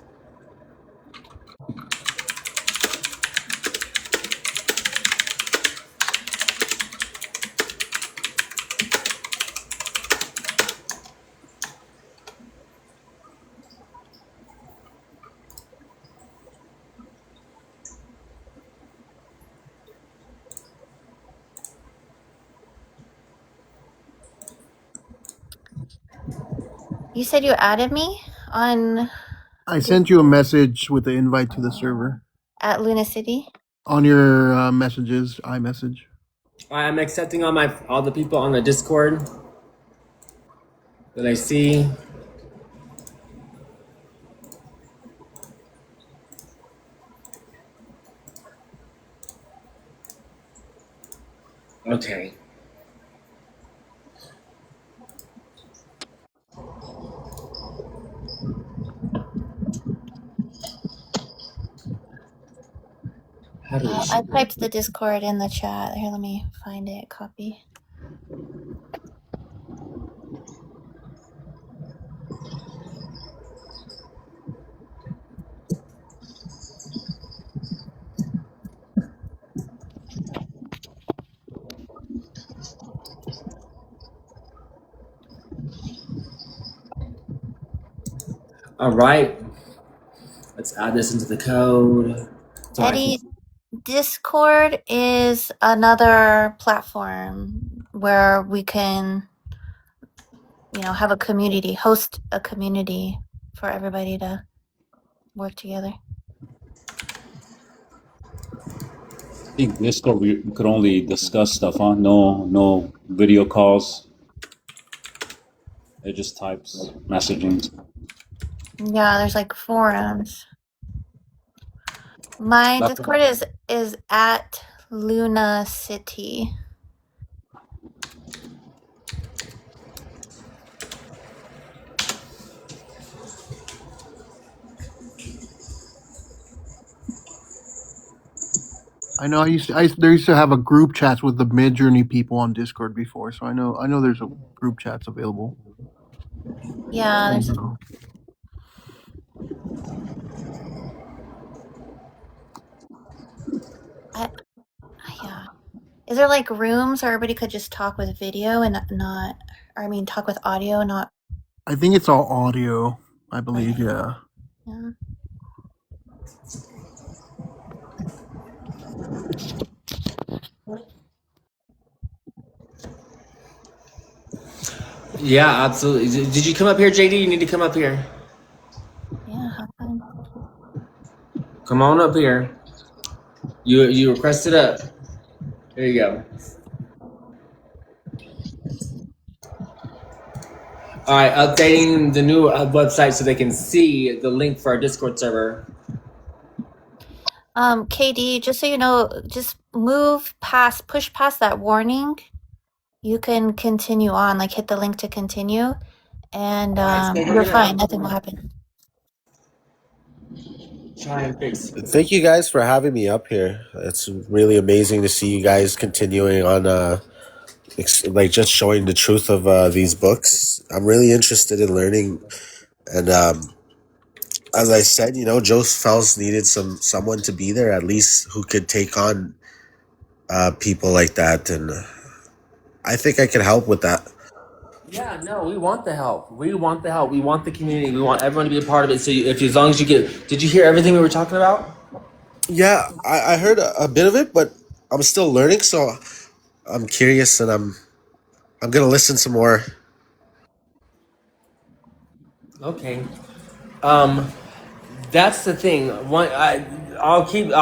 You said you added me on I sent you a message with the invite to the server at Luna City. on your messages, iMessage. I'm accepting all the people on the Discord that I see. Okay. How do I typed the Discord in the chat. Here, let me find it. Copy. All right. Let's add this into the code. Eddie, Discord is another platform where we can, have a community, host a community for everybody to work together. I think Discord we could only discuss stuff, huh? No video calls. It just types messaging. Yeah, there's like forums. My That's Discord is at Luna City. I know there used to have a group chats with the Midjourney people on Discord before, so I know there's a group chats available. Yeah, there's yeah. Is there like rooms where everybody could just talk with video and talk with audio, not? I think it's all audio, I believe, yeah. Yeah. Yeah, absolutely. Did you come up here, JD? You need to come up here. Yeah, how fun. Come on up here. You requested up. There you go. All right, updating the new website so they can see the link for our Discord server. KD, just so you know, just push past that warning. You can continue on, like hit the link to continue, and you're fine. Nothing will happen. Try and fix. Thank you guys for having me up here. It's really amazing to see you guys continuing on, like just showing the truth of these books. I'm really interested in learning, and as I said, Joe Felz needed someone to be there at least who could take on people like that, and I think I could help with that. Yeah, no, we want the help. We want the help. We want the community. We want everyone to be a part of it. So as long as you get, did you hear everything we were talking about? Yeah, I heard a bit of it, but I'm still learning, so I'm curious, and I'm gonna listen some more. Okay. Um, That's the thing. I'll keep.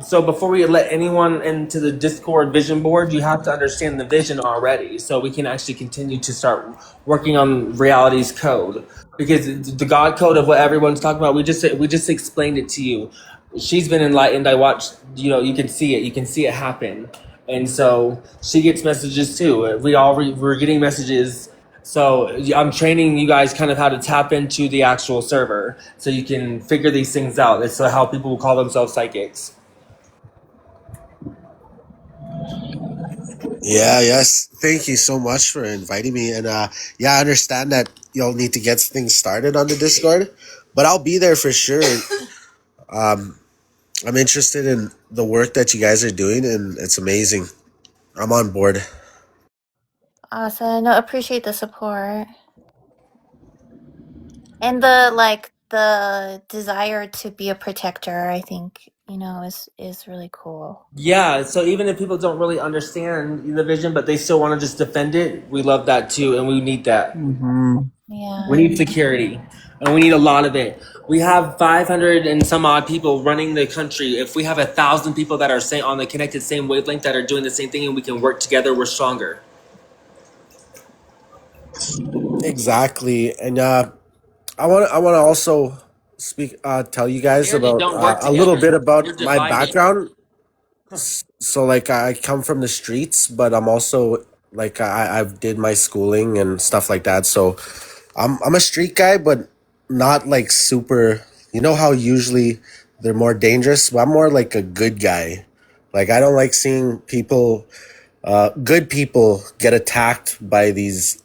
So before we let anyone into the Discord vision board, you have to understand the vision already, so we can actually continue to start working on reality's code. Because the God code of what everyone's talking about, we just explained it to you. She's been enlightened. I watched. You can see it. You can see it happen, and so she gets messages too. We're getting messages, so I'm training you guys kind of how to tap into the actual server so you can figure these things out. It's how people call themselves psychics. Yeah, yes. Thank you so much for inviting me. And yeah, I understand that you'll need to get things started on the Discord, but I'll be there for sure. Um, I'm interested in the work that you guys are doing, and it's amazing. I'm on board. Awesome. No, appreciate the support. And the desire to be a protector, I think, is really cool. Yeah, so even if people don't really understand the vision, but they still want to just defend it, we love that too, and we need that. Mm-hmm. Yeah. We need security, and we need a lot of it. We have 500 and some odd people running the country. If we have 1,000 people that are on the connected same wavelength that are doing the same thing, and we can work together, we're stronger. Exactly. And I want to also tell you guys Scared you about don't work a little together. bit You're about my divided. background. So like I come from the streets, but I'm also like I've did my schooling and stuff like that. So I'm a street guy, but not like super. You know how usually they're more dangerous, but I'm more like a good guy. Like I don't like seeing people, good people, get attacked by these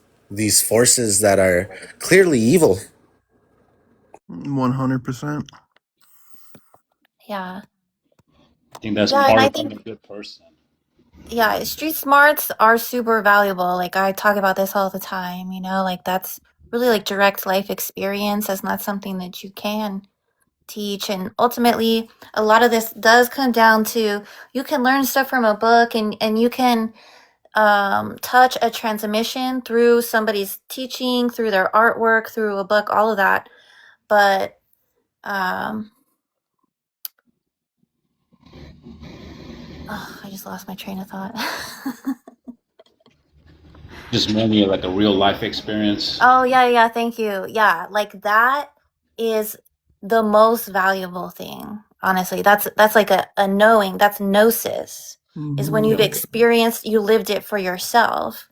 forces that are clearly evil. 100%. Yeah. I think that's Yeah, and part I of being think a good person. yeah, street smarts are super valuable. Like I talk about this all the time, like that's really like direct life experience. That's not something that you can teach. And ultimately, a lot of this does come down to you can learn stuff from a book and you can touch a transmission through somebody's teaching, through their artwork, through a book, all of that. But I just lost my train of thought. Just mainly like a real life experience. Oh, yeah, thank you. Yeah, like that is the most valuable thing. Honestly, that's like a knowing. That's gnosis. Is when you've experienced, you lived it for yourself.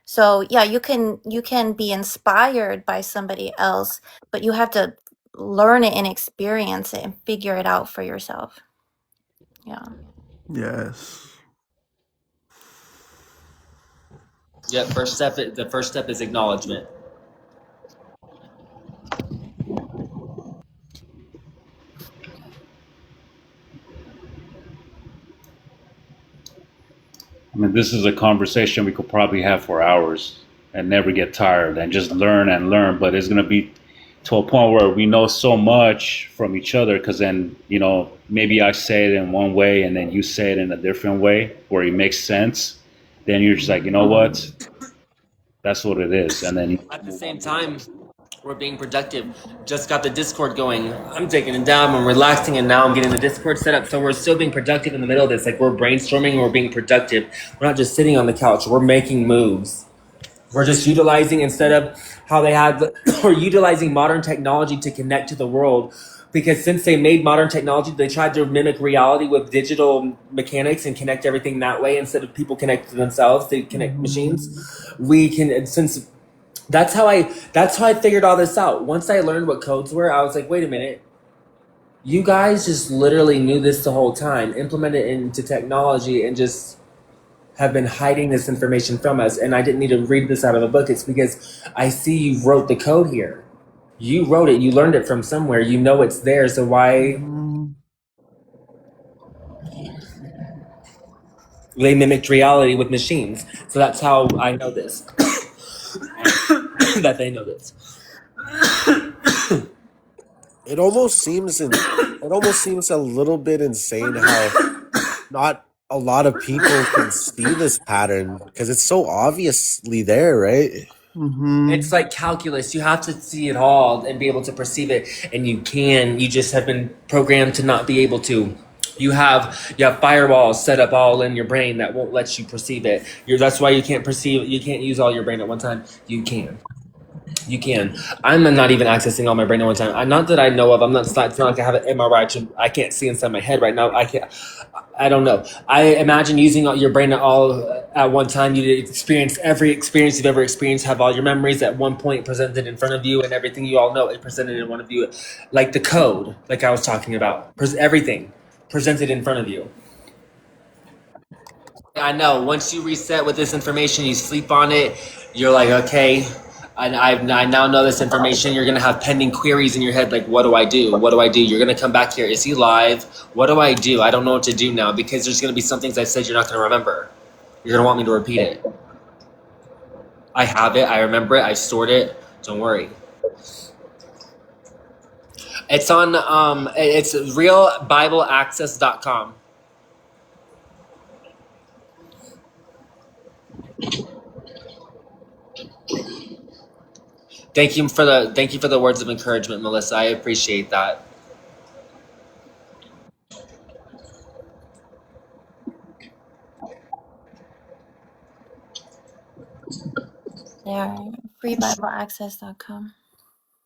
So yeah, you can be inspired by somebody else, but you have to learn it and experience it and figure it out for yourself. Yeah. Yes. Yeah, the first step is acknowledgement. I mean, this is a conversation we could probably have for hours and never get tired and just learn and learn. But it's going to be to a point where we know so much from each other because then, maybe I say it in one way and then you say it in a different way where it makes sense. Then you're just like, you know what? That's what it is. And then you At the move same on. time, we're being productive. Just got the Discord going. I'm taking it down. I'm relaxing, and now I'm getting the Discord set up. So we're still being productive in the middle of this. Like we're brainstorming and we're being productive. We're not just sitting on the couch. We're making moves. We're just utilizing instead of how they had. We're utilizing modern technology to connect to the world. Because since they made modern technology, they tried to mimic reality with digital mechanics and connect everything that way instead of people connect to themselves. They connect machines. We can since that's how I figured all this out. Once I learned what codes were, I was like, wait a minute. You guys just literally knew this the whole time, implemented it into technology, and just have been hiding this information from us. And I didn't need to read this out of a book. It's because I see you wrote the code here. You wrote it. You learned it from somewhere. You know it's there. So why they mimicked reality with machines? So that's how I know this. that they know this. It almost seems a little bit insane how not a lot of people can see this pattern because it's so obviously there, right? Mm-hmm. It's like calculus. You have to see it all and be able to perceive it, and you can. You just have been programmed to not be able to. You have firewalls set up all in your brain that won't let you perceive it. That's why you can't perceive. You can't use all your brain at one time. You can. You can. I'm not even accessing all my brain at one time. Not that I know of. It's not like I have an MRI. I can't see inside my head right now. I don't know. I imagine using all your brain all at one time. You experience every experience you've ever experienced. Have all your memories at one point presented in front of you, and everything you all know is presented in one of you, like the code, like I was talking about. Everything presented in front of you. I know. Once you reset with this information, you sleep on it. You're like, okay. I now know this information. You're going to have pending queries in your head like, what do I do? What do I do? You're going to come back here. Is he live? What do I do? I don't know what to do now because there's going to be some things I said you're not going to remember. You're going to want me to repeat it. I have it. I remember it. I stored it. Don't worry. It's on, it's realbibleaccess.com. Thank you for the words of encouragement, Melissa. I appreciate that. Yeah, freebibleaccess.com.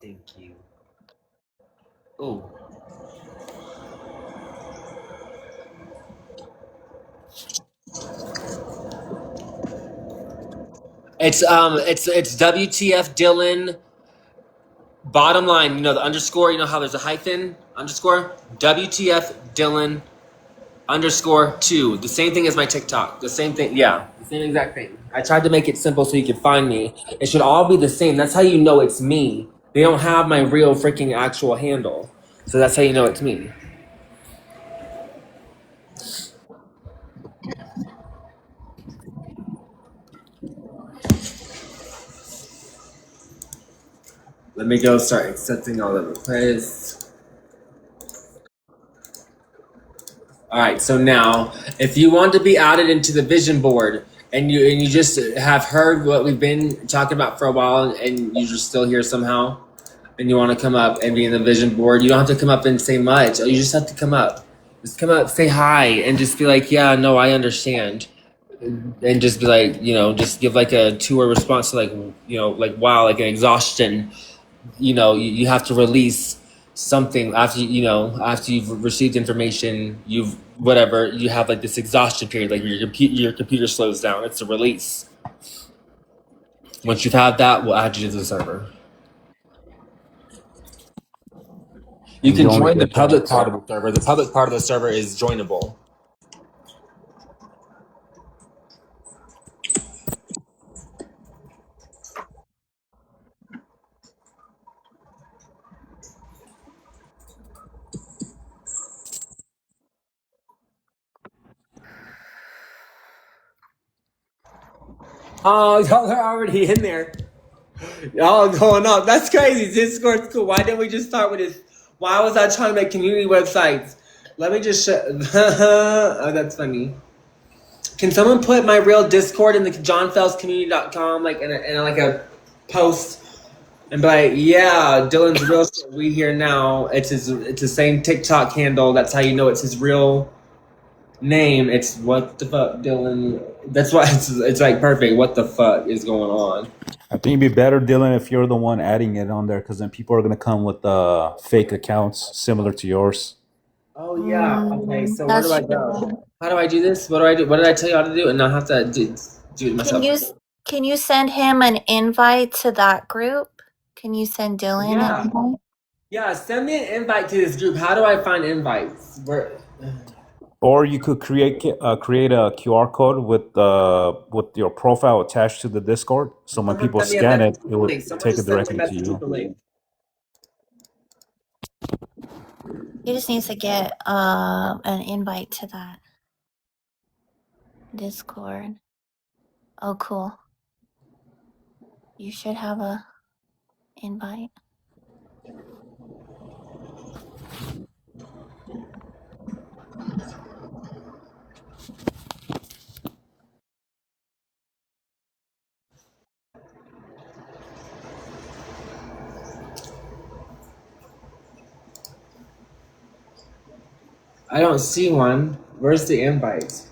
Thank you. Ooh. It's WTF Dylan. Bottom line, the underscore. You know how there's a hyphen underscore. WTF Dylan underscore 2. The same thing as my TikTok. The same thing. Yeah, the same exact thing. I tried to make it simple so you could find me. It should all be the same. That's how you know it's me. They don't have my real freaking actual handle, so that's how you know it's me. Let me go start accepting all the requests. All right, so now if you want to be added into the vision board and you just have heard what we've been talking about for a while and you're just still here somehow and you want to come up and be in the vision board, you don't have to come up and say much. You just have to come up. Just come up, say hi, and just be like, yeah, no, I understand. And just be like, just give like a 2-word response to like, like, wow, like an exhaustion. You have to release something after you've received information, you have like this exhaustion period, like your computer slows down. It's a release. Once you've had that, we'll add you to the server. You can join the public part of the server. The public part of the server is joinable. Oh, y'all are already in there. Y'all going up. That's crazy. Discord's cool. Why didn't we just start with this? Why was I trying to make community websites? Let me just oh, that's funny. Can someone put my real Discord in the johnfelscommunity.com like in a post and be like, yeah, Dylan's real shit. We here now. It's the same TikTok handle. That's how you know it's his real name. It's what the fuck, Dylan. That's why it's like perfect. What the fuck is going on? I think it'd be better, Dylan, if you're the one adding it on there, because then people are going to come with fake accounts similar to yours. Oh yeah. Okay. So where do I go? How do I do this? What do I do? What did I tell you how to do? And not have to do it myself. Can you send him an invite to that group? Can you send Dylan an invite? Yeah, send me an invite to this group. How do I find invites? Or you could create a QR code with your profile attached to the Discord. So when people scan it, it would take it directly to you. He just needs to get an invite to that Discord. Oh, cool. You should have a invite. I don't see one. Where's the invite?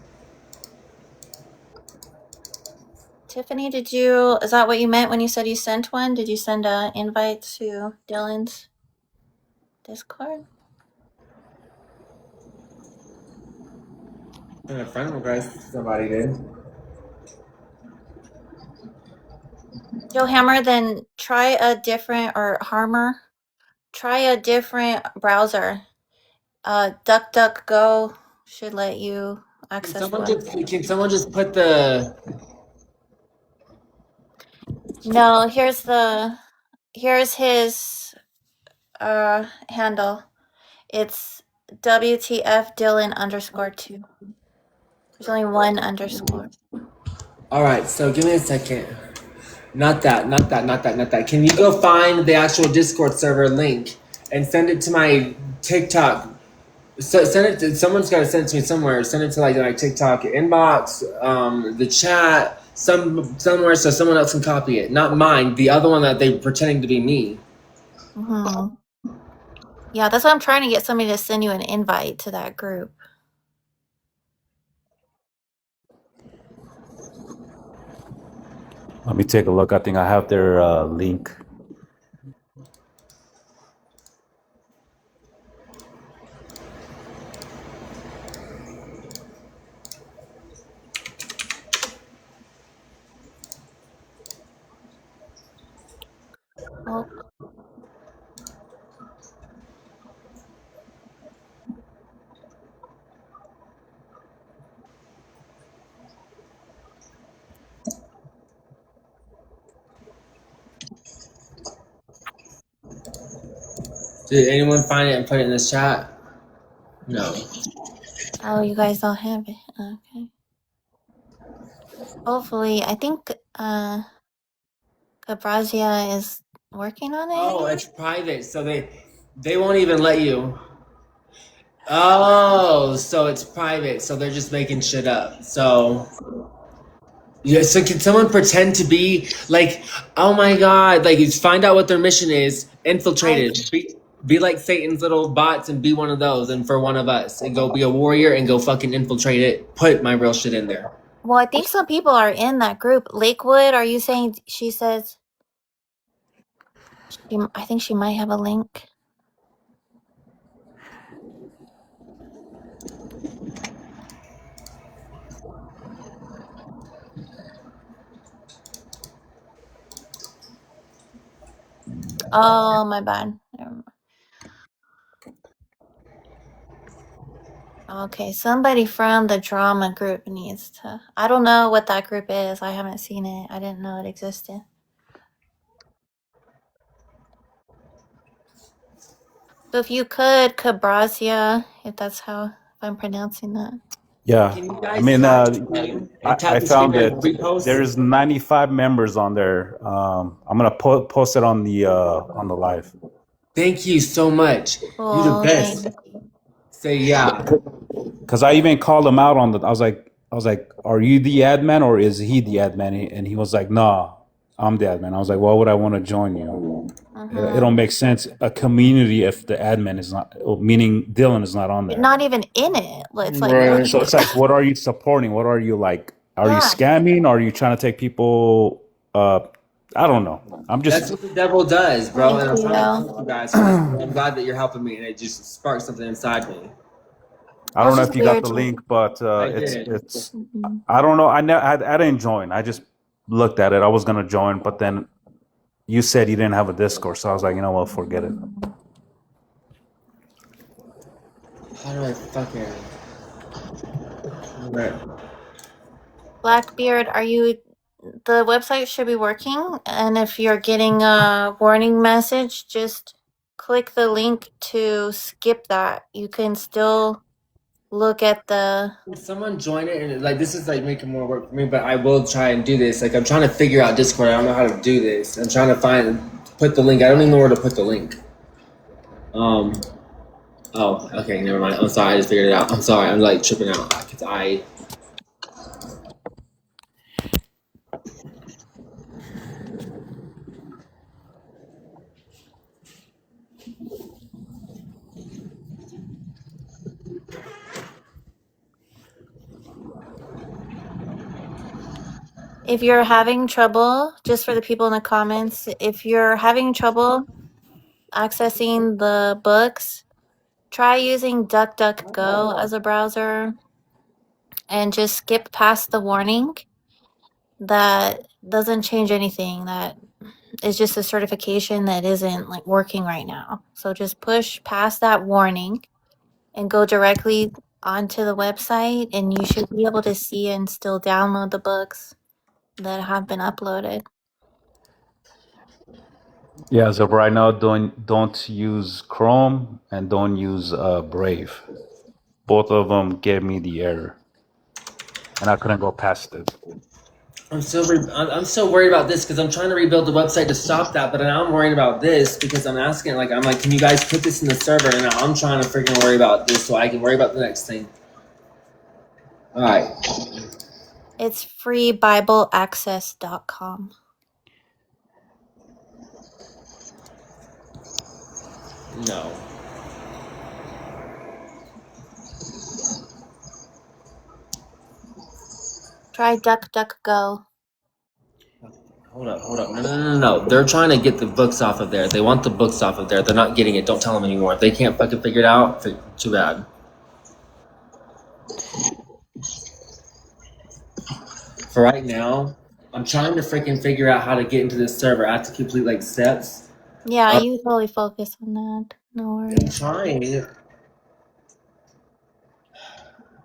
Tiffany, is that what you meant when you said you sent one? Did you send an invite to Dylan's Discord? A friend request somebody did. Joe Hammer, then try a different, or Harmer, try a different browser. DuckDuckGo should let you access Can someone just put the... No, here's his handle. It's WTF Dylan _2. There's only one underscore. All right, so give me a second. Not that. Can you go find the actual Discord server link and send it to my TikTok? So send it to, someone's got to send it to me somewhere. Send it to like my TikTok inbox, the chat, somewhere, so someone else can copy it. Not mine, the other one that they're pretending to be me. Mm-hmm. Yeah, that's why I'm trying to get somebody to send you an invite to that group. Let me take a look. I think I have their link. Well, Did anyone find it and put it in the chat? No. oh, you guys all have it. Okay. Hopefully, I think Cabrazia is working on it. Oh, it's private, so they won't even let you. Oh, so it's private, so they're just making shit up. So yeah, so can someone pretend to be like, oh my god, like find out what their mission is, infiltrate it. Be like Satan's little bots and be one of those and for one of us and go be a warrior and go fucking infiltrate it. Put my real shit in there. Well, I think some people are in that group. Lakewood, are you saying she says I think she might have a link. Oh, my bad. Okay, somebody from the drama group needs to. I don't know what that group is. I haven't seen it. I didn't know it existed. So if you could, Cabrazia, if that's how, if I'm pronouncing that. Yeah, Can you I guys mean, tap the screen and tap I the screen found and it. repost? There's 95 members on there. I'm gonna post it on the live. Thank you so much. You the Cool, best. thanks. Say yeah. Because I even called him out on the. I was like, are you the admin or is he the admin? And he was like, nah, I'm the admin. I was like, why would I want to join you? It don't make sense. A community if the admin is not, meaning Dylan is not on there. Not even in it. It's like Right. So it's like, what are you supporting? What are you like? Are you scamming? Are you trying to take people? I don't know. I'm just. That's what the devil does, bro. And I'm Thank trying to you. help you guys. I'm glad that you're helping me, and it just sparked something inside me. I don't know Also if you got the spiritual. link, but I it's did. it's. I don't know. I didn't join. I just looked at it. I was gonna join, but then you said you didn't have a Discord, so I was like, you know what, forget it. How do I fucking? Right. Blackbeard, the website should be working, and if you're getting a warning message, just click the link to skip that. You can still look at the. Someone join it, and like this is like making more work for me, but I will try and do this. Like I'm trying to figure out Discord. I don't know how to do this. I'm trying to put the link. I don't even know where to put the link. Oh, okay, never mind. I'm sorry. I just figured it out. I'm sorry. I'm like tripping out because I. If you're having trouble, just for the people in the comments, if you're having trouble accessing the books, try using DuckDuckGo as a browser and just skip past the warning. That doesn't change anything. That is just a certification that isn't like working right now. So just push past that warning and go directly onto the website, and you should be able to see and still download the books that have been uploaded. Yeah, as of right now, don't use Chrome and don't use Brave. Both of them gave me the error, and I couldn't go past it. I'm so worried about this because I'm trying to rebuild the website to stop that, but now I'm worried about this because I'm asking, like, I'm like, can you guys put this in the server? And I'm trying to freaking worry about this so I can worry about the next thing. All right. It's freebibleaccess.com. No. Try DuckDuckGo. Hold up. No. They're trying to get the books off of there. They want the books off of there. They're not getting it. Don't tell them anymore. If they can't fucking figure it out, too bad. For right now, I'm trying to freaking figure out how to get into this server. I have to complete like steps. Yeah, you totally focus on that. No I'm worries. trying.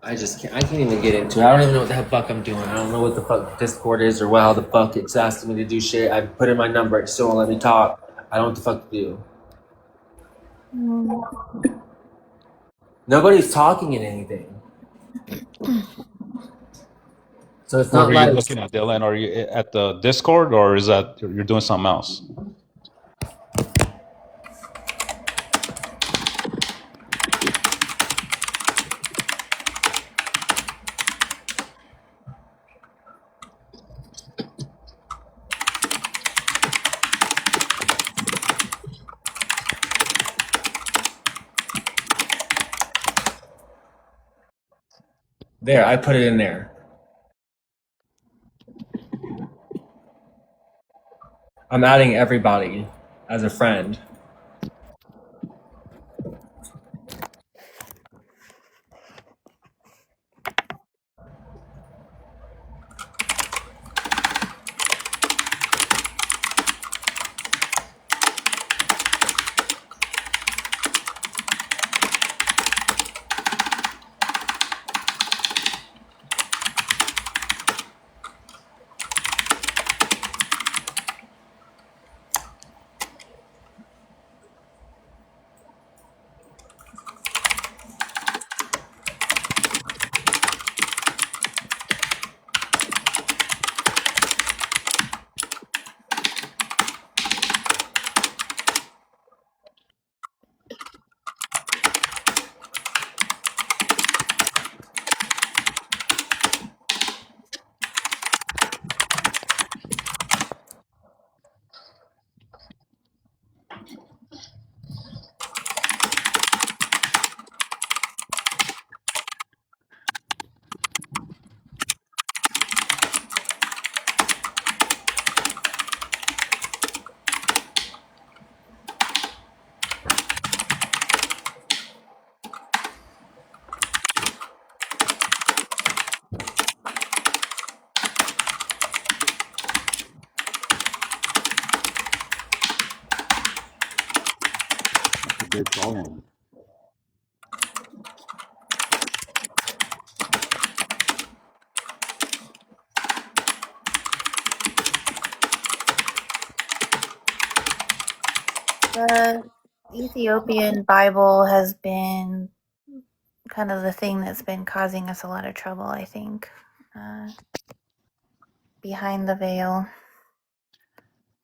I can't even get into it. I don't even know what the fuck I'm doing. I don't know what the fuck Discord is or how the fuck it's asking me to do shit. I put in my number, it still won't let me talk. I don't know what the fuck to do. Nobody's talking in anything. So it's not What are like you looking at, Dylan? Are you at the Discord, or is that you're doing something else? there. I put it in there. I'm adding everybody as a friend. That's a big volume. The Ethiopian Bible has been kind of the thing that's been causing us a lot of trouble, I think. Behind the veil.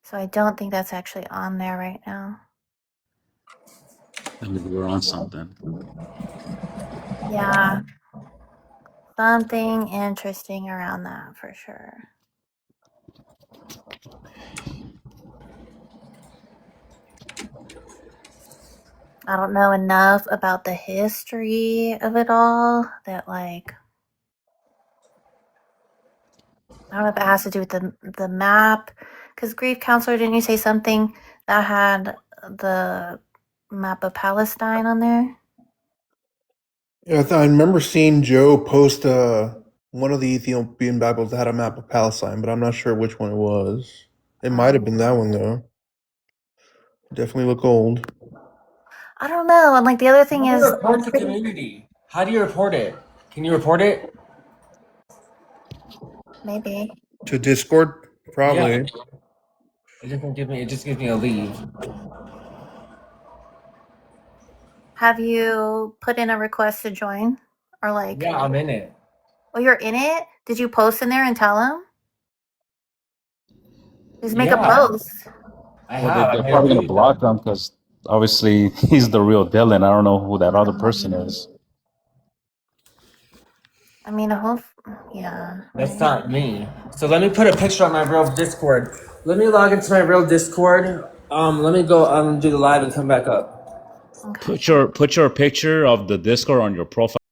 So I don't think that's actually on there right now. I mean, we're on something. Yeah. Something interesting around that for sure. I don't know enough about the history of it all that, like, I don't know if it has to do with the map. Because Grief Counselor, didn't you say something that had the map of Palestine on there? Yeah, I remember seeing Joe post one of the Ethiopian Bibles that had a map of Palestine, but I'm not sure which one it was. It might have been that one though. Definitely look old. I don't know. And like the other thing How do is, you report the community? How do you report it? Can you report it? maybe. To Discord, probably. Yeah. It doesn't give me. It just gives me a leave. Have you put in a request to join? Or like, Yeah, I'm in it. oh, you're in it? Did you post in there and tell him? Just make a Yeah, post. I Well, have. I they're made a probably gonna few. block them because obviously he's the real Dylan. I don't know who that other person is. I mean, yeah. That's Right. not me. So let me put a picture on my real Discord. Let me log into my real Discord. Let me go do the live and come back up. Okay. Put your picture of the Discord on your profile.